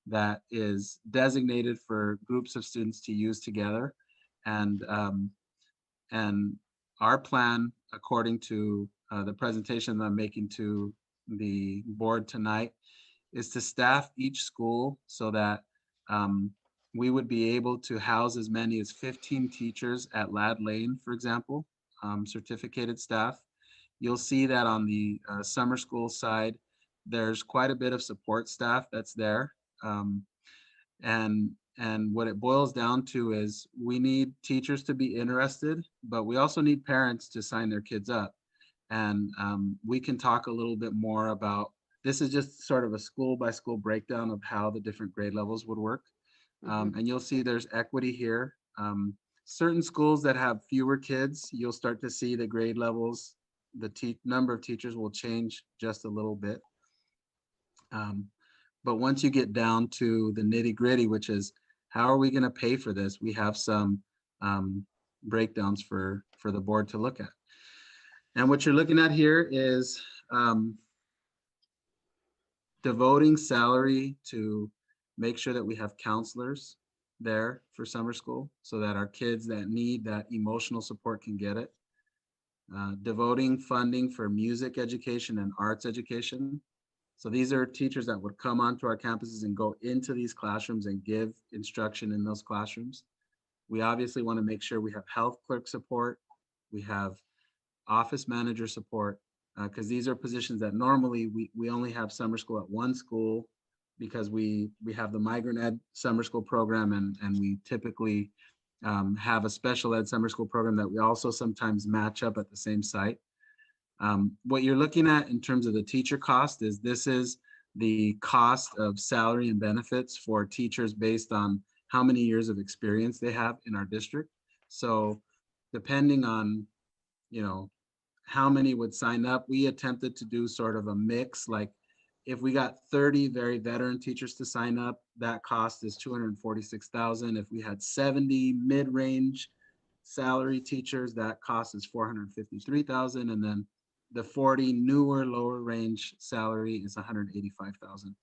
that is designated for groups of students to use together. And our plan, according to the presentation that I'm making to the board tonight, is to staff each school so that we would be able to house as many as 15 teachers at Ladd Lane, for example, certificated staff. You'll see that on the summer school side, there's quite a bit of support staff that's there. And what it boils down to is we need teachers to be interested, but we also need parents to sign their kids up. And we can talk a little bit more about, this is just sort of a school by school breakdown of how the different grade levels would work. And you'll see there's equity here. Certain schools that have fewer kids, you'll start to see the grade levels, the number of teachers will change just a little bit. But once you get down to the nitty gritty, which is how are we going to pay for this? We have some breakdowns for the board to look at. And what you're looking at here is devoting salary to make sure that we have counselors there for summer school so that our kids that need that emotional support can get it. Devoting funding for music education and arts education. So these are teachers that would come onto our campuses and go into these classrooms and give instruction in those classrooms. We obviously want to make sure we have health clerk support. We have office manager support, because these are positions that normally we only have summer school at one school because we have the migrant ed summer school program, and we typically have a special ed summer school program that we also sometimes match up at the same site. What you're looking at in terms of the teacher cost is this is the cost of salary and benefits for teachers based on how many years of experience they have in our district. So depending on, you know, how many would sign up, we attempted to do sort of a mix. Like if we got 30 very veteran teachers to sign up, that cost is $246,000. If we had 70 mid-range salary teachers, that cost is $453,000. And then the 40 newer lower range salary is $185,000.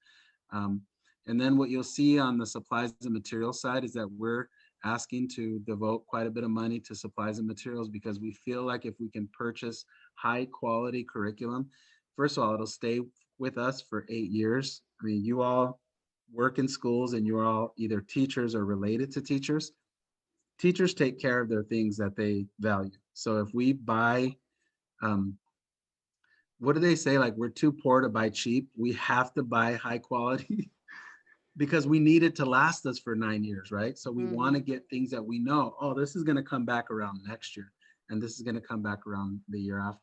And then what you'll see on the supplies and materials side is that we're asking to devote quite a bit of money to supplies and materials because we feel like if we can purchase high quality curriculum, first of all, it'll stay with us for 8 years. I mean, you all work in schools and you're all either teachers or related to teachers. Teachers take care of their things that they value. So if we buy, what do they say? Like, we're too poor to buy cheap. We have to buy high quality because we need it to last us for 9 years, right? So we want to get things that we know, oh, this is going to come back around next year. And this is going to come back around the year after.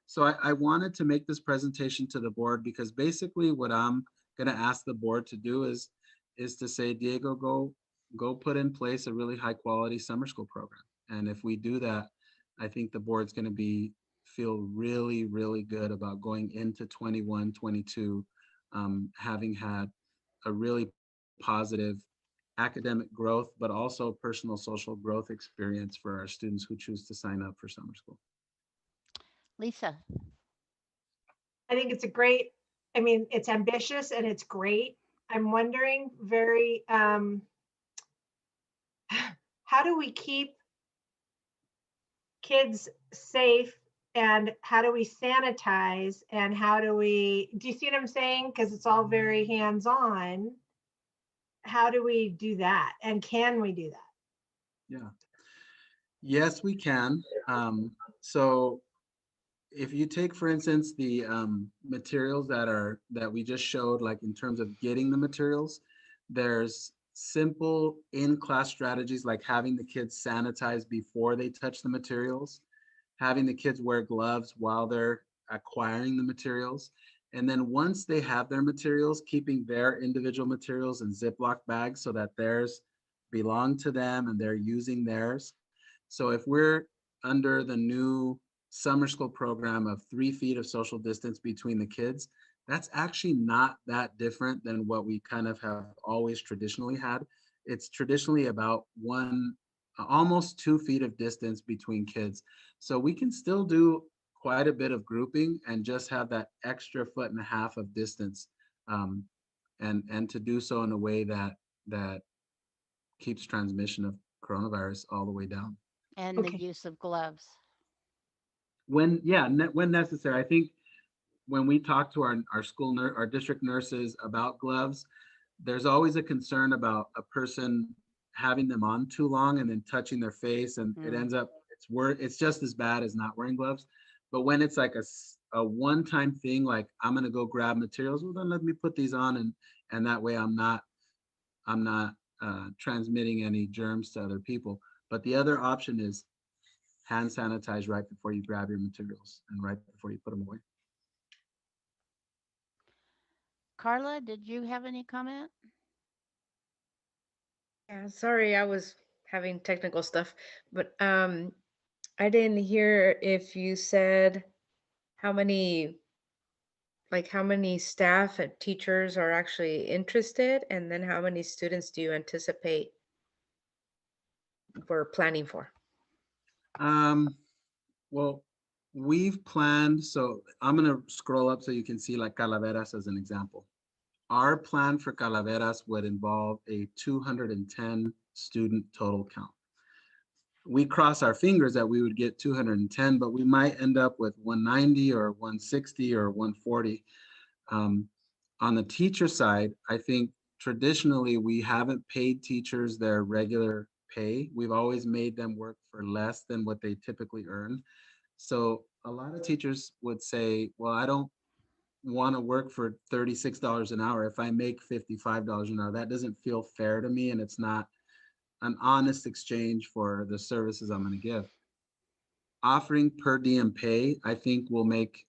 So I wanted to make this presentation to the board because basically what I'm going to ask the board to do is to say, Diego, go put in place a really high quality summer school program. And if we do that, I think the board's going to feel really, really good about going into 21, 22, having had a really positive academic growth, but also personal social growth experience for our students who choose to sign up for summer school. Lisa. I think it's it's ambitious and it's great. I'm wondering how do we keep kids safe and how do we sanitize and do you see what I'm saying? Because it's all very hands-on. How do we do that? And can we do that? Yeah. Yes, we can. So if you take, for instance, the materials that we just showed, like in terms of getting the materials, there's simple in-class strategies like having the kids sanitize before they touch the materials, having the kids wear gloves while they're acquiring the materials. And then once they have their materials, keeping their individual materials in Ziploc bags so that theirs belong to them and they're using theirs. So if we're under the new summer school program of 3 feet of social distance between the kids, that's actually not that different than what we kind of have always traditionally had. It's traditionally about almost 2 feet of distance between kids. So we can still do quite a bit of grouping and just have that extra 1.5 feet of distance, and to do so in a way that keeps transmission of coronavirus all the way down. And the use of gloves. When necessary. I think when we talk to our district nurses about gloves, there's always a concern about a person having them on too long and then touching their face, and it ends up it's just as bad as not wearing gloves. But when it's like a one-time thing, like I'm gonna go grab materials, well then let me put these on, and that way I'm not transmitting any germs to other people. But the other option is hand sanitize right before you grab your materials and right before you put them away. Carla, did you have any comment? Yeah, sorry, I was having technical stuff, but I didn't hear if you said how many staff and teachers are actually interested, and then how many students do you anticipate we're planning for? Well, we've planned, so I'm gonna scroll up so you can see like Calaveras as an example. Our plan for Calaveras would involve a 210 student total count. We cross our fingers that we would get 210, but we might end up with 190 or 160 or 140. On the teacher side, I think traditionally we haven't paid teachers their regular pay. We've always made them work for less than what they typically earn. So a lot of teachers would say, well, I don't want to work for $36 an hour. If I make $55 an hour, that doesn't feel fair to me, and it's not an honest exchange for the services I'm going to give. Offering per diem pay, I think will make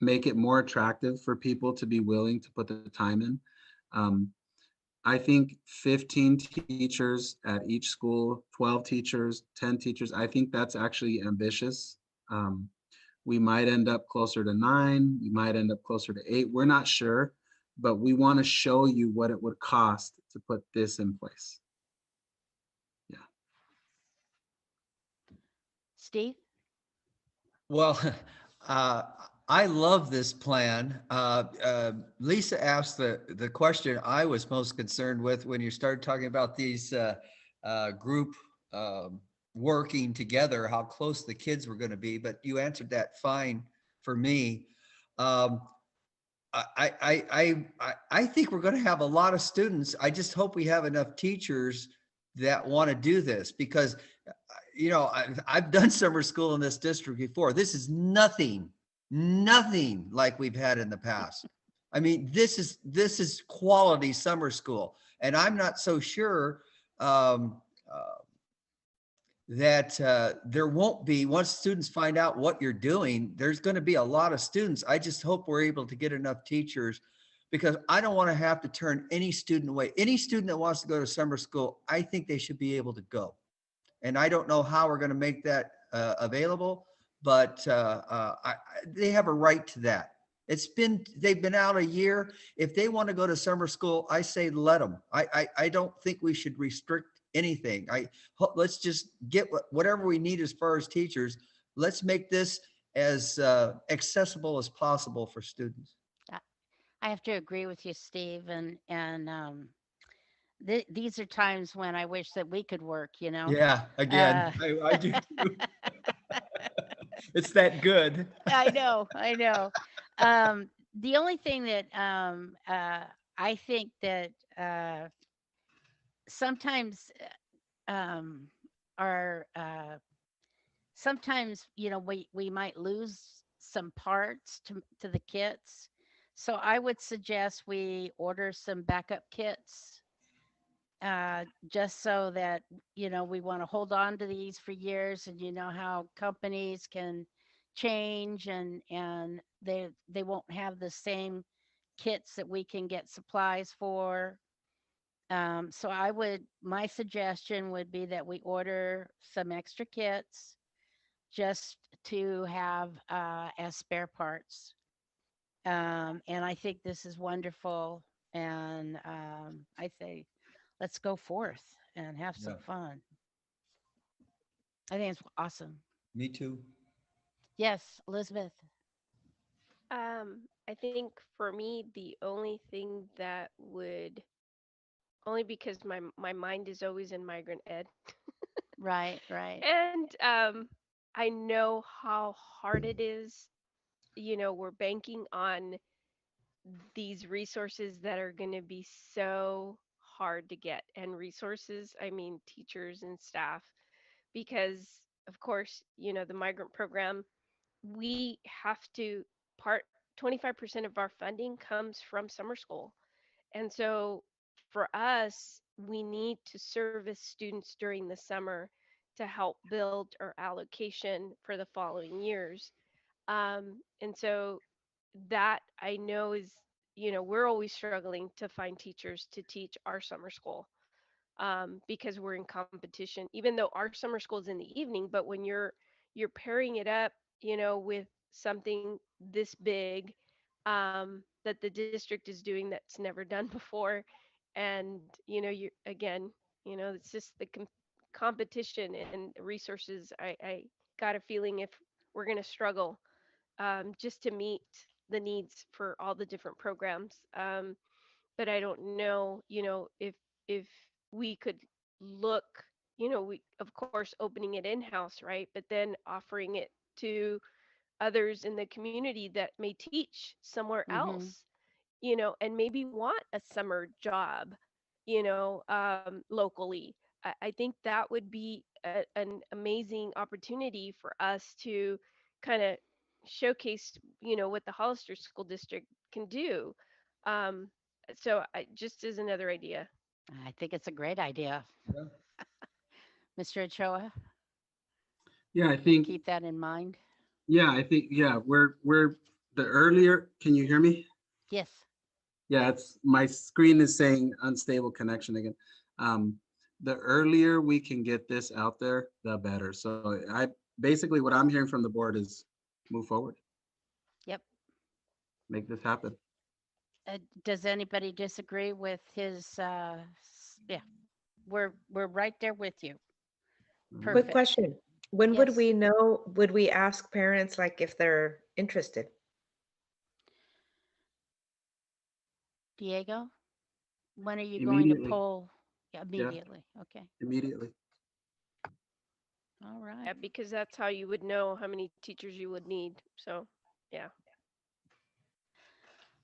it more attractive for people to be willing to put the time in. I think 15 teachers at each school, 12 teachers, 10 teachers, I think that's actually ambitious. We might end up closer to 9, we might end up closer to 8, we're not sure, but we want to show you what it would cost to put this in place. Yeah. Steve? Well, I love this plan. Lisa asked the question I was most concerned with when you started talking about these group working together, how close the kids were going to be, but you answered that fine for me. I think we're going to have a lot of students. I just hope we have enough teachers that want to do this, because I've done summer school in this district before. This is nothing like we've had in the past. I mean, this is quality summer school, and I'm not so sure that there won't be, once students find out what you're doing, there's going to be a lot of students. I just hope we're able to get enough teachers, because I don't want to have to turn any student away. Any student that wants to go to summer school, I think they should be able to go. And I don't know how we're going to make that available, but they have a right to that. They've been out a year. If they want to go to summer school, I say let them. I don't think we should restrict anything. Let's just get whatever we need as far as teachers. Let's make this as accessible as possible for students. I have to agree with you, Steve, and these are times when I wish that we could work, Yeah, again, I do too. It's that good. I know. The only thing that I think that sometimes are sometimes we might lose some parts to the kits. So I would suggest we order some backup kits, just so that we want to hold on to these for years, and how companies can change, and they won't have the same kits that we can get supplies for. So my suggestion would be that we order some extra kits just to have as spare parts. And I think this is wonderful. And I say, let's go forth and have some Yeah. fun. I think it's awesome. Me too. Yes, Elizabeth. I think for me, the only thing that would, only because my mind is always in migrant ed, Right. and I know how hard it is. We're banking on these resources that are going to be so hard to get, and resources, I mean teachers and staff, because of course, the migrant program, we have to part 25% of our funding comes from summer school. And so for us, we need to service students during the summer to help build our allocation for the following years. And so that I know is, we're always struggling to find teachers to teach our summer school, because we're in competition, even though our summer school is in the evening. But when you're pairing it up, with something this big, that the district is doing that's never done before, and you again, it's just the competition and resources. I got a feeling if we're going to struggle, just to meet the needs for all the different programs. But I don't know, if we could look, we of course opening it in house, right? But then offering it to others in the community that may teach somewhere Mm-hmm. else, and maybe want a summer job, locally. I think that would be an amazing opportunity for us to kind of showcase, what the Hollister School District can do. Um, so just as another idea. I think it's a great idea. Yeah. Mr. Ochoa, Yeah, I we'll think, keep that in mind. yeah, we're the earlier, can you hear me? Yes. Yeah, it's my screen is saying unstable connection again. Um, the earlier we can get this out there, the better. So I basically what I'm hearing from the board is move forward, Yep. make this happen. Does anybody disagree with his, yeah, we're right there with you. Mhm. Quick Perfect. question. When would Yes. we know, would we ask parents like if they're interested? Diego, when are you going to Immediately, poll? Yeah, yeah, immediately. Okay. immediately. All right. Yeah, because that's how you would know how many teachers you would need. So, yeah.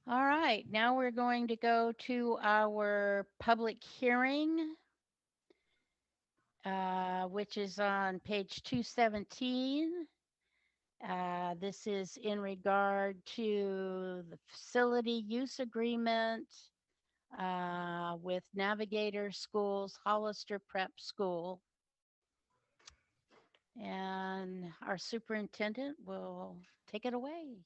All right. Now we're going to go to our public hearing, which is on page 217. This is in regard to the facility use agreement with Navigator Schools, Hollister Prep School. And our superintendent will take it away.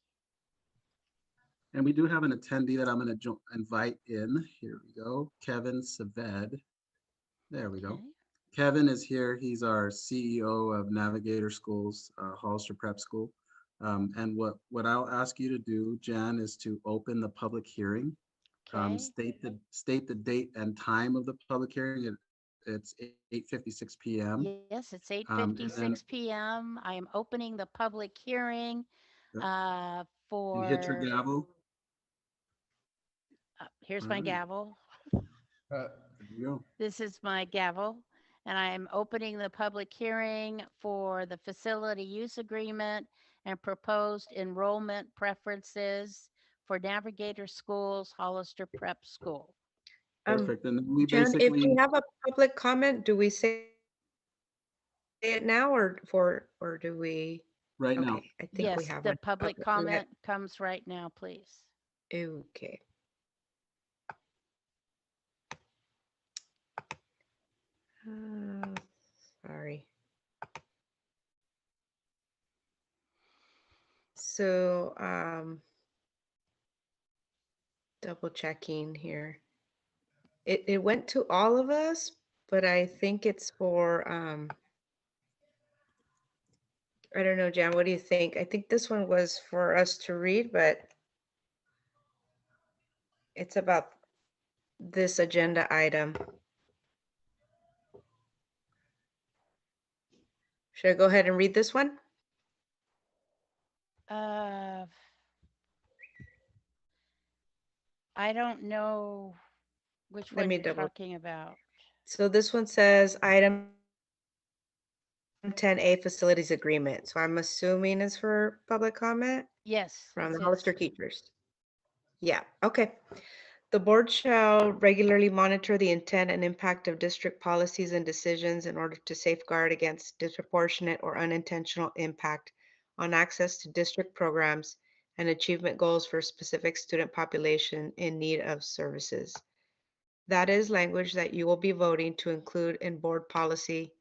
And we do have an attendee that I'm going to invite in. Here we go. Kevin Saved. There we go. Okay. Kevin is here. He's our CEO of Navigator Schools, Hollister Prep School. And what I'll ask you to do, Jan, is to open the public hearing. Okay. State the date and time of the public hearing. It's 8:56 p.m. Yes, it's And then 8:56 p.m. I am opening the public hearing you hit your for, gavel. here's All my right, gavel. Uh, there you go. This is my gavel. And I am opening the public hearing for the facility use agreement and proposed enrollment preferences for Navigator Schools, Hollister Prep School. Perfect. And then we Jan, if we basically, have a public comment, do we say it now or do we? right now, Okay, I think we Yes, have the one. public Okay, go ahead. comment comes right now, please. Okay. Sorry. So, double checking here. It went to all of us, but I think it's for, I don't know, Jan, what do you think? I think this one was for us to read, but it's about this agenda item. Should I go ahead and read this one? I don't know which Let one me you're double. talking about. So this one says item 10A facilities agreement. So I'm assuming it's for public comment Yes, from it the is. Hollister teachers. Yeah, okay. The board shall regularly monitor the intent and impact of district policies and decisions in order to safeguard against disproportionate or unintentional impact on access to district programs and achievement goals for a specific student population in need of services. That is language that you will be voting to include in board policy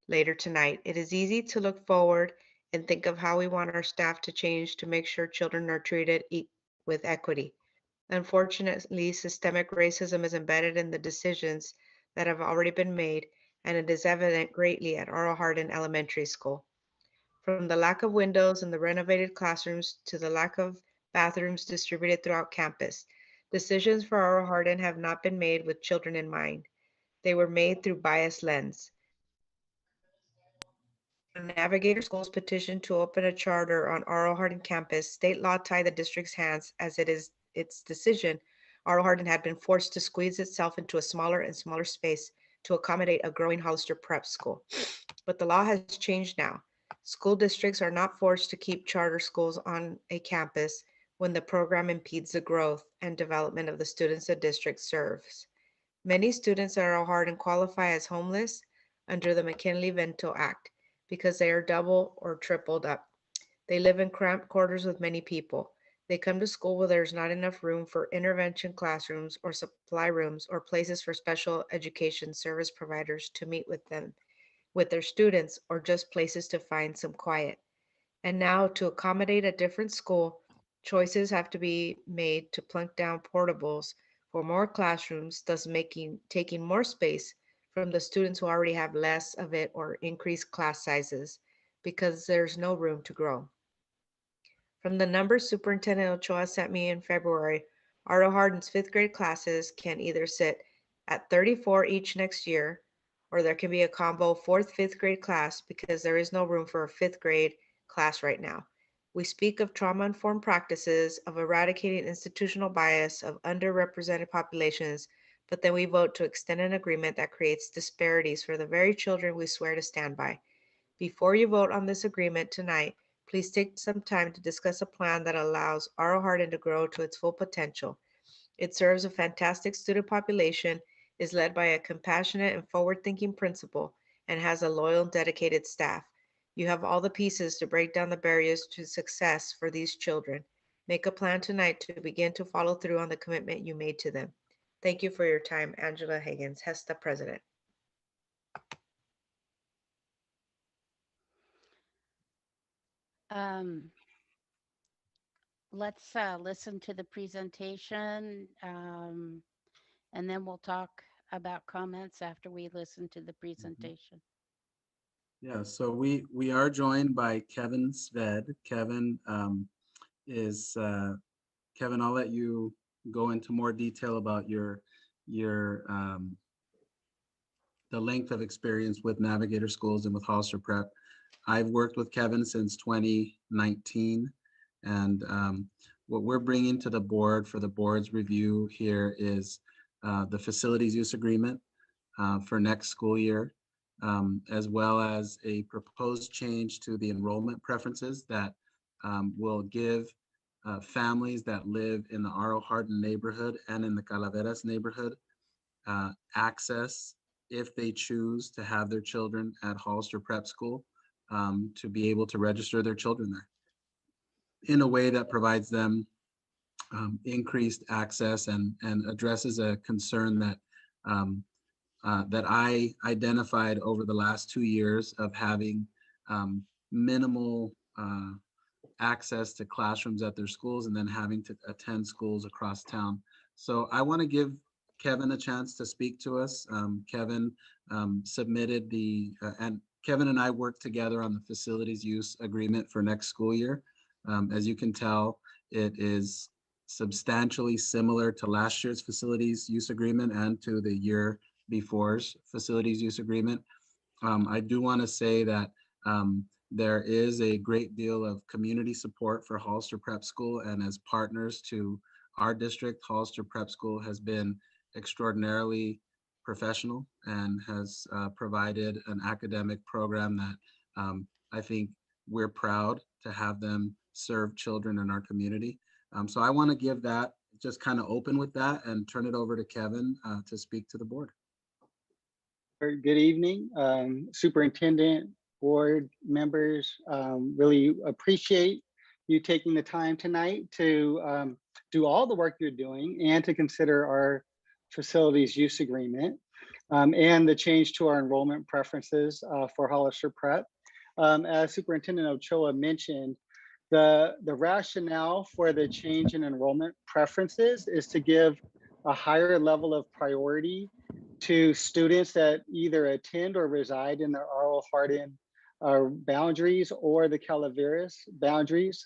later tonight. It is easy to look forward and think of how we want our staff to change to make sure children are treated with equity. Unfortunately, systemic racism is embedded in the decisions that have already been made, and it is evident greatly at Oro Hardin Elementary School. From the lack of windows in the renovated classrooms to the lack of bathrooms distributed throughout campus, decisions for Oro Hardin have not been made with children in mind. They were made through biased lens. When Navigator Schools petitioned to open a charter on Oro Hardin campus, state law tied the district's hands as it is its decision. Oro Hardin had been forced to squeeze itself into a smaller and smaller space to accommodate a growing Hollister Prep School. But the law has changed now. School districts are not forced to keep charter schools on a campus when the program impedes the growth and development of the students the district serves. Many students at Oro Hardin qualify as homeless under the McKinley-Vento Act because they are double or tripled up. They live in cramped quarters with many people. They come to school where there's not enough room for intervention classrooms or supply rooms or places for special education service providers to meet with them, with their students, or just places to find some quiet. And now, to accommodate a different school, choices have to be made to plunk down portables for more classrooms, thus taking more space from the students who already have less of it, or increase class sizes because there's no room to grow. From the numbers Superintendent Ochoa sent me in February, Arlo Hardin's fifth grade classes can either sit at 34 each next year, or there can be a combo fourth, fifth grade class because there is no room for a fifth grade class right now. We speak of trauma-informed practices, of eradicating institutional bias, of underrepresented populations, but then we vote to extend an agreement that creates disparities for the very children we swear to stand by. Before you vote on this agreement tonight, please take some time to discuss a plan that allows R.O. Hardin to grow to its full potential. It serves a fantastic student population, is led by a compassionate and forward-thinking principal, and has a loyal, dedicated staff. You have all the pieces to break down the barriers to success for these children. Make a plan tonight to begin to follow through on the commitment you made to them. Thank you for your time, Angela Higgins, HESTA President. Let's listen to the presentation, and then we'll talk about comments after we listen to the presentation. Yeah, so we are joined by Kevin Sved. Kevin Kevin, I'll let you go into more detail about your the length of experience with Navigator Schools and with Hollister Prep. I've worked with Kevin since 2019, and what we're bringing to the board for the board's review here is the facilities use agreement for next school year, as well as a proposed change to the enrollment preferences that will give families that live in the R.O. Hardin neighborhood and in the Calaveras neighborhood access, if they choose to have their children at Hollister Prep School, to be able to register their children there in a way that provides them increased access and addresses a concern that that I identified over the last 2 years of having minimal access to classrooms at their schools and then having to attend schools across town. So I want to give Kevin a chance to speak to us. Kevin submitted and Kevin and I worked together on the facilities use agreement for next school year. As you can tell, it is substantially similar to last year's facilities use agreement and to the year before's facilities use agreement. I do want to say that there is a great deal of community support for Hollister Prep School, and as partners to our district, Hollister Prep School has been extraordinarily professional and has provided an academic program that I think we're proud to have them serve children in our community. So I want to give that, just kind of open with that and turn it over to Kevin to speak to the board. Good evening, Superintendent, board members. Really appreciate you taking the time tonight to do all the work you're doing and to consider our facilities use agreement and the change to our enrollment preferences for Hollister Prep. As Superintendent Ochoa mentioned, the rationale for the change in enrollment preferences is to give a higher level of priority to students that either attend or reside in the R.O. Hardin boundaries or the Calaveras boundaries.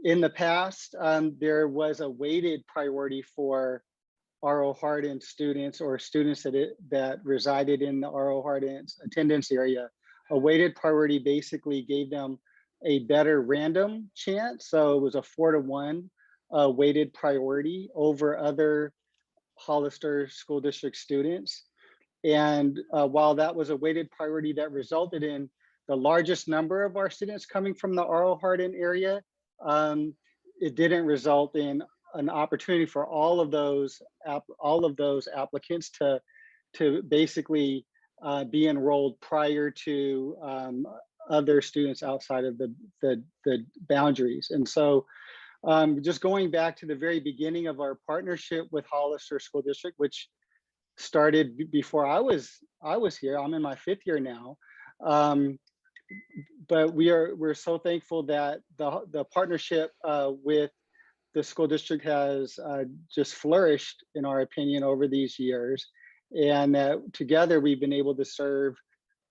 In the past, there was a weighted priority for R.O. Hardin students or students that resided in the R.O. Hardin's attendance area. A weighted priority basically gave them a better random chance. So it was a 4-to-1 weighted priority over other Hollister School District students. And while that was a weighted priority that resulted in the largest number of our students coming from the R.O. Hardin area, it didn't result in an opportunity for all of those applicants to basically be enrolled prior to other students outside of the boundaries. And so Just going back to the very beginning of our partnership with Hollister School District, which started before I was here. I'm in my 5th year now. But we're so thankful that the partnership with the school district has just flourished, in our opinion, over these years. And together we've been able to serve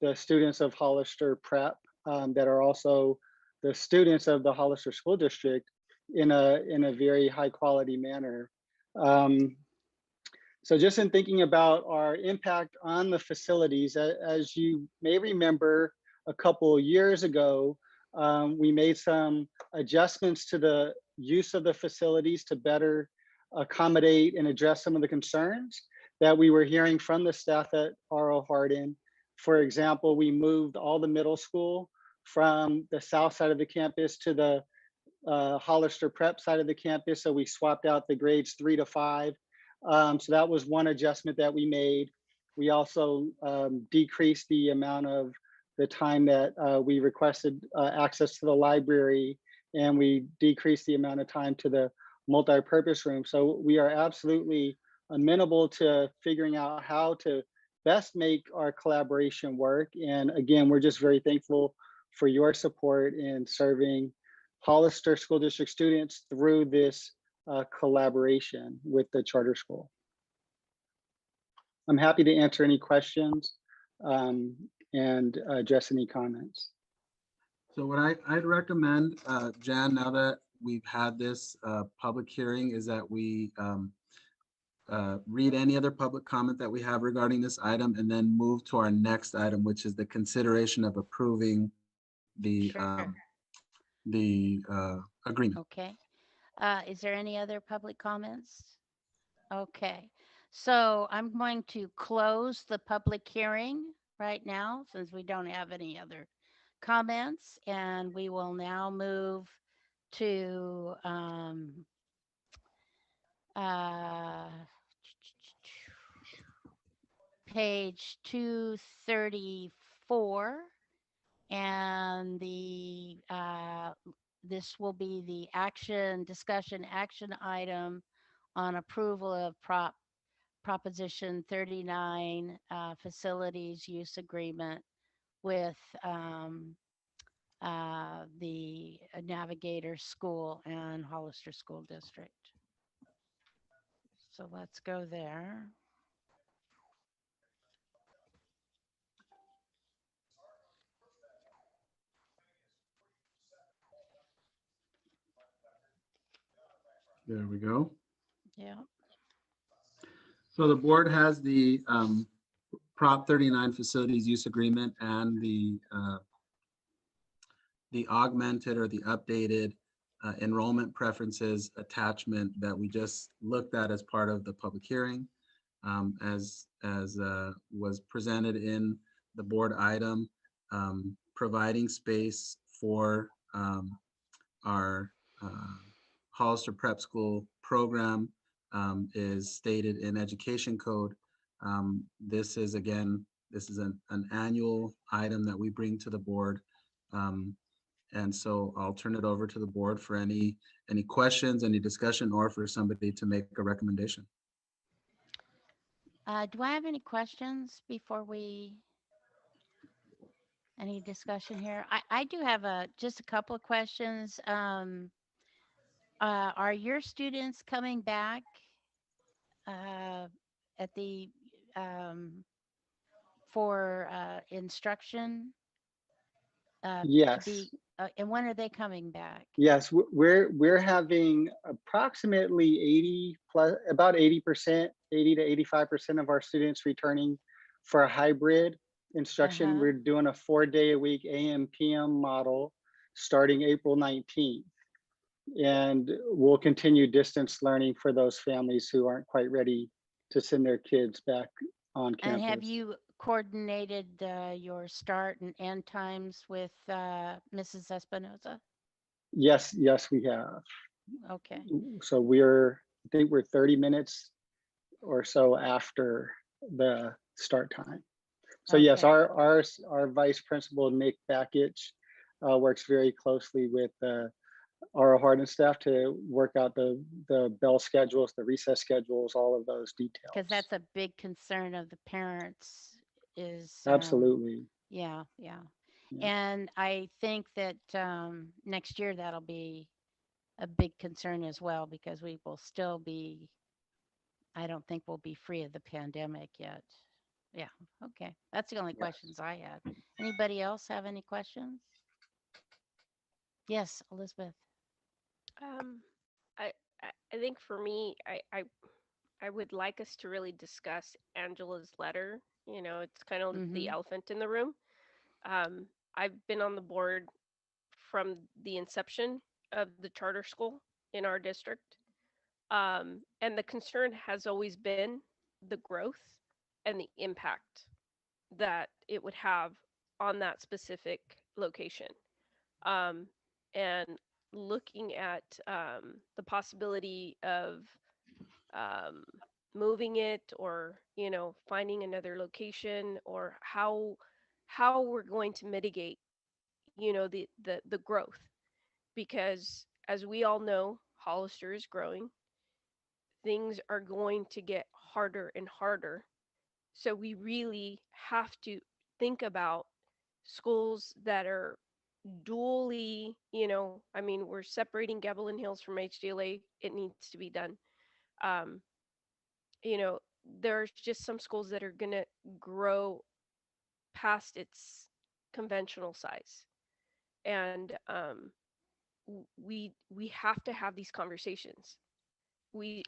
the students of Hollister Prep that are also the students of the Hollister School District in a very high quality manner. So just in thinking about our impact on the facilities, as you may remember, a couple of years ago, we made some adjustments to the use of the facilities to better accommodate and address some of the concerns that we were hearing from the staff at R.O. Hardin. For example, we moved all the middle school from the south side of the campus to the Hollister Prep side of the campus. So we swapped out the grades 3 to 5. So that was one adjustment that we made. We also decreased the amount of the time that we requested access to the library, and we decreased the amount of time to the multi-purpose room. So we are absolutely amenable to figuring out how to best make our collaboration work. And again, we're just very thankful for your support in serving Hollister School District students through this collaboration with the charter school. I'm happy to answer any questions and address any comments. So what I'd recommend, Jan, now that we've had this public hearing, is that we read any other public comment that we have regarding this item and then move to our next item, which is the consideration of approving the Sure. Agreement. Okay. Is there any other public comments? Okay. So I'm going to close the public hearing right now since we don't have any other comments, and we will now move to page 234, and this will be the discussion action item on approval of Proposition 39 facilities use agreement with the Navigator School and Hollister School District. So let's go there. There we go. Yeah. So the board has the Prop 39 facilities use agreement and the augmented or the updated enrollment preferences attachment that we just looked at as part of the public hearing, as was presented in the board item, providing space for our Hollister Prep School program is stated in Education Code. This is an annual item that we bring to the board. And so I'll turn it over to the board for any questions, any discussion, or for somebody to make a recommendation. Do I have any questions before any discussion here? I do have just a couple of questions. Are your students coming back at the for instruction? Yes. And when are they coming back? Yes, we're having approximately about 80%, 80 to 85% of our students returning for a hybrid instruction. Uh-huh. We're doing a 4-day-a-week AM/PM model starting April 19th. And we'll continue distance learning for those families who aren't quite ready to send their kids back on campus. And have you coordinated your start and end times with Mrs. Espinoza? Yes, we have. Okay. So I think we're 30 minutes or so after the start time. So Okay. yes, our vice principal, Nick Bakich, works very closely with our Hardin staff to work out the bell schedules, the recess schedules, all of those details. Because that's a big concern of the parents is, Absolutely. yeah, yeah. Yeah. And I think that next year that'll be a big concern as well, because we will still be, I don't think we'll be free of the pandemic yet. Yeah, okay. That's the only Yes. questions I had. Anybody else have any questions? Yes, Elizabeth. Um, I think for me, I would like us to really discuss Angela's letter. You know, it's kind of the Mm-hmm. elephant in the room. Um, I've been on the board from the inception of the charter school in our district. And the concern has always been the growth and the impact that it would have on that specific location. Um, and looking at the possibility of um, moving it, or finding another location, or how we're going to mitigate the growth, because as we all know, Hollister is growing. Things are going to get harder and harder, so we really have to think about schools that are dually, I mean, we're separating Gavilan Hills from HDLA. It needs to be done. um, there's just some schools that are going to grow past its conventional size, and we have to have these conversations. We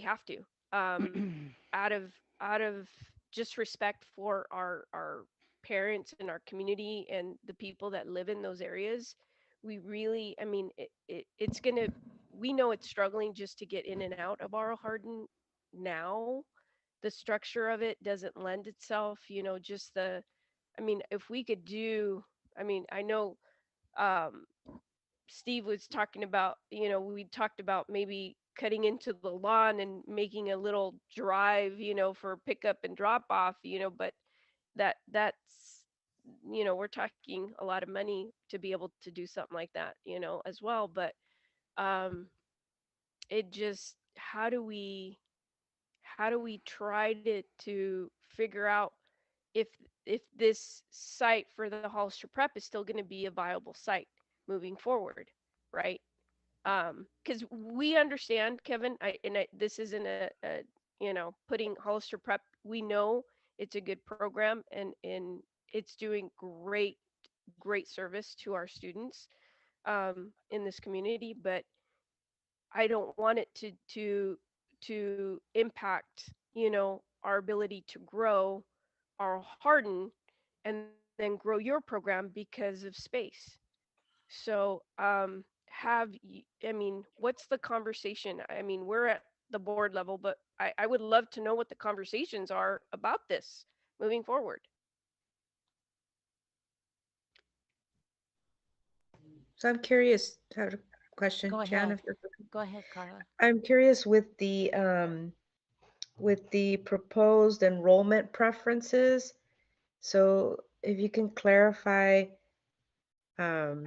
have to, out of just respect for our parents and our community and the people that live in those areas. We really, I mean, it's gonna, we know it's struggling just to get in and out of RO Hardin now. The structure of it doesn't lend itself, just I mean, if we could do, I mean, I know um Steve was talking about, we talked about maybe cutting into the lawn and making a little drive, for pickup and drop off, but that's, we're talking a lot of money to be able to do something like that, as well. But um it just, how do we try to figure out if this site for the Hollister Prep is still going to be a viable site moving forward, right? Because we understand, Kevin, this isn't a putting Hollister Prep. We know it's a good program, and it's doing great service to our students in this community. But I don't want it to impact, our ability to grow our Hardin and then grow your program because of space. So, I mean, what's the conversation? I mean, we're at the board level, but I would love to know what the conversations are about this moving forward. So I'm curious, I have a question, Go Jan, ahead. if you're, Go ahead, Carla. I'm curious with the proposed enrollment preferences. So if you can clarify, I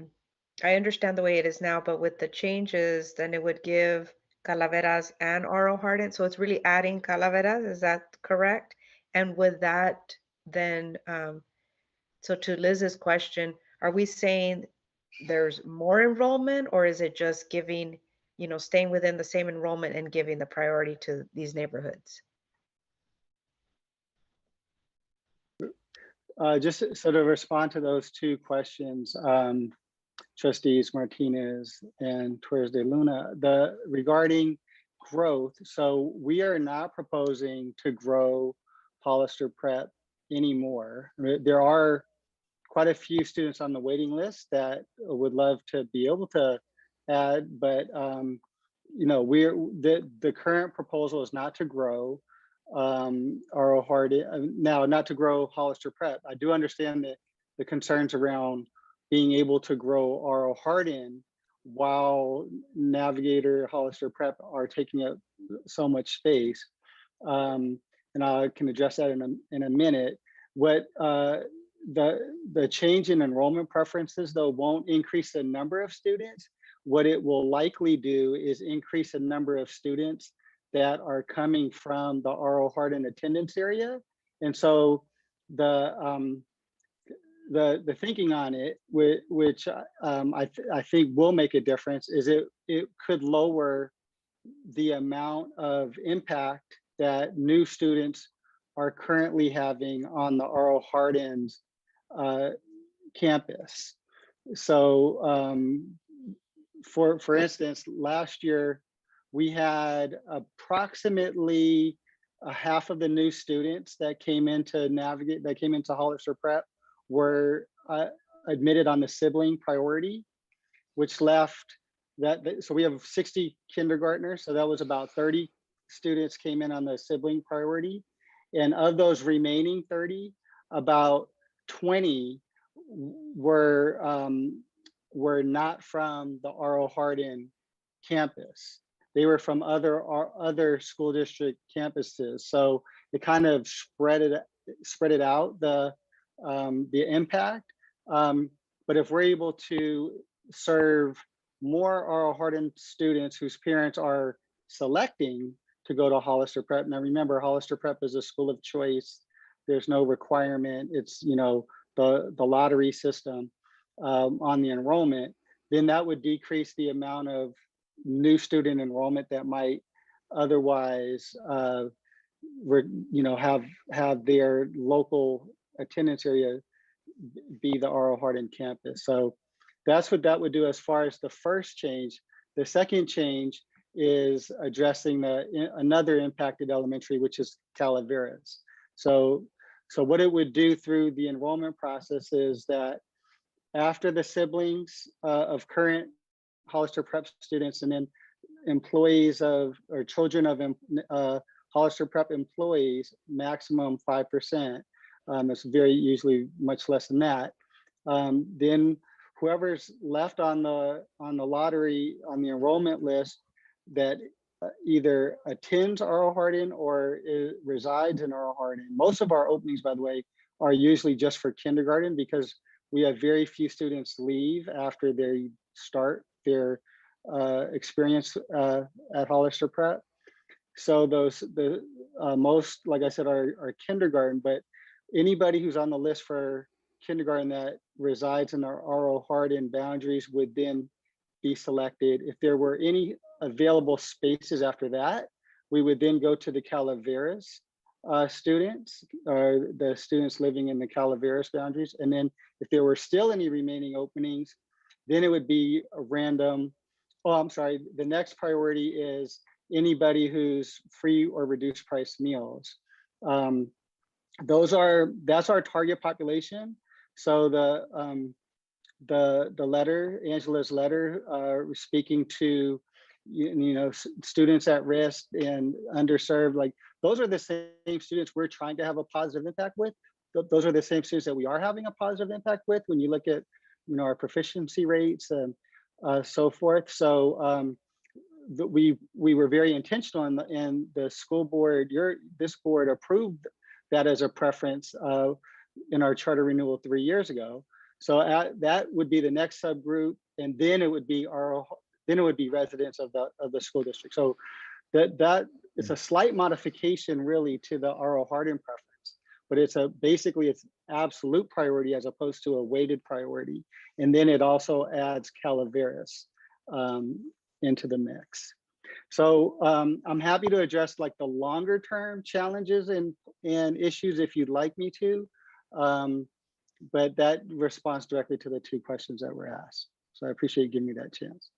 understand the way it is now, but with the changes, then it would give Calaveras and RO Hardin. So it's really adding Calaveras, is that correct? And with that, then, so to Liz's question, are we saying there's more enrollment, or is it just giving, staying within the same enrollment and giving the priority to these neighborhoods? Just so to respond to those two questions, trustees Martinez and Torres de Luna, regarding growth. So we are not proposing to grow Hollister Prep anymore. There are quite a few students on the waiting list that would love to be able to add, but the current proposal is not to grow RO Hardin, now not to grow Hollister Prep. I do understand that the concerns around being able to grow RO Hardin while Navigator, Hollister Prep are taking up so much space. And I can address that in a minute. What the change in enrollment preferences though won't increase the number of students. what it will likely do is increase the number of students that are coming from the R.O. Hardin attendance area. And so the thinking on it, which I think will make a difference, is it could lower the amount of impact that new students are currently having on the R.O. Hardin's campus. So for instance, last year we had approximately half of the new students that came into Hollister Prep were admitted on the sibling priority, which left so we have 60 kindergartners, so that was about 30 students came in on the sibling priority. And of those remaining 30, about 20 were not from the R.O. Hardin campus. They were from other school district campuses. So it kind of spread it out, the impact. But if we're able to serve more R.O. Hardin students whose parents are selecting to go to Hollister Prep. Now remember, Hollister Prep is a school of choice. There's no requirement. It's, you know, the lottery system on the enrollment. Then that would decrease the amount of new student enrollment that might otherwise, have their local attendance area be the R.O. Hardin campus. So that's what that would do as far as the first change. The second change is addressing another impacted elementary, which is Calaveras. So what it would do through the enrollment process is that after the siblings of current Hollister Prep students and then employees or children of Hollister Prep employees, maximum 5%. It's very usually much less than that. Then whoever's left on the lottery, on the enrollment list that either attends R.O. Hardin or resides in R.O. Hardin. Most of our openings, by the way, are usually just for kindergarten because we have very few students leave after they start their experience at Hollister Prep. So the most, like I said, are kindergarten, but anybody who's on the list for kindergarten that resides in the R.O. Hardin boundaries would then be selected. If there were any available spaces after that, we would then go to the Calaveras students, or the students living in the Calaveras boundaries. And then if there were still any remaining openings, then it would be a random, the next priority is anybody who's free or reduced price meals. That's our target population. So the letter, Angela's letter, speaking to students at risk and underserved, like those are the same students we're trying to have a positive impact with. Those are the same students that we are having a positive impact with when you look at our proficiency rates and so forth. So we were very intentional and the school board, this board approved that as a preference in our charter renewal 3 years ago. So that would be the next subgroup, and then it would be residents of the school district. So that it's a slight modification really to the R.O. Hardin preference, but it's basically it's absolute priority as opposed to a weighted priority. And then it also adds Calaveras into the mix. So I'm happy to address like the longer term challenges and issues if you'd like me to. But that responds directly to the two questions that were asked. So I appreciate you giving me that chance.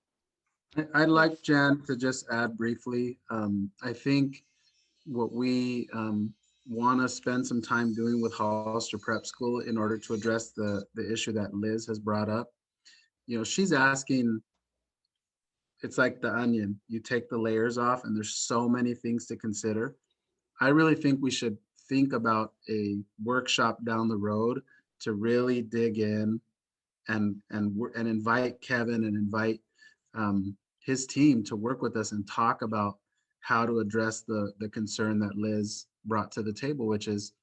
I'd like Jan to just add briefly. I think what we want to spend some time doing with Hollister Prep School in order to address the issue that Liz has brought up. She's asking, it's like the onion, you take the layers off and there's so many things to consider. I really think we should think about a workshop down the road to really dig in and invite Kevin and invite his team to work with us and talk about how to address the concern that Liz brought to the table, which is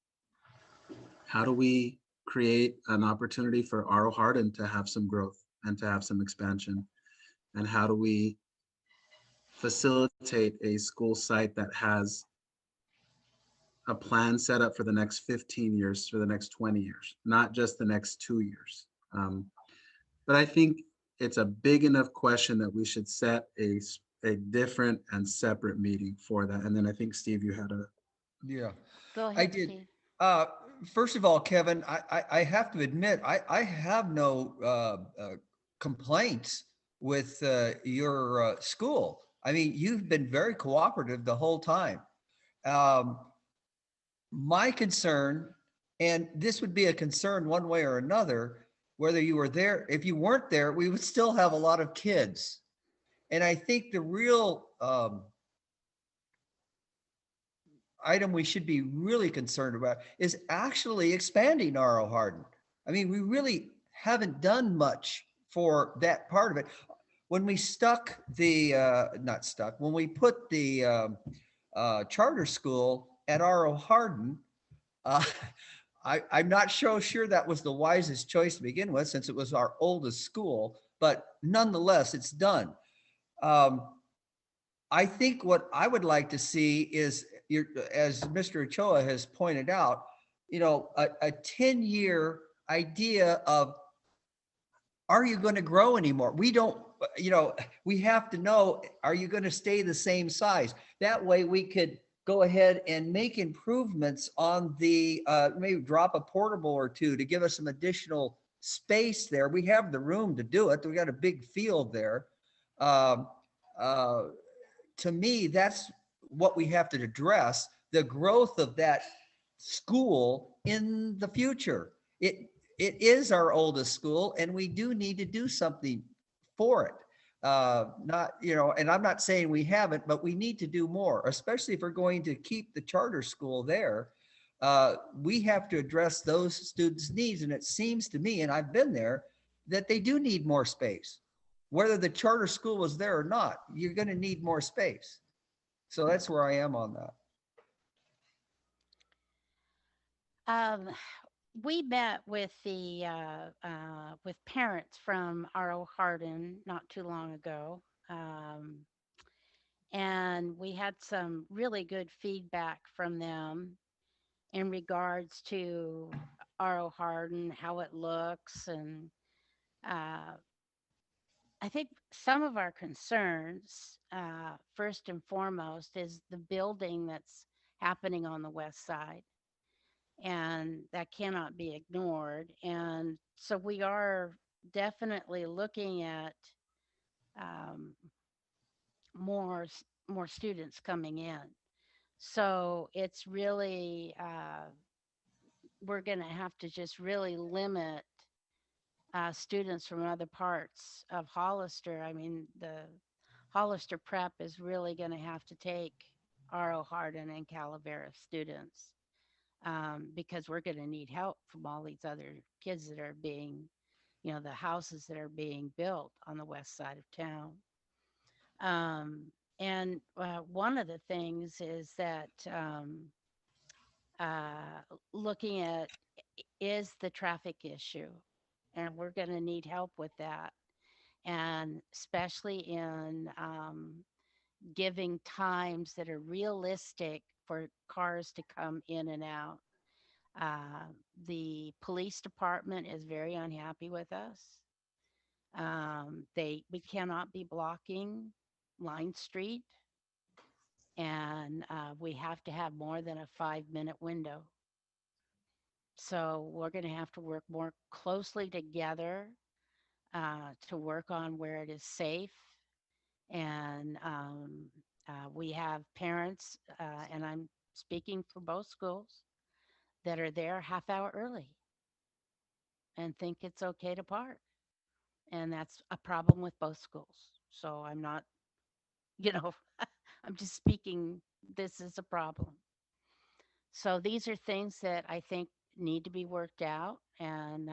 how do we create an opportunity for R.O. Hardin to have some growth and to have some expansion. And how do we facilitate a school site that has a plan set up for the next 15 years, for the next 20 years, not just the next 2 years. But I think it's a big enough question that we should set a different and separate meeting for that. And then I think, Steve, you had a, Yeah, Go I ahead, did. Steve. First of all, Kevin, I have to admit, I have no complaints with your school. I mean, you've been very cooperative the whole time. Um, my concern, and this would be a concern one way or another, whether you were there, if you weren't there, we would still have a lot of kids. And I think the real item we should be really concerned about is actually expanding R.O. Hardin. I mean, we really haven't done much for that part of it. When we stuck the, not stuck, when we put the charter school at R.O. Hardin, uh, I'm not so sure that was the wisest choice to begin with, since it was our oldest school, but nonetheless, it's done. Um, I think what I would like to see is, as Mr. Ochoa has pointed out, a 10-year idea of, are you going to grow anymore? We don't, we have to know, are you going to stay the same size? That way we could go ahead and make improvements on the, maybe drop a portable or two to give us some additional space there. We have the room to do it. We got a big field there. Um, uh, to me, that's what we have to address, the growth of that school in the future. It is our oldest school, and we do need to do something for it. Not, and I'm not saying we haven't, but we need to do more, especially if we're going to keep the charter school there. We have to address those students' needs. And it seems to me, and I've been there, that they do need more space. Whether the charter school was there or not, you're going to need more space. So that's where I am on that. We met with with parents from R.O. Hardin not too long ago, and we had some really good feedback from them in regards to R.O. Hardin, how it looks, and uh, I think some of our concerns, first and foremost, is the building that's happening on the west side, and that cannot be ignored. And so we are definitely looking at um, more students coming in. So it's really we're going to have to just really limit students from other parts of Hollister. I mean, the Hollister Prep is really going to have to take R.O. Hardin and Calaveras students, because we're going to need help from all these other kids that are being, the houses that are being built on the west side of town. Um, and one of the things is that looking at is the traffic issue, and we're going to need help with that, and especially in giving times that are realistic for cars to come in and out. Uh, the police department is very unhappy with us. We cannot be blocking Line Street, and we have to have more than a 5-minute window. So we're going to have to work more closely together to work on where it is safe. And we have parents, and I'm speaking for both schools, that are there half hour early and think it's okay to park. And that's a problem with both schools. So I'm not, you know, I'm just speaking, this is a problem. So these are things that I think need to be worked out and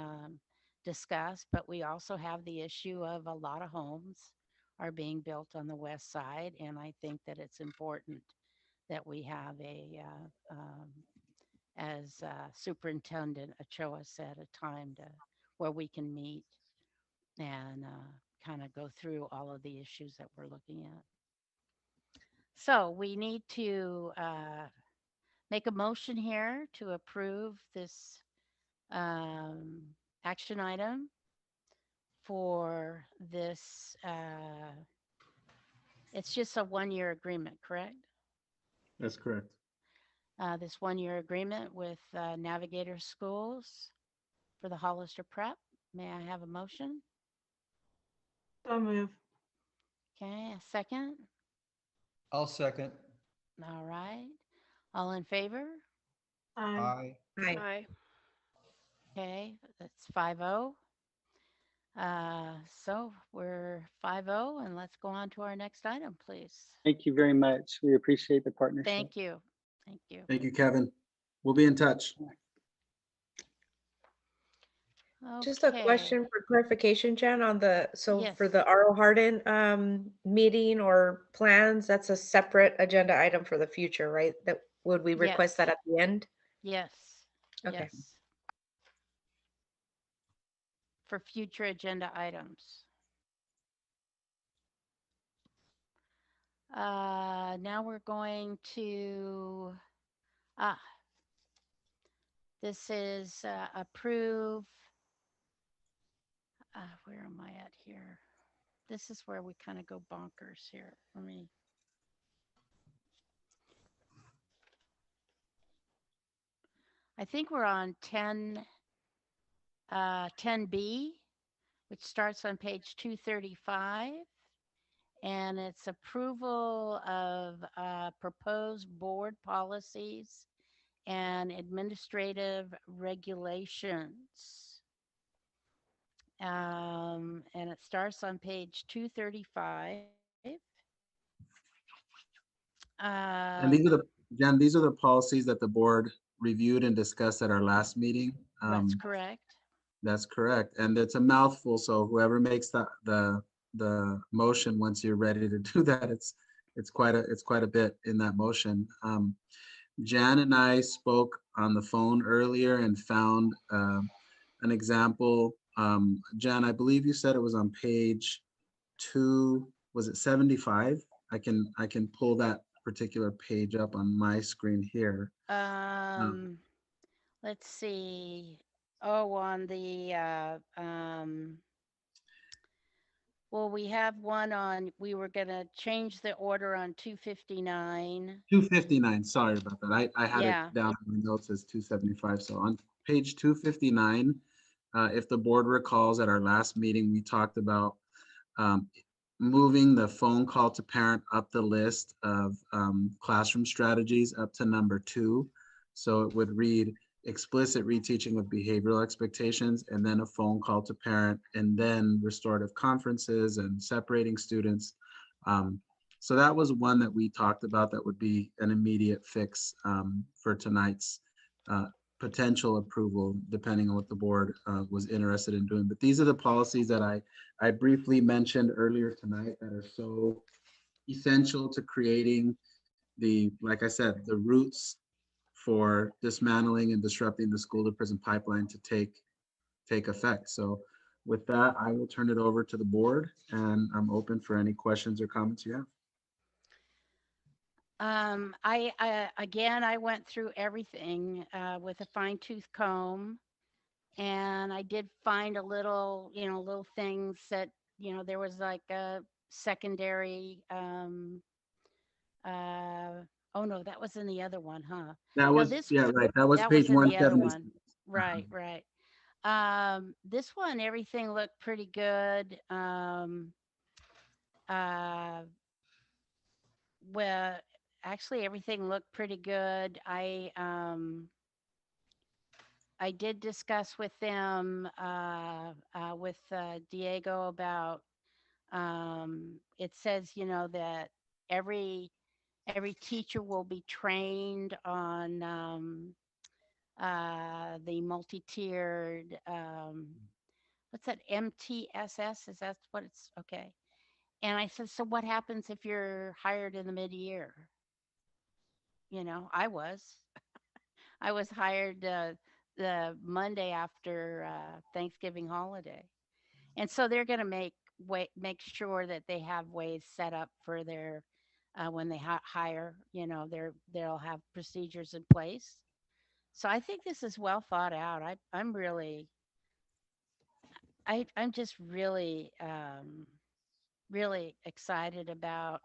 discussed. But we also have the issue of a lot of homes are being built on the west side. And I think that it's important that we have as Superintendent Ochoa said, a time to where we can meet and kind of go through all of the issues that we're looking at. So we need to make a motion here to approve this action item for this. It's just a 1-year agreement, correct? That's correct. This 1-year agreement with Navigator Schools for the Hollister Prep. May I have a motion? So move. Okay, a second. I'll second. All right. All in favor? Aye. Aye. Aye. Okay, that's 5-0. So we're 5-0, and let's go on to our next item, please. Thank you very much. We appreciate the partnership. Thank you. Thank you. Thank you, Kevin. We'll be in touch. Just a Okay. question for clarification, Jen, on the, so for Yes. the R.O. Hardin meeting or plans, that's a separate agenda item for the future, right? That, would we request that Yes. at the end? Yes. Okay. Yes. For future agenda items. Now we're going to, this is approve. Where am I at here? This is where we kind of go bonkers here. Let me. I think we're on 10B, which starts on page 235. And it's approval of proposed board policies and administrative regulations. And it starts on page 235. And Jen, these are the policies that the board reviewed and discussed at our last meeting. That's correct. That's correct. And it's a mouthful, so whoever makes the motion, once you're ready to do that, it's quite a bit in that motion. Jan and I spoke on the phone earlier and found an example. Jan, I believe you said it was on page 2, was it 75? I can pull that particular page up on my screen here. Let's see. Oh, on the well, we have one on, we were gonna change the order on 259. 259, sorry about that. I had Yeah. it down in my notes as 275. So on page 259, if the board recalls, at our last meeting, we talked about moving the phone call to parent up the list of classroom strategies up to number 2. So it would read explicit reteaching of behavioral expectations, and then a phone call to parent, and then restorative conferences and separating students. So that was one that we talked about that would be an immediate fix for tonight's potential approval, depending on what the board was interested in doing. But these are the policies that I briefly mentioned earlier tonight that are so essential to creating like I said, the roots for dismantling and disrupting the school to prison pipeline to take effect. So with that, I will turn it over to the board, and I'm open for any questions or comments you have. I went through everything with a fine-tooth comb, and I did find a little things that, there was like a secondary, oh no, that was in the other one, huh? That was, yeah, right. That was page in the other 170. one. Right, right. This one, everything looked pretty good. Well, actually, everything looked pretty good. I did discuss with them, with Diego about, it says, that every teacher will be trained on the multi-tiered, what's that, MTSS? Is that what it's, okay. And I said, so what happens if you're hired in the mid-year? I was hired the Monday after Thanksgiving holiday. And so they're going to make make sure that they have ways set up for their when they hire, they'll have procedures in place. So I think this is well thought out. I'm just really really excited about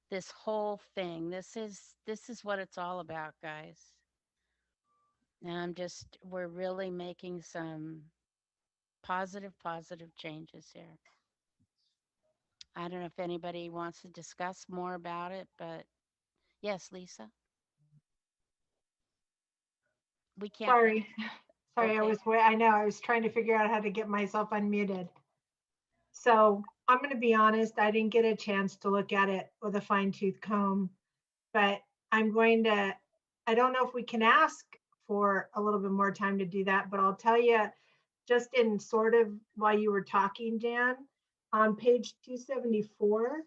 this whole thing. This is what it's all about, guys. And we're really making some positive changes here. I don't know if anybody wants to discuss more about it, but yes, Lisa, we can't. Sorry, sorry, Okay. I know, I was trying to figure out how to get myself unmuted. So I'm going to be honest, I didn't get a chance to look at it with a fine tooth comb, but I don't know if we can ask for a little bit more time to do that, but I'll tell you, just in sort of while you were talking, Jan, on page 274,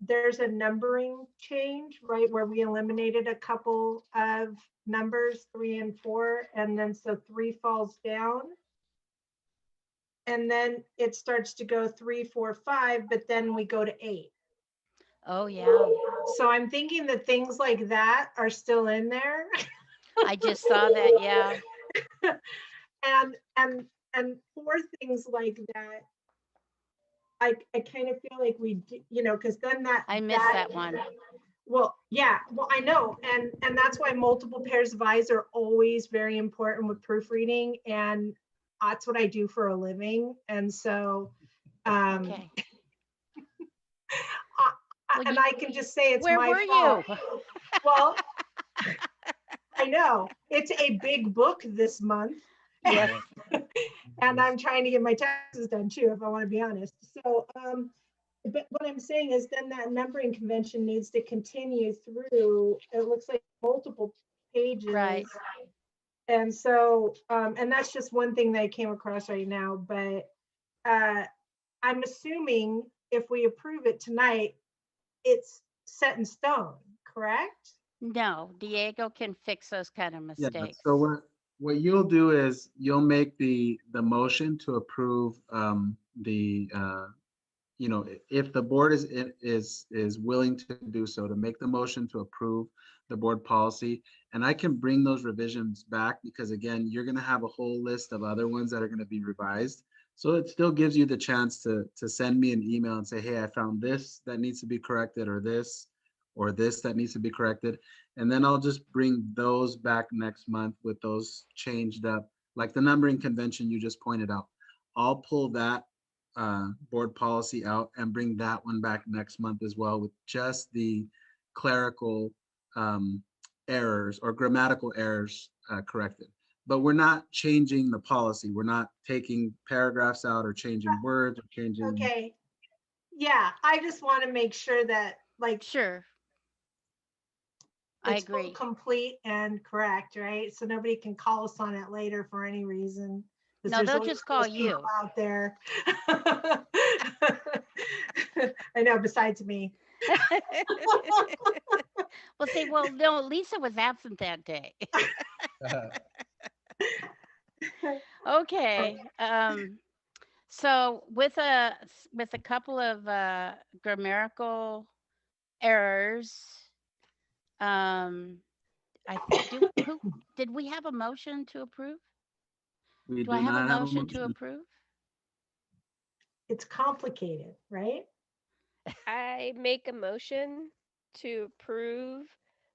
there's a numbering change, right, where we eliminated a couple of numbers, 3 and 4, and then so 3 falls down. And then it starts to go 3, 4, 5, but then we go to 8. Oh yeah. So I'm thinking that things like that are still in there. I just saw that. Yeah. and for things like that, I kind of feel like because then I missed that one. Well, yeah, well, I know, and that's why multiple pairs of eyes are always very important with proofreading, and that's what I do for a living, and so, Okay. and I can just say it's Where my were fault. you? Well, I know it's a big book this month. Yes. And I'm trying to get my taxes done too, if I want to be honest. So, but what I'm saying is then that numbering convention needs to continue through, it looks like multiple pages. Right. And so, and that's just one thing that I came across right now, but I'm assuming if we approve it tonight, it's set in stone, correct? No, Diego can fix those kind of Yeah, mistakes. so what you'll do is you'll make the motion to approve if the board is willing to do so, to make the motion to approve the board policy. And I can bring those revisions back because again, you're gonna have a whole list of other ones that are gonna be revised. So it still gives you the chance to send me an email and say, hey, I found this that needs to be corrected, or this that needs to be corrected. And then I'll just bring those back next month with those changed up, like the numbering convention you just pointed out. I'll pull that board policy out and bring that one back next month as well, with just the clerical errors or grammatical errors corrected. But we're not changing the policy. We're not taking paragraphs out or changing words or changing. Okay. Yeah, I just want to make sure that Sure. I it's full, agree. complete and correct, right? So nobody can call us on it later for any reason. 'cause No, there's they'll always just call those people you. out there. I know, besides me. Well, say, well, no, Lisa was absent that day. Okay. So with a couple of grammatical errors, I did we have a motion to approve? We Do I do have a not have a motion to motion. approve? It's complicated, right? I make a motion to approve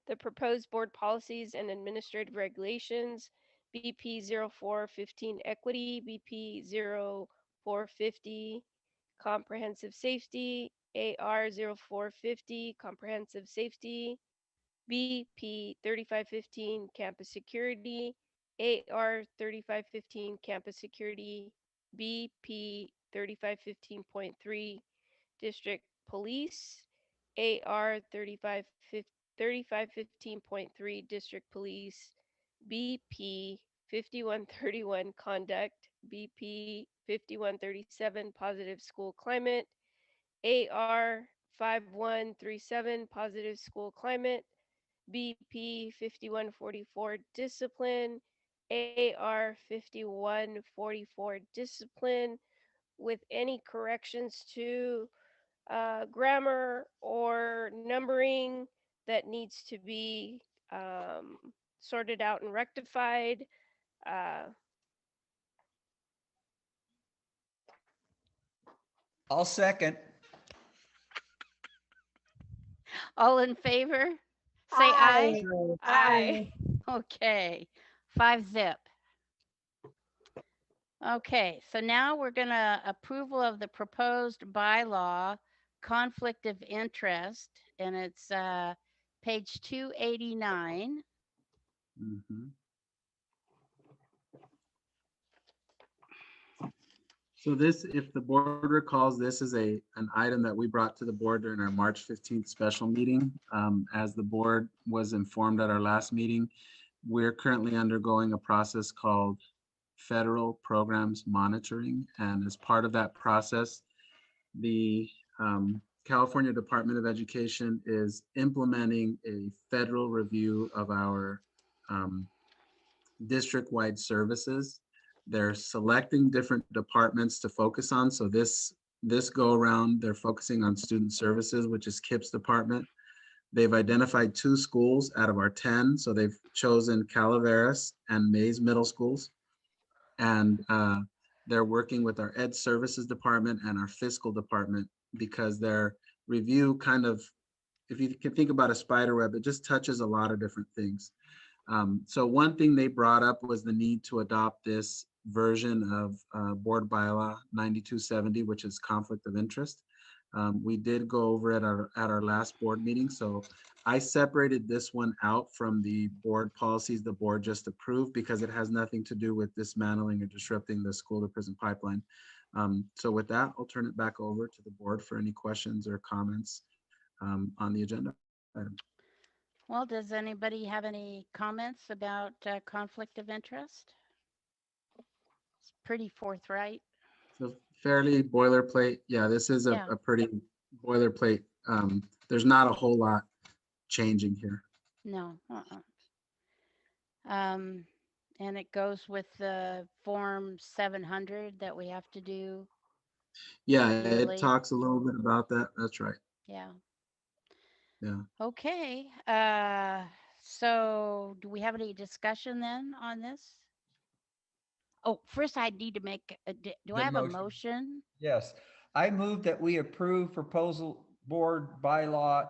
the proposed board policies and administrative regulations, BP 0415 equity, BP 0450 comprehensive safety, AR 0450 comprehensive safety, BP 3515 campus security, AR 3515 campus security, BP 3515.3 district police, AR 3515.3 district police, BP 5131 conduct, BP 5137 positive school climate, AR 5137 positive school climate, BP 5144 discipline, AR 5144 discipline, with any corrections to grammar or numbering that needs to be sorted out and rectified. I'll second. All in favor? Say aye. Aye. Okay, 5-0. Okay, so now we're gonna approval of the proposed bylaw, conflict of interest, and it's page 289. Mhm. So this, if the board recalls, this is an item that we brought to the board during our March 15th special meeting. As the board was informed at our last meeting, we're currently undergoing a process called federal programs monitoring. And as part of that process, the California Department of Education is implementing a federal review of our district-wide services. They're selecting different departments to focus on. So this go around, they're focusing on student services, which is KIP's department. They've identified 2 schools out of our 10. So they've chosen Calaveras and Mays Middle Schools. And they're working with our Ed Services Department and our Fiscal Department because their review kind of, if you can think about a spider web, it just touches a lot of different things. So one thing they brought up was the need to adopt this version of Board Bylaw 9270, which is conflict of interest. We did go over it at our last board meeting. So I separated this one out from the board policies the board just approved because it has nothing to do with dismantling or disrupting the school to prison pipeline. So with that, I'll turn it back over to the board for any questions or comments on the agenda item. Well, does anybody have any comments about conflict of interest? It's pretty forthright. So fairly boilerplate. Yeah, this is Yeah. a pretty boilerplate. There's not a whole lot changing here. No. And it goes with the Form 700 that we have to do. Yeah, Yearly. it talks a little bit about that. That's right. Yeah. Yeah. Okay. So do we have any discussion then on this? Oh, first I need to make, do I The have a motion. motion? Yes, I move that we approve proposal board bylaw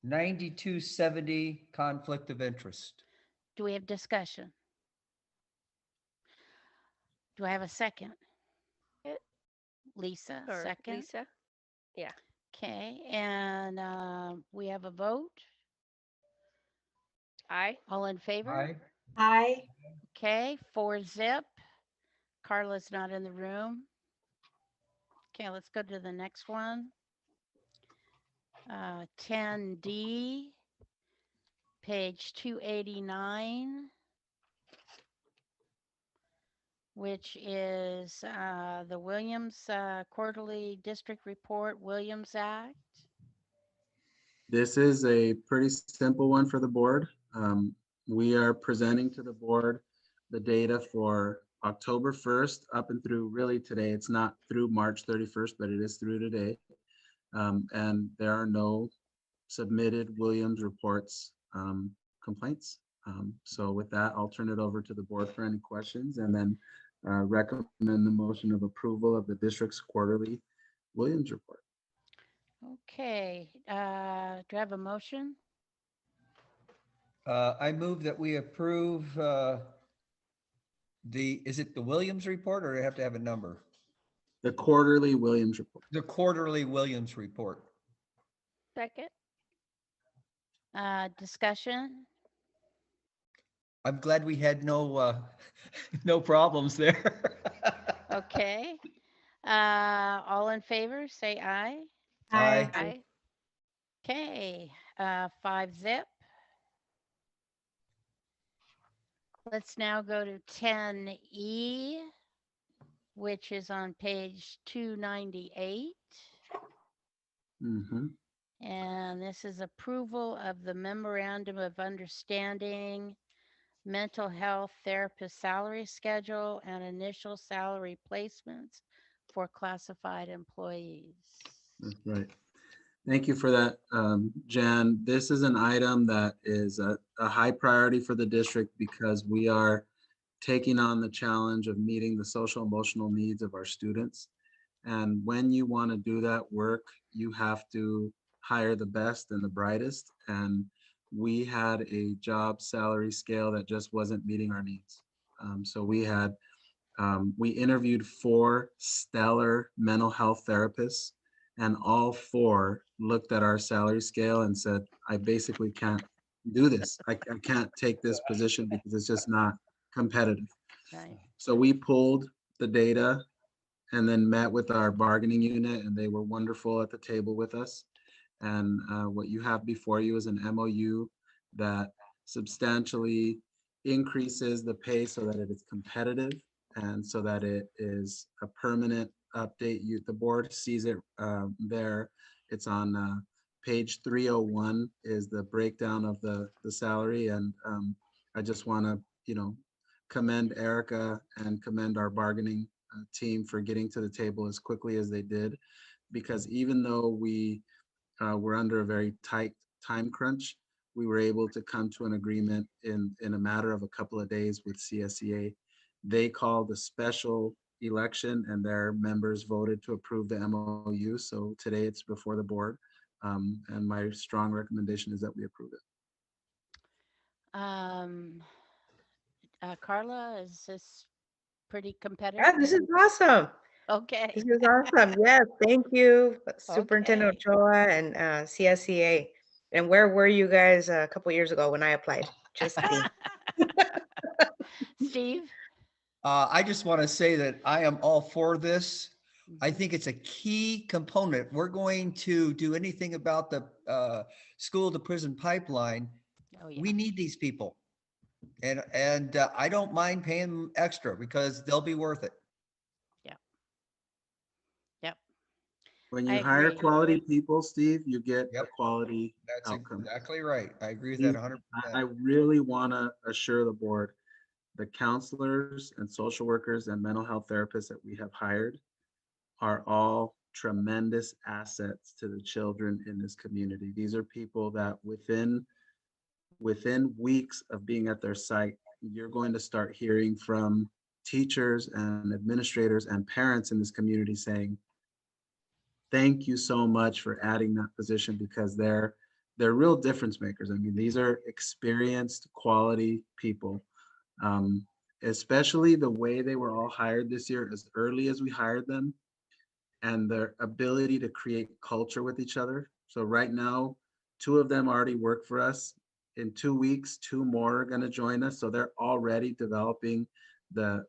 9270, conflict of interest. Do we have discussion? Do I have a second? Lisa, Or second. Lisa? Yeah. Okay, and we have a vote. Aye. All in favor? Aye. Aye. Okay, 4-0. Carla's not in the room. Okay, let's go to the next one. 10D, page 289, which is the Williams Quarterly District Report, Williams Act. This is a pretty simple one for the board. We are presenting to the board the data for October 1st up and through really today. It's not through March 31st, but it is through today. And there are no submitted Williams reports complaints. So with that, I'll turn it over to the board for any questions and then recommend the motion of approval of the district's quarterly Williams report. Okay, do I have a motion? I move that we approve is it the Williams report or do I have to have a number? The quarterly Williams report. The quarterly Williams report. Second. Discussion? I'm glad we had no no problems there. Okay. All in favor, say aye. Aye. Aye. Okay, 5-0. Let's now go to 10E, which is on page 298. Mhm. And this is approval of the memorandum of understanding, mental health therapist salary schedule and initial salary placements for classified employees. That's right. Thank you for that, Jan. This is an item that is a high priority for the district because we are taking on the challenge of meeting the social emotional needs of our students. And when you want to do that work, you have to hire the best and the brightest. And we had a job salary scale that just wasn't meeting our needs. So we interviewed 4 stellar mental health therapists, and all 4 looked at our salary scale and said, I basically can't do this. I can't take this position because it's just not competitive. Right. So we pulled the data and then met with our bargaining unit, and they were wonderful at the table with us. And what you have before you is an MOU that substantially increases the pay so that it is competitive and so that it is a permanent update. The board sees it there. It's on page 301 is the breakdown of the salary. And I just want to, commend Erica and commend our bargaining team for getting to the table as quickly as they did, because even though we were under a very tight time crunch, we were able to come to an agreement in a matter of a couple of days with CSEA. They called a special election and their members voted to approve the MOU. So today it's before the board. And my strong recommendation is that we approve it. Carla, is this pretty Yeah, competitive? this is awesome. Okay. This is awesome. Yes, thank you, Superintendent Okay. Ochoa and CSEA. And where were you guys a couple years ago when I applied? Just kidding. Steve? I just want to say that I am all for this. I think it's a key component. We're going to do anything about the school to prison pipeline. Oh, yeah. We need these people. And I don't mind paying them extra because they'll be worth it. Yep. When I you hire agree. quality people, Steve, you get a Yep. quality That's outcome. exactly right. I agree with that 100%. I really want to assure the board, the counselors and social workers and mental health therapists that we have hired are all tremendous assets to the children in this community. These are people that within weeks of being at their site, you're going to start hearing from teachers and administrators and parents in this community saying, thank you so much for adding that position, because they're real difference makers. I mean, these are experienced, quality people, especially the way they were all hired this year, as early as we hired them, and their ability to create culture with each other. So right now, 2 of them already work for us. In 2 weeks, 2 more are going to join us. So they're already developing the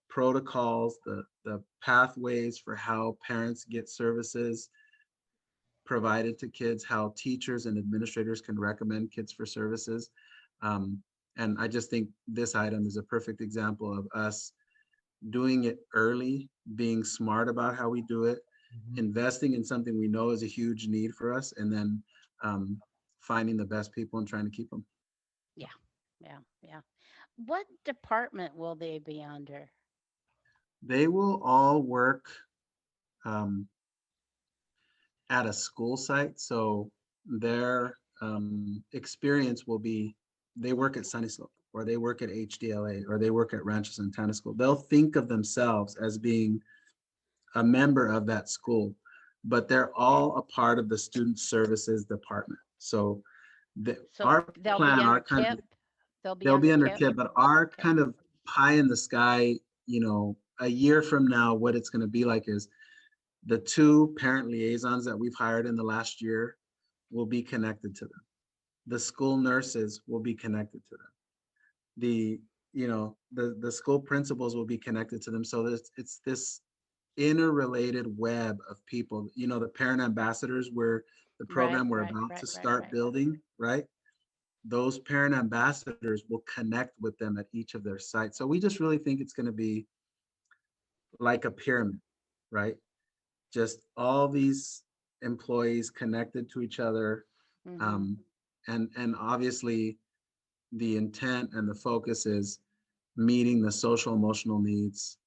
protocols, the pathways for how parents get services provided to kids, how teachers and administrators can recommend kids for services. And I just think this item is a perfect example of us doing it early, being smart about how we do it, investing in something we know is a huge need for us, and then finding the best people and trying to keep them. Yeah. What department will they be under? They will all work at a school site. So their experience will be, they work at Sunny Slope, or they work at HDLA, or they work at Rancho Santana School. They'll think of themselves as being a member of that school, but they're all a part of the student services department. So our they'll plan, be our under kind KIP? of, they'll be under KIP, but our Okay. kind of pie in the sky, a year from now, what it's going to be like is the 2 parent liaisons that we've hired in the last year will be connected to them. The school nurses will be connected to them. The school principals will be connected to them. So it's this interrelated web of people. The parent ambassadors, where the program we're about to start building, right? Those parent ambassadors will connect with them at each of their sites. So we just really think it's going to be like a pyramid, right? Just all these employees connected to each other. And obviously the intent and the focus is meeting the social emotional needs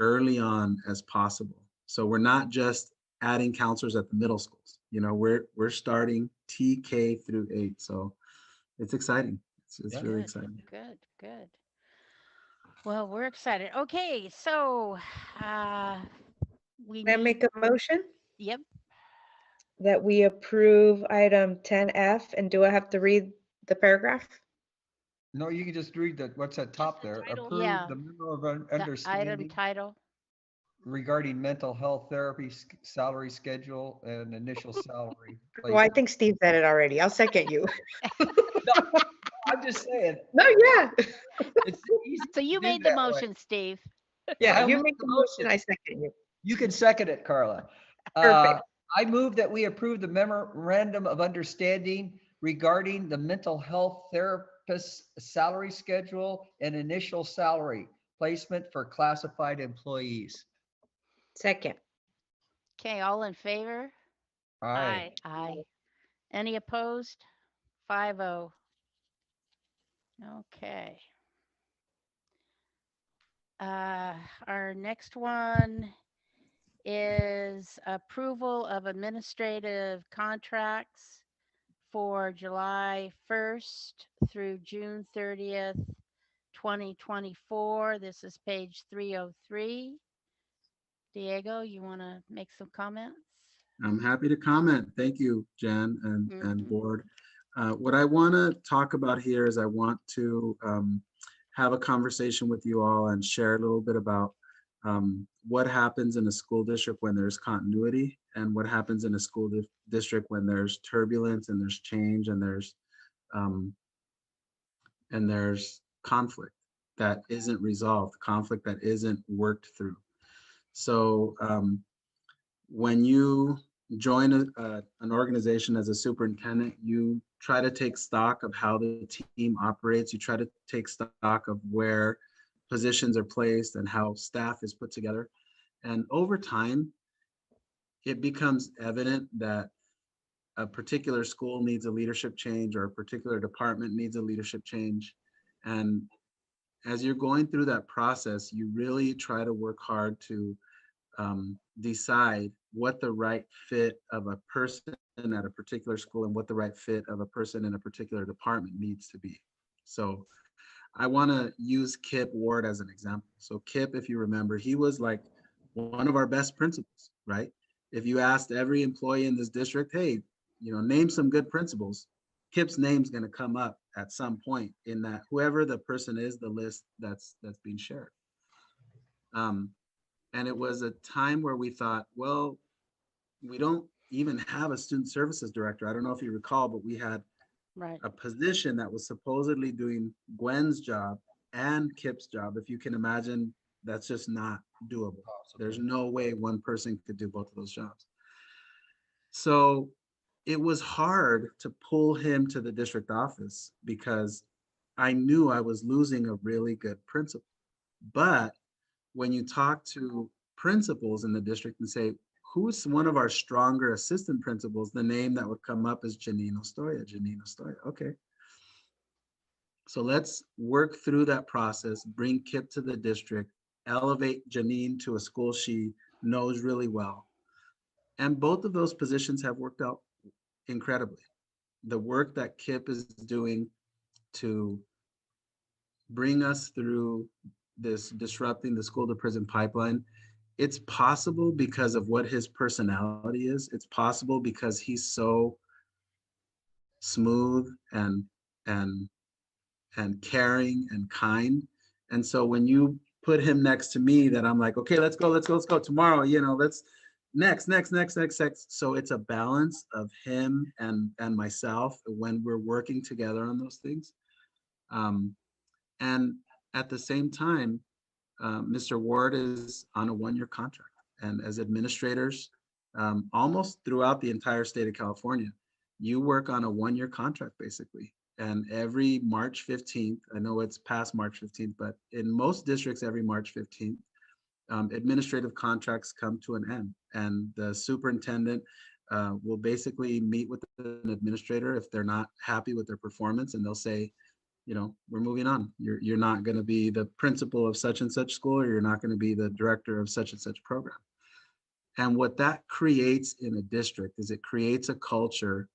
early on as possible. So we're not just adding counselors at the middle schools. You know, we're starting TK through 8. So it's exciting. It's Yeah. really Good, exciting. good. Well, we're excited. Okay, so we Can I need, make a motion yep, that we approve item 10F? And do I have to read the paragraph? No, you can just read what's at top the there. title. Approve Yeah. the memo of the item understanding title. regarding mental health therapy salary schedule and initial salary. Well, I placement. think Steve said it already. I'll second you. I'm just saying, No, yeah. it's easy So to you do made the that way. motion, Steve. Yeah, I'll you make make the the motion, motion. I second you. You can second it, Carla. Perfect. I move that we approve the memorandum of understanding regarding the mental health therapist salary schedule and initial salary placement for classified employees. Second. Okay, all in favor? Aye. Aye. Any opposed? 5-0. Okay. Our next one is approval of administrative contracts for July 1st through June 30th, 2024. This is page 303. Diego, you want to make some comments? I'm happy to comment. Thank you, Jen and Mhm. board. What I want to talk about here is I want to have a conversation with you all and share a little bit about what happens in a school district when there's continuity and what happens in a school district when there's turbulence and there's change and there's conflict that isn't resolved, conflict that isn't worked through. So when you join an organization as a superintendent, you try to take stock of how the team operates. You try to take stock of where positions are placed and how staff is put together. And over time, it becomes evident that a particular school needs a leadership change or a particular department needs a leadership change. And as you're going through that process, you really try to work hard to decide what the right fit of a person at a particular school and what the right fit of a person in a particular department needs to be. So I want to use Kip Ward as an example. So Kip, if you remember, he was like one of our best principals, right? If you asked every employee in this district, hey, name some good principals, Kip's name's going to come up at some point in that, whoever the person is, the list that's being shared. And it was a time where we thought, well, we don't even have a student services director. I don't know if you recall, but we had a position that was supposedly doing Gwen's job and Kip's job. If you can imagine, that's just not doable. There's no way one person could do both of those jobs. So it was hard to pull him to the district office because I knew I was losing a really good principal. But when you talk to principals in the district and say, who's one of our stronger assistant principals, the name that would come up is Janine Ostoya. Okay. So let's work through that process, bring Kip to the district, elevate Janine to a school she knows really well. And both of those positions have worked out incredibly. The work that Kip is doing to bring us through this disrupting the school to prison pipeline, it's possible because of what his personality is. It's possible because he's so smooth and caring and kind. And so when you put him next to me, that I'm like, okay, let's go tomorrow, let's next. So it's a balance of him and myself when we're working together on those things. And at the same time, Mr. Ward is on a one-year contract. And as administrators, almost throughout the entire state of California, you work on a one-year contract basically. And every March 15th, I know it's past March 15th, but in most districts, every March 15th, administrative contracts come to an end. And the superintendent will basically meet with an administrator if they're not happy with their performance, and they'll say, we're moving on. You're not going to be the principal of such and such school, or you're not going to be the director of such and such program. And what that creates in a district is it creates a culture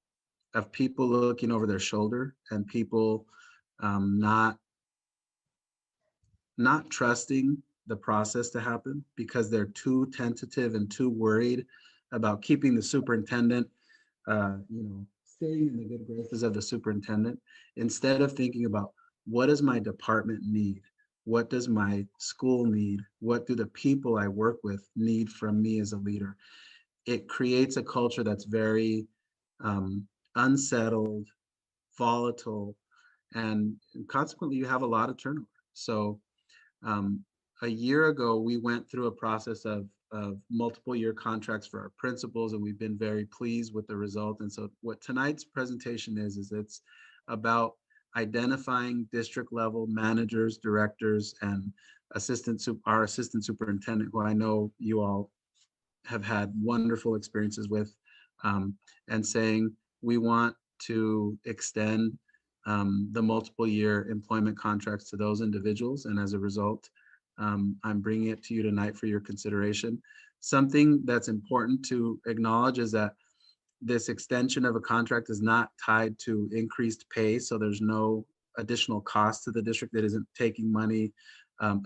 of people looking over their shoulder and people not trusting the process to happen because they're too tentative and too worried about keeping the superintendent, staying in the good graces of the superintendent, instead of thinking about what does my department need? What does my school need? What do the people I work with need from me as a leader? It creates a culture that's very unsettled, volatile, and consequently you have a lot of turnover. So a year ago, we went through a process of multiple year contracts for our principals, and we've been very pleased with the result. And so what tonight's presentation is it's about identifying district level managers, directors, and our assistant superintendent, who I know you all have had wonderful experiences with, and saying we want to extend the multiple year employment contracts to those individuals. And as a result, I'm bringing it to you tonight for your consideration. Something that's important to acknowledge is that this extension of a contract is not tied to increased pay. So there's no additional cost to the district that isn't taking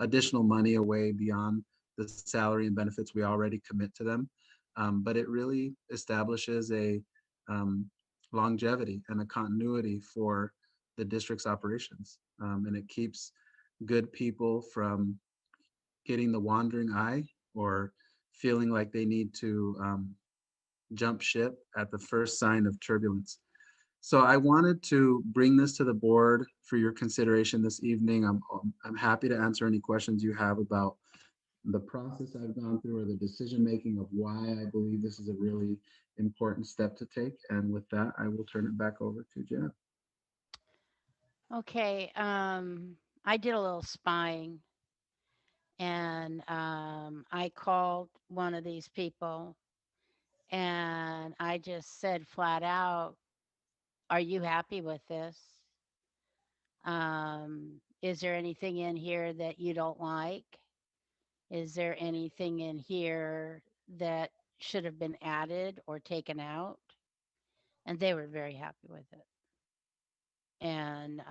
additional money away beyond the salary and benefits we already commit to them. But it really establishes a longevity and a continuity for the district's operations. And it keeps good people from getting the wandering eye or feeling like they need to jump ship at the first sign of turbulence. So I wanted to bring this to the board for your consideration this evening. I'm happy to answer any questions you have about the process I've gone through or the decision-making of why I believe this is a really important step to take. And with that, I will turn it back over to Jen. Okay, I did a little spying, and I called one of these people and I just said flat out, are you happy with this? Is there anything in here that you don't like? Is there anything in here that should have been added or taken out? And they were very happy with it. And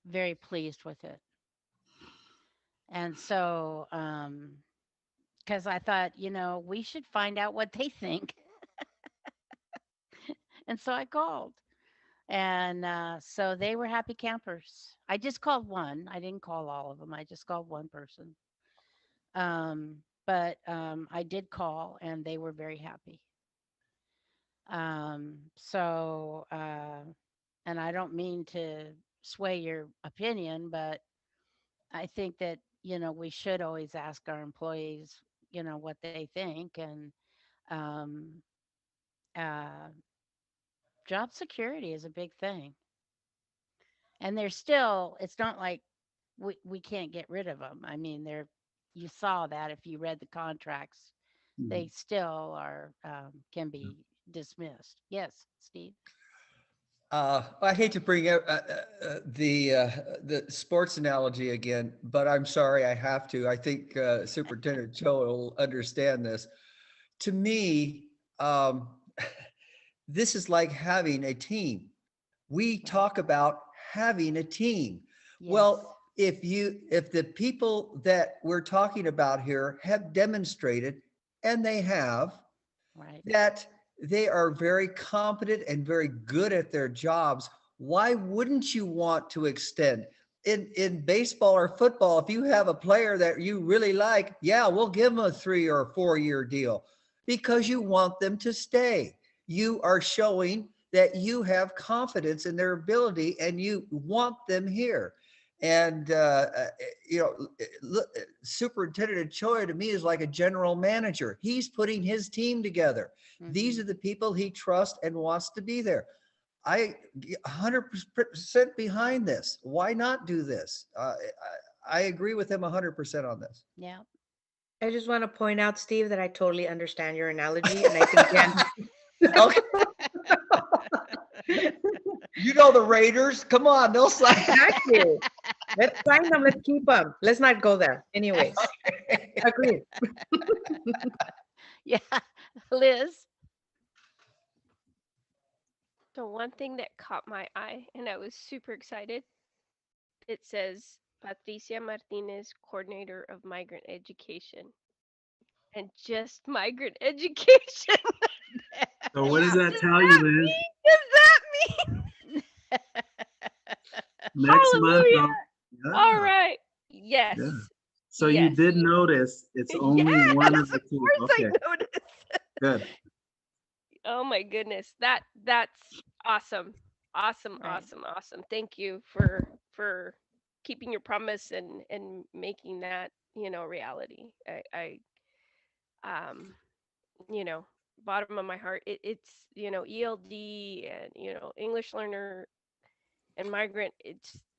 very pleased with it. And so, because I thought, we should find out what they think. And so I called. And so they were happy campers. I just called one. I didn't call all of them. I just called one person. But I did call and they were very happy. So, and I don't mean to sway your opinion, but I think that, we should always ask our employees, what they think. And job security is a big thing. And they're still, it's not like we can't get rid of them. I mean, you saw that if you read the contracts, they still are, can be dismissed. Yes, Steve? I hate to bring up the sports analogy again, but I'm sorry, I have to. I think Superintendent Cho will understand this. To me, this is like having a team. We talk about having a team. Yes. Well, if the people that we're talking about here have demonstrated, and they have, right, that they are very competent and very good at their jobs, why wouldn't you want to extend? In baseball or football, if you have a player that you really like, yeah, we'll give them a 3 or 4 year deal because you want them to stay. You are showing that you have confidence in their ability and you want them here. And, Superintendent Choi to me is like a general manager. He's putting his team together. Mm-hmm. These are the people he trusts and wants to be there. I 100% behind this. Why not do this? I agree with him 100% on this. Yeah. I just want to point out, Steve, that I totally understand your analogy. And I think Jen, okay. You know the Raiders. Come on, they'll sign. Exactly. Let's sign them. Let's keep them. Let's not go there. Anyways. Okay. Agreed. Yeah, Liz. So one thing that caught my eye, and I was super excited, it says Patricia Martinez, coordinator of migrant education, and just migrant education. So what does Yeah. that Does tell you, that Liz? mean? Does that mean? Next month, Hallelujah. All yeah, right. Yes. yeah. So you Yes. did notice it's only Yes. one of the Of two. course I Okay, noticed. good. Oh my goodness. That's awesome. Awesome, Right. awesome, awesome. Thank you for keeping your promise and making that, reality. Um, you know, bottom of my heart, it's, ELD and, English learner and migrant,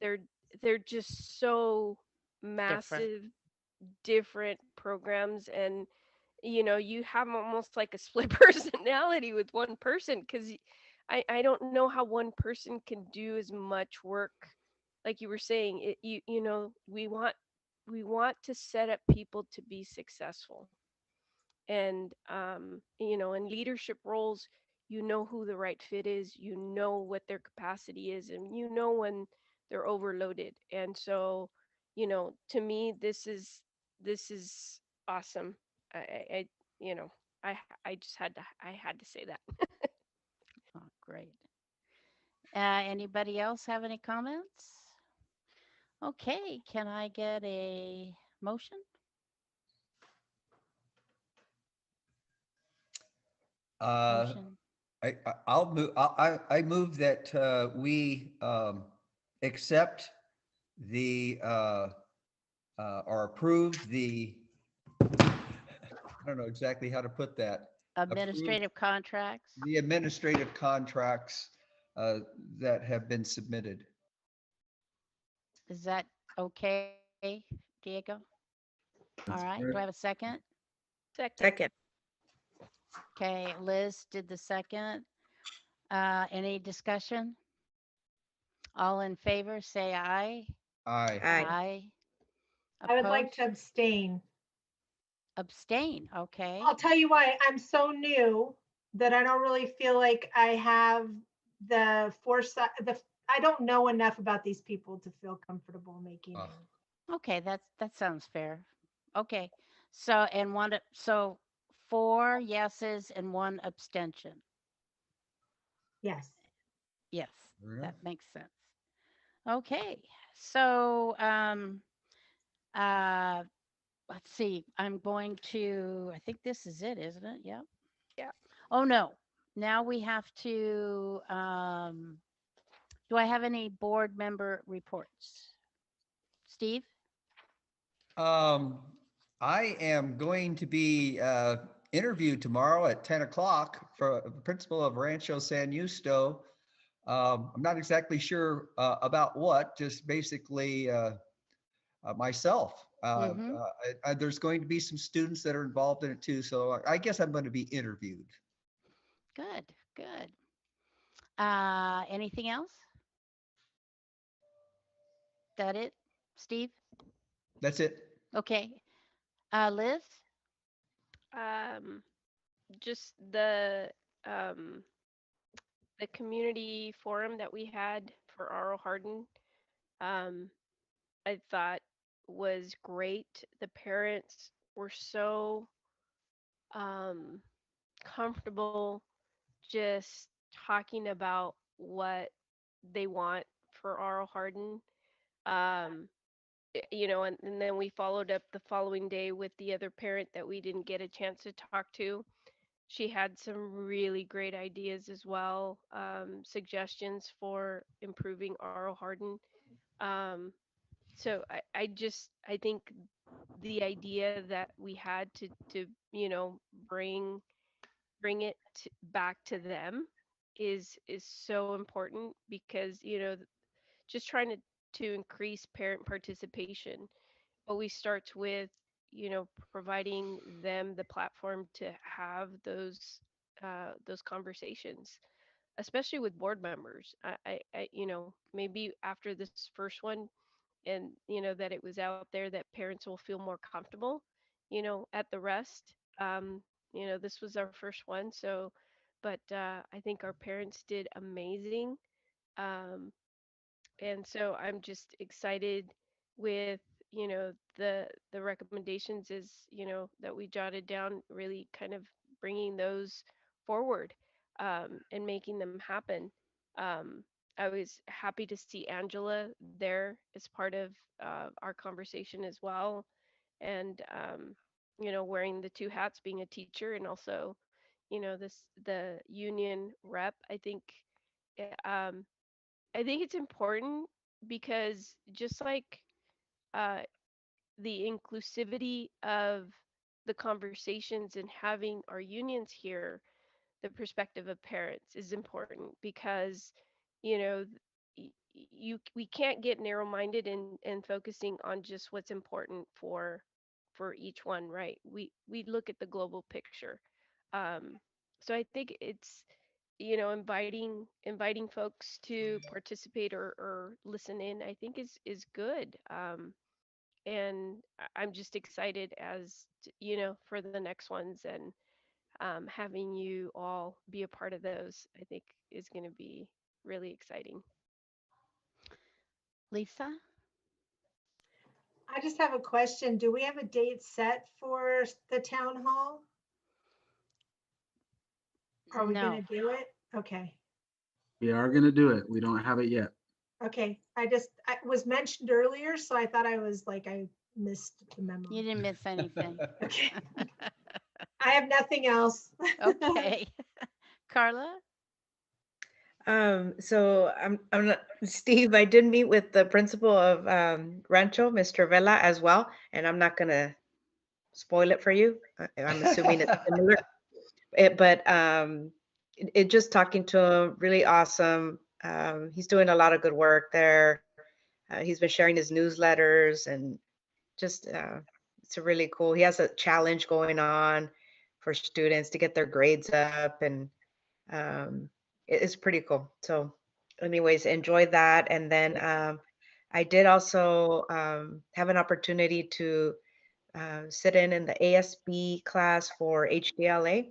they're just so Different. massive, different programs. And you have almost like a split personality with one person, because I don't know how one person can do as much work. Like you were saying, we want to set up people to be successful. And in leadership roles, who the right fit is, what their capacity is, and when they're overloaded. And so, to me, this is awesome. I you know I just had to say that. Oh, great. Anybody else have any comments? Okay, can I get a motion? Uh, Motion. I'll move, I move that we accept the, or approve the, I don't know exactly how to put that. Approve Administrative contracts. the administrative contracts that have been submitted. Is that okay, Diego? All That's right, do correct. I have a second? Second. Okay, Liz did the second. Any discussion? All in favor, say aye. Aye. Aye. I would like to Opposed? abstain. Abstain, okay. I'll tell you why. I'm so new that I don't really feel like I have the foresight, I don't know enough about these people to feel comfortable making Oh. a Okay, that sounds fair. Okay, so 4 yeses and 1 abstention. yes. Yes, There we go. that makes sense. Okay, so uh, let's see. I'm going to. I think this is it, isn't it? Yep. Yeah. Oh no. Now we have to. Do I have any board member reports? Steve? Um, I am going to be interviewed tomorrow at 10 o'clock for the principal of Rancho San Justo. I'm not exactly sure about what, just basically myself. Mhm. There's going to be some students that are involved in it too, so I guess I'm going to be interviewed. Good. Good. Anything else? That it, Steve? That's it. Okay. Liz? Um, just the community forum that we had for RO Hardin, um, I thought was great. The parents were so um, comfortable just talking about what they want for RO Hardin. Um, and then we followed up the following day with the other parent that we didn't get a chance to talk to. She had some really great ideas as well, suggestions for improving RO Hardin. Um, so I think the idea that we had to bring it back to them is so important, because just trying to increase parent participation always starts with providing them the platform to have those conversations, especially with board members. Maybe after this first one, and that it was out there, that parents will feel more comfortable at the rest. This was our first one, so, but I think our parents did amazing. Um, and so I'm just excited with, the recommendations is, that we jotted down, really kind of bringing those forward, and making them happen. Um, I was happy to see Angela there as part of our conversation as well, and wearing the two hats, being a teacher and also, the union rep. eh, um, I think it's important because just like uh, the inclusivity of the conversations and having our unions here, the perspective of parents is important because, you know, we can't get narrow-minded and focusing on just what's important for each one, right? We look at the global picture. Um, so I think it's, inviting folks to participate or listen in, I think is good. And I'm just excited for the next ones, and having you all be a part of those, I think is going to be really exciting. Lisa? I just have a question. Do we have a date set for the town hall? Are we No. gonna do it? Okay. We are gonna do it. We don't have it yet. Okay. I was mentioned earlier, so I thought I missed the memo. You didn't miss anything. Okay. I have nothing else. Okay. Carla? So I'm not, Steve, I did meet with the principal of Rancho, Mr. Vela, as well, and I'm not gonna spoil it for you. I'm assuming it's similar. But it just talking to him, really awesome. He's doing a lot of good work there. He's been sharing his newsletters and just it's a really cool. He has a challenge going on for students to get their grades up, and um, it's pretty cool. So, anyways, enjoy that. And then I did also have an opportunity to sit in the ASB class for HDLA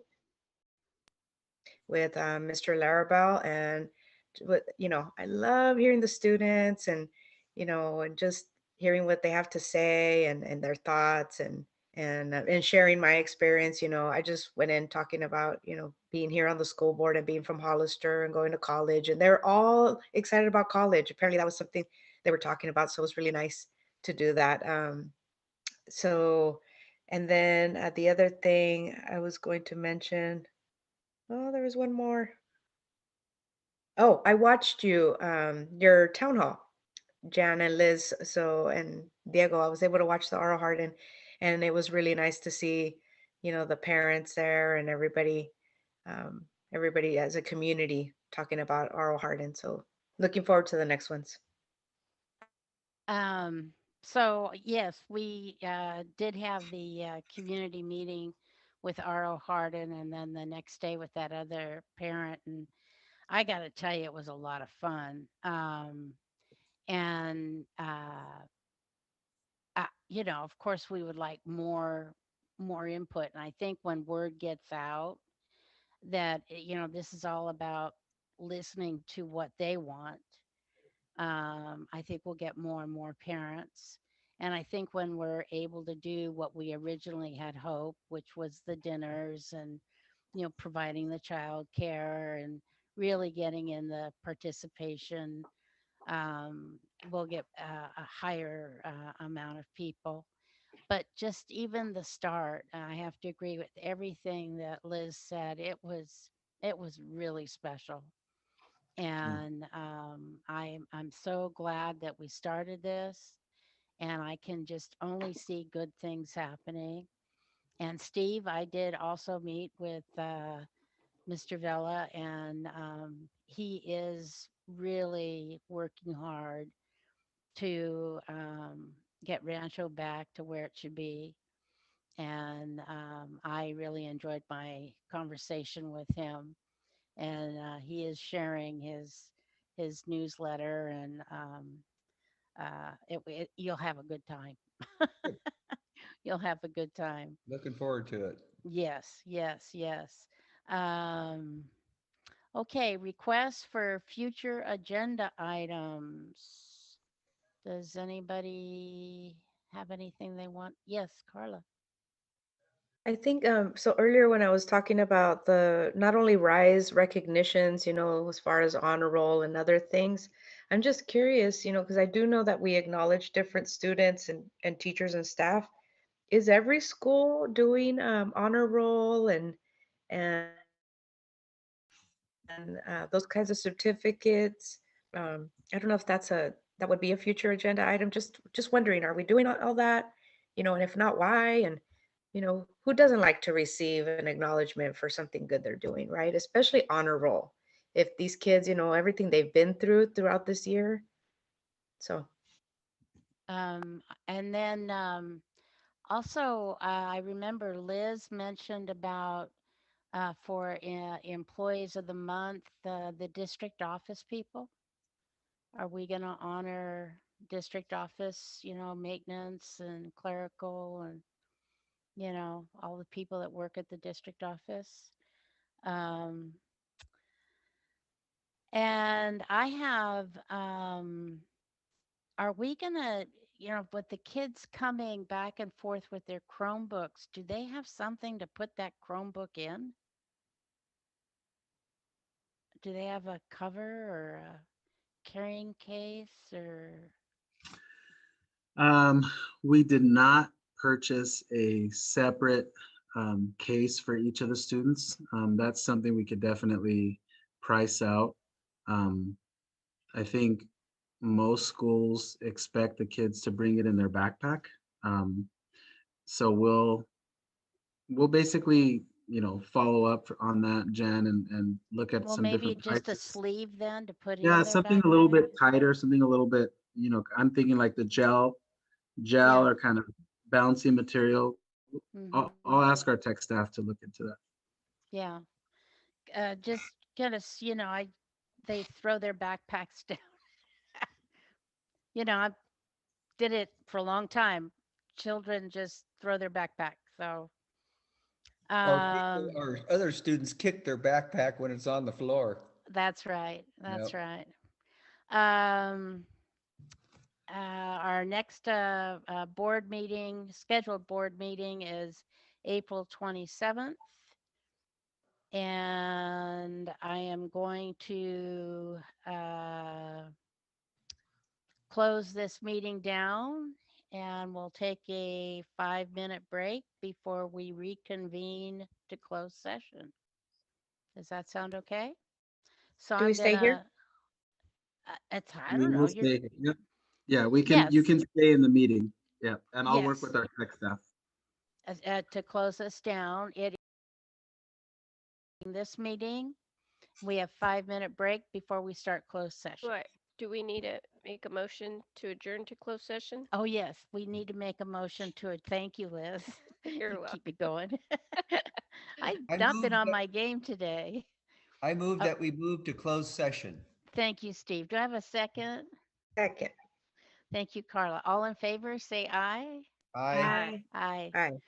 with Mr. Larabelle, and I love hearing the students, and just hearing what they have to say, and their thoughts, and sharing my experience. I just went in talking about being here on the school board and being from Hollister and going to college, and they're all excited about college. Apparently that was something they were talking about, so it was really nice to do that. So, and then the other thing I was going to mention, oh, there was one more. Oh, I watched your town hall, Jan and Liz. So, and Diego, I was able to watch the Oral Heart, and it was really nice to see, the parents there and everybody as a community talking about Oral Heart. And so looking forward to the next ones. So yes, we did have the community meeting with R.O. Hardin, and then the next day with that other parent. And I got to tell you, it was a lot of fun. And of course, we would like more input. And I think when word gets out that this is all about listening to what they want, I think we'll get more and more parents. And I think when we're able to do what we originally had hoped, which was the dinners and, providing the child care and really getting in the participation, we'll get a higher amount of people. But just even the start, I have to agree with everything that Liz said. It was really special. And I'm so glad that we started this, and I can just only see good things happening. And Steve, I did also meet with Mr. Vela, and he is really working hard to get Rancho back to where it should be. And I really enjoyed my conversation with him, and he is sharing his newsletter, and you'll have a good time. You'll have a good time. Looking forward to it. Yes, yes, yes. Um, okay, requests for future agenda items. Does anybody have anything they want? Yes, Carla. I think so earlier when I was talking about the not only RISE recognitions, as far as honor roll and other things, I'm just curious, because I do know that we acknowledge different students and teachers and staff. Is every school doing honor roll and those kinds of certificates? I don't know if that would be a future agenda item. Just wondering, are we doing all that? And if not, why? And who doesn't like to receive an acknowledgement for something good they're doing, right? Especially honor roll. If these kids, everything they've been throughout this year. So And then also, I remember Liz mentioned about for employees of the month, the district office people. Are we going to honor district office, maintenance and clerical and, all the people that work at the district office? And I have, are we going to, with the kids coming back and forth with their Chromebooks, do they have something to put that Chromebook in? Do they have a cover or a carrying case or? We did not purchase a separate case for each of the students. That's something we could definitely price out. I think most schools expect the kids to bring it in their backpack. So we'll basically, follow up on that, Jen, and look at Well, some maybe different just a prices. sleeve then to put Yeah, in their something a little backpack? bit tighter, something a little bit, I'm thinking like the gel Yeah. or kind of bouncy material. I'll Mhm. ask our tech staff to look into that. Yeah. Just get us, they throw their backpacks down. I did it for a long time. Children just throw their backpack. So, Or people um, or other students kick their backpack when it's on the floor. that's right. Yep. That's right. Um, our next scheduled board meeting is April 27th. And I am going to close this meeting down and we'll take a 5-minute break before we reconvene to close session. Does that sound okay? So do we I'm stay here? gonna, I We don't know, will you're, stay. Yep. Yeah, you yes, can stay in the meeting. Yeah, and I'll work yes, with our tech staff. to close us down. In this meeting, we have 5-minute break before we start closed session. Right. Do we need to make a motion to adjourn to closed session? Oh, yes, we need to make a motion to it. Thank you, Liz. You're You welcome. keep it going. I've I not been move on that my game today. I move Oh, that we move to closed session. thank you, Steve. Do I have a second? Second. Thank you, Carla. All in favor, say aye. Aye. Aye. Aye. Aye.